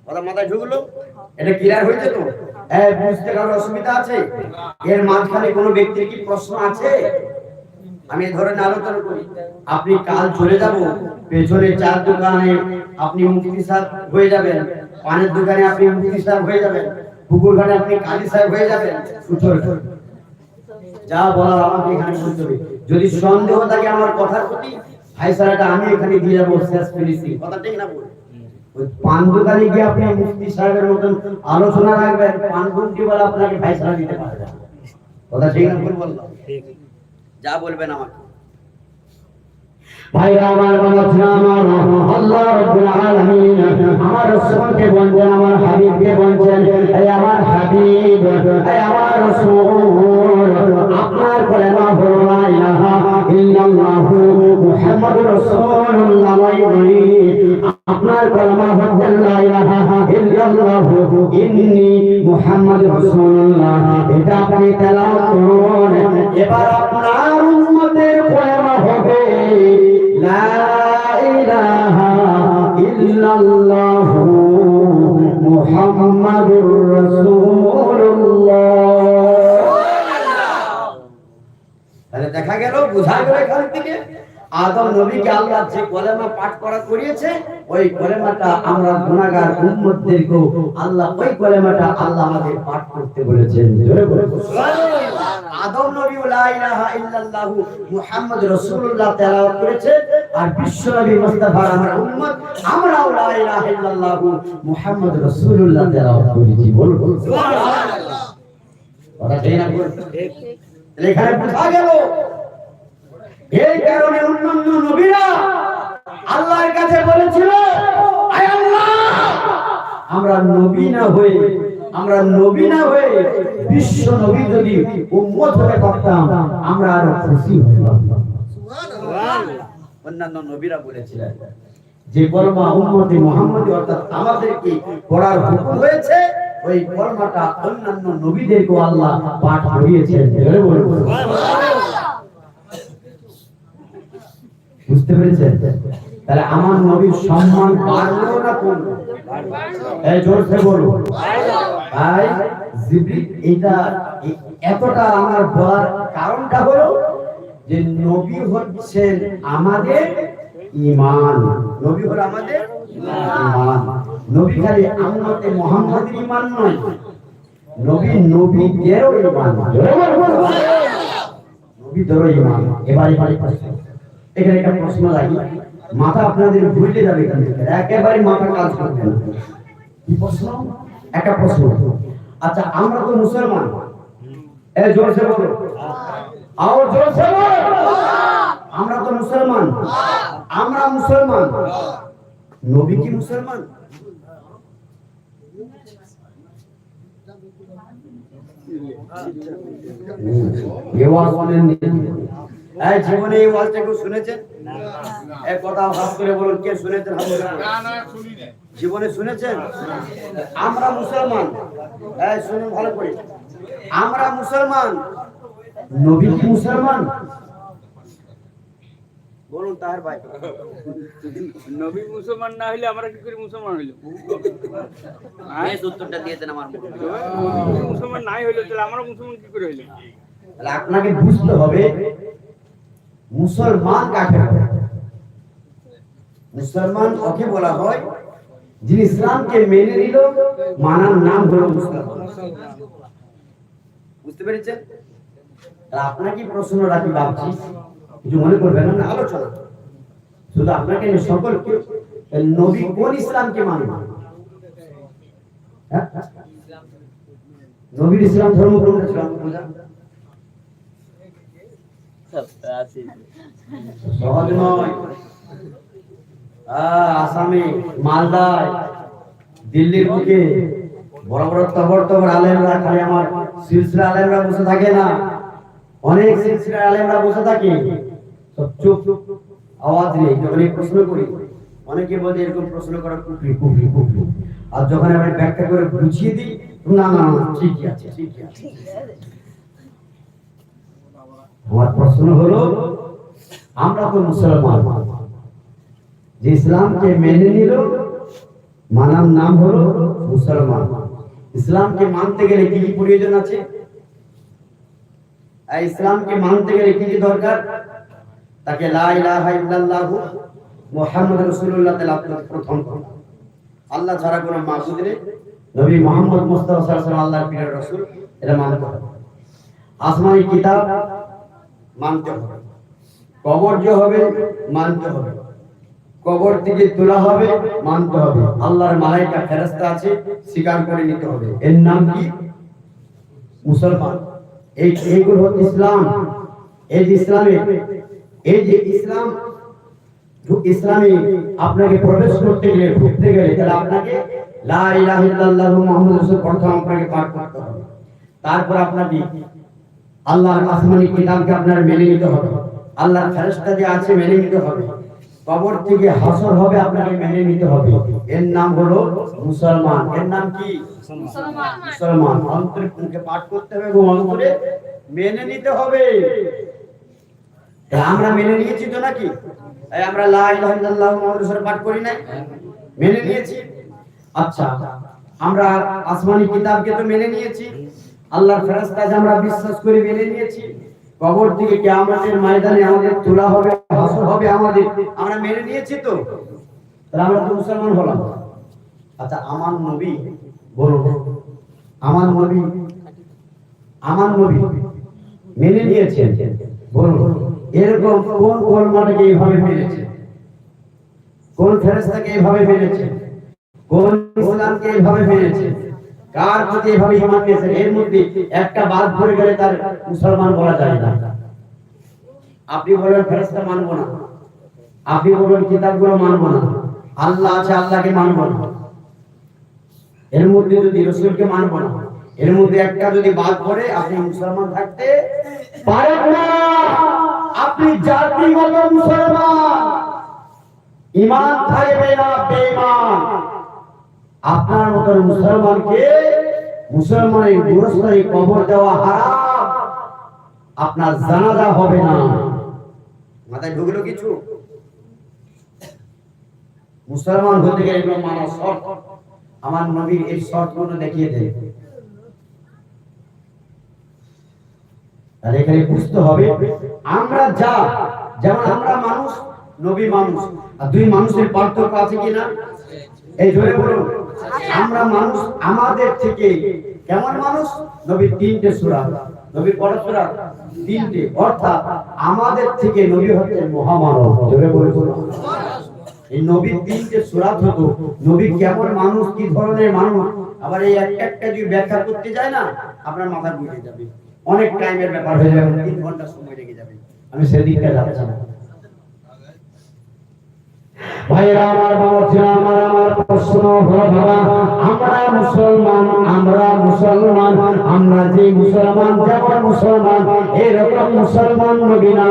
কথা মাথায় ঢুকলো? এটা ক্লিয়ার হয়েছে তো? বুঝতে কারো অসুবিধা আছে? এর মাঝখানে কোনো ব্যক্তির কি প্রশ্ন আছে? আমি এই ধরনের আলোচনা করি। আপনি কাল চলে যাব, পেছনে চার দোকানে আপনি মুফতি সাহেব হয়ে যাবেন, পানের দোকানে আপনি মুফতি সাহেব হয়ে যাবেন, পুকুর ঘাটে আপনি কাজী সাহেব হয়ে যাবেন। যা বলার আমাকে এখানে বলতে হবে। যদি সন্দেহ থাকে আমার কথার প্রতি, ফায়সালাটা আমি এখানে দিয়ে যাবো, শেষ ফিনিশিং। কথা ঠিক না বল? ওই পান দোকানে গিয়ে আপনি মুফতি সাহেবের মতন আলোচনা রাখবেন, পান গুমটি বলে আপনাকে ফায়সালা দিতে পারবে। কথা ঠিক না ভুল বললাম? ঠিক। যা বলবেন আমাকে। ভাইরা আমার, বাবাজি আমার, আল্লাহ রাব্বুল আলামিন আমার রাসূলকে বলেন, আমার হাবিবকে বলেন, এই আমার হাবিব, এই আমার রাসূল, আপনার কলেমা হলো লা ইলাহা ইল্লাল্লাহু মুহাম্মাদুর রাসূলুল্লাহ। আপনার কলেমা হচ্ছে লা ইলাহা ইল্লাল্লাহু ইন্নী মুহাম্মাদুর রাসূলুল্লাহ। এটা আপনি তেলাওয়াত করুন। এবার আপনার উম্মতের কলেমা হবে লা ইলাহা ইল্লাল্লাহু মুহাম্মাদুর রাসূলুল্লাহ। তাহলে দেখা গেল, বোঝা গেল এখান থেকে আদম নবীকে আল্লাহ যে কলেমা পাঠ করা করিয়েছে, ওই কলেমাটা আমরা গুনাহগার উম্মতদেরকে আল্লাহ ওই কলেমাটা আল্লাহ আমাদের পাঠ করতে বলেছেন। জোরে বলুন সুবহানাল্লাহ। আদম নবী লা ইলাহা ইল্লাল্লাহু মুহাম্মাদুর রাসূলুল্লাহ তেলাওয়াত করেছে, আর বিশ্ব নবী মুস্তাফা আমার উম্মত আমরাও লা ইলাহা ইল্লাল্লাহু মুহাম্মাদুর রাসূলুল্লাহ তেলাওয়াত করেছি। বলুন সুবহানাল্লাহ। কথা ঠিক না? ঠিক। এখানে বোঝা গেল, এই কারণে অন্যান্য নবীরা আল্লাহর কাছে বলেছিল, আয় আল্লাহ, আমরা নবী না হয়ে বিশ্ব নবী যদি উম্মত হতে পারতাম, আমরা আরো খুশি হতাম। সুবহানাল্লাহ। অন্যান্য নবীরা বলেছিলেন যে কলমা উম্মতে মুহাম্মদী অর্থাৎ আমাদেরকে পড়ার হুকুম হয়েছে, ওই কলমাটা অন্যান্য নবীদেরকে আল্লাহ পাঠ করিয়েছেন। বুঝতে পেরেছেন? তাহলে আমার নবীর সম্মান বাড়লো না কমলো? এই জোরসে বলুন। ভাই জিবরিল, এটা এতটা আমার বলার কারণটা হলো যে নবী হচ্ছেন আমাদের ঈমান। নবী হলো আমাদের ঈমান। নবী খালি উম্মতে মুহাম্মাদের ঈমান নয়, নবীদেরও ঈমান। নবীদেরও ঈমান। এবারে এখানে একটা প্রশ্ন লাগে, মাথা আপনাদের ভুলে যাবে এখান থেকে, একেবারে মাথা কাজ করবে না। কি প্রশ্ন? একটা প্রশ্ন। আচ্ছা, আমরা তো মুসলমান, এই জোরসে বলো, আর জোরসে বলো, আমরা তো মুসলমান, আমরা মুসলমান, নবী কি মুসলমান? জীবনে এই ওয়াজটা কেউ শুনেছেন? এক কথা হাত করে বলুন, কে শুনেছেন? জীবনে শুনেছেন? আমরা মুসলমান, শুনুন ভালো করে, আমরা মুসলমান, নবী কি মুসলমান? বলুন তাহের ভাই। নবী মুসলমান না হইলে আমরা কি করে মুসলমান হইলো? বেশ উত্তরটা দিয়ে দেন আমার মুরব্বি। নবী মুসলমান নাই হইলো তাহলে আমরা মুসলমান কি করে হইলো? তাহলে আপনাকে বুঝতে হবে মুসলমান কাকে বলে। মুসলমান ওকে বলা হয় যিনি ইসলামকে মেনে নিল, মানার নাম হলো মুসলমান। বুঝতে পেরেছেন? তাহলে আপনাকে প্রশ্ন রাখি ভাবছি, কিছু মনে করবেন না, আলোচনা শুধু আপনাকে সকলকে নবী কোন ইসলামকে মানবে? হ্যাঁ? নবীর ইসলাম ধর্ম কোনটা ছিল? সহজ নয়। আসামে, মালদায়, দিল্লির বুকে বড় বড় তবর তবর আলেমরা, খালি আমার সিলসিলা আলেমরা বসে থাকে না, অনেক সিলসিলা আলেমরা বসে থাকে, সব চুপ, আওয়াজ নেই। যখন এই প্রশ্ন করি অনেকে বলে এরকম প্রশ্ন করা কুফরি কুফরি কুফরি, আর যখন আমি ব্যাখ্যা করে বুঝিয়ে দিই, না না না ঠিকই আছে ঠিকই আছে। আমার প্রশ্ন হলো, আমরা তো মুসলমান, যে ইসলামকে মেনে নিল, মানার নাম হলো মুসলমান। ইসলামকে মানতে গেলে কি কি প্রয়োজন আছে? আর ইসলামকে মানতে গেলে কি কি দরকার? তাকে লা ইলাহা ইল্লাল্লাহু মুহাম্মাদুর রাসূলুল্লাহ তাআলা প্রথম কথা। আল্লাহ ছাড়া কোনো মাবুদ নেই, নবী মুহাম্মদ মুস্তাফা সাল্লাল্লাহু আলাইহি ওয়াসাল্লাম আল্লাহর প্রিয় রাসূল, এটা মানতে হবে। আসমানি কিতাব মানতে হবে, কবর যে হবে মানতে হবে, কবর থেকে তোলা হবে মানতে হবে, আল্লাহর মালায়েকা ফেরেশতা আছে স্বীকার করে নিতে হবে। এর নাম কি? মুসলমান। এইগুলো হচ্ছে ইসলাম। এই যে ইসলাম, ইসলামে আপনাকে প্রবেশ করতে গেলে, ঢুকতে গেলে, তাহলে আপনাকে লা ইলাহা ইল্লাল্লাহু মুহাম্মাদুর রাসূল প্রথম আপনাকে পাঠ করতে হবে। তারপর আপনাকে আল্লাহর আসমানি কিতাবকে আপনার মেনে নিতে হবে, আল্লাহর ফেরেশতা যে আছে মেনে নিতে হবে, কবর থেকে হাসর হবে আপনাকে মেনে নিতে হবে। এর নাম হলো মুসলমান। এর নাম কি? মুসলমান। অন্তরে মুখে পাঠ করতে হবে এবং অন্তরে মেনে নিতে হবে। আমরা মেনে নিয়েছি তো নাকি? আমরা লা ইলাহা ইল্লাল্লাহু মুহাম্মাদুর রাসূল পাঠ করি না? মেনে নিয়েছি। আচ্ছা, আমরা আসমানি কিতাবকে তো মেনে নিয়েছি, আল্লাহর ফেরেশতাকে আমরা বিশ্বাস করে মেনে নিয়েছি, কবর থেকে কিয়ামতের ময়দানে আমাদের তোলা হবে, হাসর হবে আমাদের, আমরা মেনে নিয়েছি তো, তাহলে আমরা তো মুসলমান হলাম। আচ্ছা, আমার নবী, বলুন আমার নবী মেনে নিয়েছেন, বলুন এরকম কোন কলমাটাকে এইভাবে মেনেছে? কোন ফেরেশতাকে এইভাবে মেনেছে? কোন ইসলামকে এইভাবে মেনেছে? কার প্রতি এইভাবে ঈমান এনেছে? এর মধ্যে একটা বাদ পড়ে গেলে তার মুসলমান বলা যায় না। আপনি বলেন ফেরেশতা মানবো না, আপনি বলেন কিতাবগুলো মানবো না, আল্লাহ আছে আল্লাহকে মানবো না, এর মধ্যে যদি রাসূলকে মানবো না, এর মধ্যে একটা যদি বাদ পড়ে, আপনি মুসলমান থাকতে পারেন না। আপনি জাতিগত মুসলমান, ঈমান থাকবে না বেঈমান। আপনার মতো মুসলমানকে মুসলমানের গোরস্থানে কবর দেওয়া হারাম, আপনার জানাজা হবে না। মাথায় ঢুকলো কিছু? মুসলমান হতে গেলে এগুলো মানা শর্ত। আমার নবীর এই শর্তগুলো দেখিয়ে দেন। আর এখানে বুঝতে হবে, আমরা যেমন আমরা মানুষ, নবী মানুষ, আর দুই মানুষের পার্থক্য আছে কিনা? এই জোরে বলুন। আমরা মানুষ, আমাদের থেকে কেমন মানুষ? নবীর 3টে সূরা, নবীর কত সূরা? 3টে, অর্থাৎ আমাদের থেকে নবী হচ্ছেন মহামানব। জোরে বলুন। এই নবীর 3টে সূরা হতো, নবী কেমন মানুষ, কি ধরনের মানুষ, আবার এই একটা যদি ব্যাখ্যা করতে যায় না, আপনার মাথা ঘুরে যাবে, অনেক টাইমের ব্যাপার হয়ে যাবে, 3 ঘন্টা সময় লেগে যাবে। আমি সেদিকটা যাচ্ছি না। ভাইরা আমার, বাবা আমার প্রশ্ন হলো, বাবা আমরা মুসলমান, আমরা যে মুসলমান, যেমন মুসলমান এরকম মুসলমান নবী না,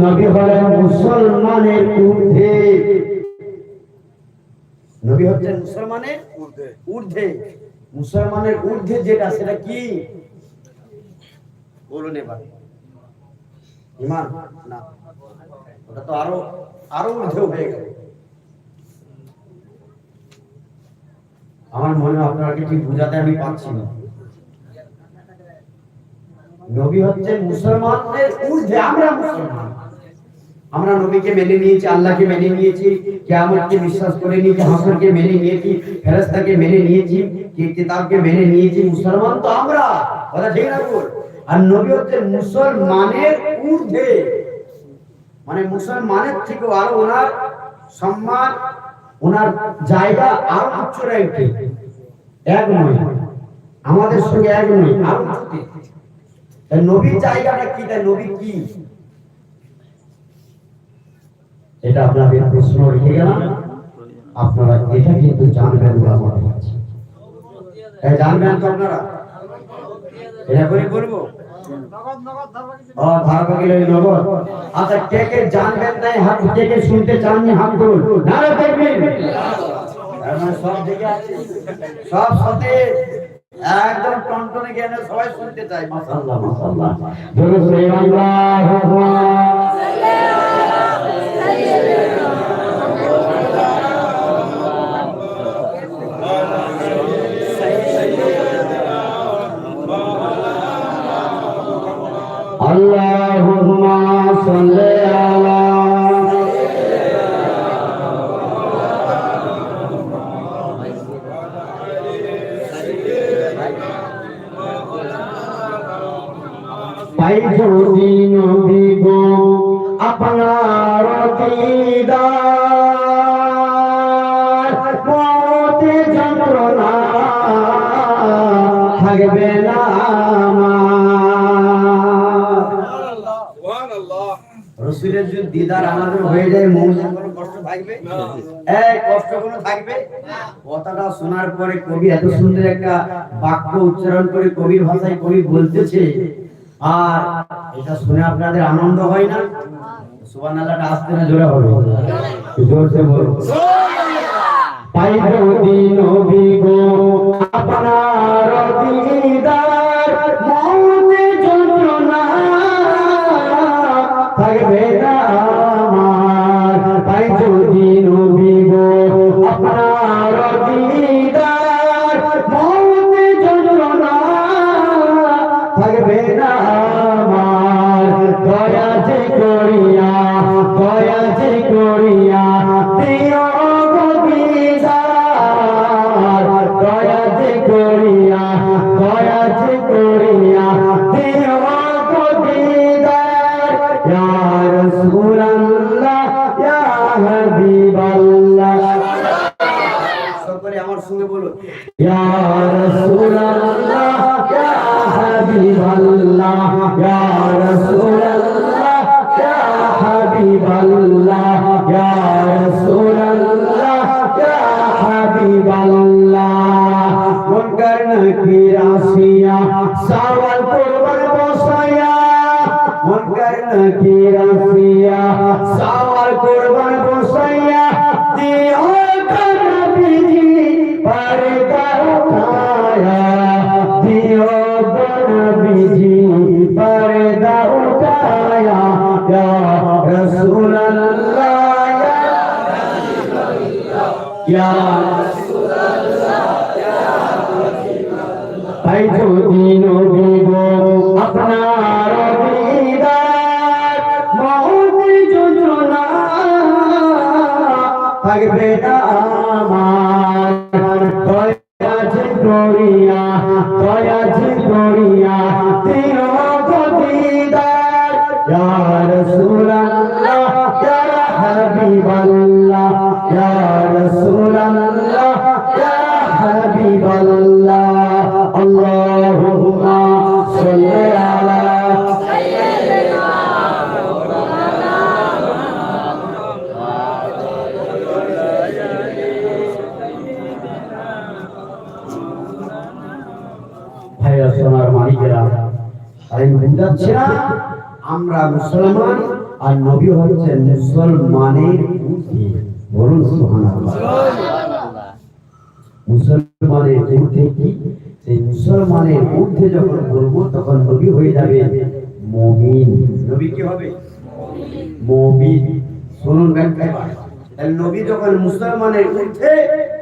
নবী হলেন মুসলমানের ঊর্ধ্বে। নবী হচ্ছেন মুসলমানের ঊর্ধ্বে। মুসলমানের ঊর্ধ্বে যেটা, সেটা কি বলুন এবার? ইমান না, ওটা তো আরো আরো ঊর্ধ্বে হয়ে গেল। আমার মনে হয় আপনাকে ঠিক বুঝাতে আমি পারছি না। নবী হচ্ছে মুসলমানদের ঊর্ধ্বে। আমরা মুসলমান, আমরা নবীকে মেনে নিয়েছি, আল্লাহকে মেনে নিয়েছি, কিয়ামতকে বিশ্বাস করে নিয়েছি, হাসরকে মেনে নিয়েছি, ফেরেশতাকে মেনে নিয়েছি, কিতাবকে মেনে নিয়েছি। মুসলমান তো আমরা, কথা ঠিক না বল? আর নবী হচ্ছে মুসলমানের ঊর্ধ্বে, মানে মুসলমানের থেকে আরো ওনার সম্মান, ওনার জায়গা আরো উচ্চ র্যাঙ্কে। এক নয়, আমাদের সঙ্গে এক নয়, আরো উচ্চতে। তাই নবীর জায়গাটা কি? তাই নবী কি? এটা আপনাদের প্রশ্ন রেখে গেলাম, আপনারা এটা কিন্তু জানবেন না। আমার কাছে জানবেন তো আপনারা? এটা করে বলবো নগদ। আচ্ছা, কে কে জানবেন নাই হাত, কে কে শুনতে চাননি হাত তুলুন। নারে দেখবেন সব দিকে আছে, সব সাথে একদম টনটনে জ্ঞানে সবাই শুনতে চাই। মাশাআল্লাহ মাশাআল্লাহ, জোরে জোরে আল্লাহু আল্লাহুম্মা সাল্লি আলা পাইছি নবী গো আপনার দিদার, মতে যন্ত্রণা থাকবে না রসুলের যদি দিদার আমাদের হয়ে যায়, মৌজা কোনো কষ্ট থাকবে? এই কষ্ট কোনো থাকবে? কথাটা শোনার পরে কবি এত সুন্দর একটা বাক্য উচ্চারণ করে কবির ভাষায় কবি বলতেছে, আর এটা শুনে আপনাদের আনন্দ হয় না? সুবহানাল্লাহটা আসতে না জোরে হবে? জোরসে বলুন। পাইবো দিন নবী গো আপনার দিদার, মতে যন্ত্রণা থাকবে না আমার। পাইবো দিন নবী গো আপনার দিদার, মতে যন্ত্রণা থাকবে না আমার। দয়া যে করিয়া, দয়া যে করিয়া দিও গো দিদার, দয়া যে করিয়া, দয়া যে করিয়া দিও গো দিদার। ইয়া রাসূলুল্লাহ ইয়া হাবিবাল্লাহ, সকলে আমার সঙ্গে বলুন, ইয়া রাসূলুল্লাহ ইয়া হাবিবাল্লাহ, ইয়া রাসূলুল্লাহ ইয়া হাবিবাল্লাহ, ইয়া রাসূলুল্লাহ ইয়া হাবিবাল্লাহ। মুনকার নাকির আসিয়া সওয়াল করবার বসায়া, মুনকার নাকির আসিয়া সওয়াল করবার বসায়া দিও নবীজি পর্দা উঠায়া, দিও নবীজি পর্দা উঠায়া। ইয়া রাসূলুল্লাহ ইয়া পাইছো দিন নবী গো আপনার দিদার, মতে যন্ত্রণা থাকবে না আমার। দয়া যে করিয়া, দয়া যে করিয়া দিও গো দিদার। ইয়া রাসূলুল্লাহ ইয়া হাবিবাল্লাহ, ইয়া রাসূলুল্লাহ ইয়া হাবিবাল্লাহ। আল্লাহুম্মা সাল্লি আলা সাইয়্যিদিনা মাওলানা ভাইয়া সোনার মালিকেরা, আমি বুঝাচ্ছি না আমরা মুসলমান আর নবী হচ্ছেন মুসলমানের ঊর্ধ্বে। বলুন সুবহানাল্লাহ। মুসলমানের ঊর্ধ্বে কি? সেই মুসলমানের ঊর্ধ্বে যখন বলবো তখন নবী হয়ে যাবে মুমিন। নবী কি হবে? মুমিন। শুনুন ব্যাখ্যায় পায়। তাহলে নবী যখন মুসলমানের ঊর্ধ্বে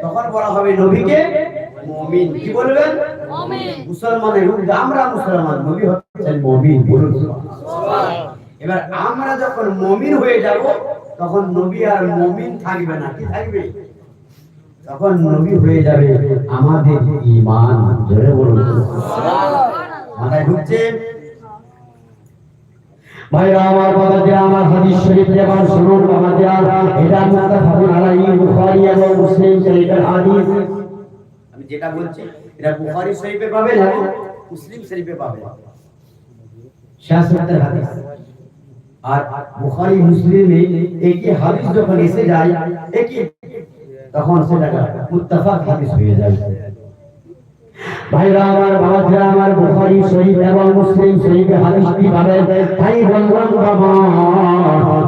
তখন বলা হবে নবীকে মুমিন। কি বলবেন? মুমিন। মুসলমানের ঊর্ধ্বে আমরা মুসলমান, নবী হচ্ছেন মুমিন। বলুন সুবহানাল্লাহ। এবার আমরা যখন মুমিন হয়ে যাব তখন নবী আর মুমিন থাকবে না, কি থাকবে? তখন নবী হয়ে যাবে আমাদের ঈমান। জোরে বলুন সুবহানাল্লাহ। মাথায় ঢুকছে? ভাইরা আমার, বাবাজিরা আমার, হাদিস শরীফ এবার শুনুন বাবাজিরা, এটা মুত্তাফাকুন আলাইহি, বুখারী এবং মুসলিম শরীফের হাদিস। আমি যেটা বলছি এটা বুখারী শরীফে পাবেন এবং মুসলিম শরীফে পাবেন, শাস্ত্রের হাদিস। আর বুখারী মুসলিমে একই হাদিস যখন এসে যায় একই, তখন সেটা মুত্তাফাক হাদিস হয়ে যায়। ভাইরা আমার, বাবাজিরা আমার, বুখারী শরীফ এবং মুসলিম শরীফে হাদিসটি পাবেন। তাই বললাম বাবা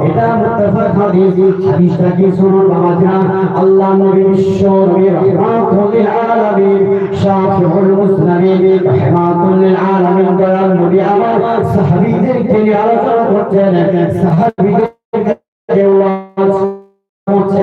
এটা মুত্তাফাক হাদিস। হাদিসটা কি শুনুন বাবাজিরা। আল্লাহ নবী বিশ্ব নবী রাহমাতুল লিল আলামিন, শাফিউল মুসলিমিন, রাহমাতুল লিল আলামিন দয়াল নবী আমার সাহাবীদেরকে নিয়ে আলোচনা করছেন। সাহাবীদের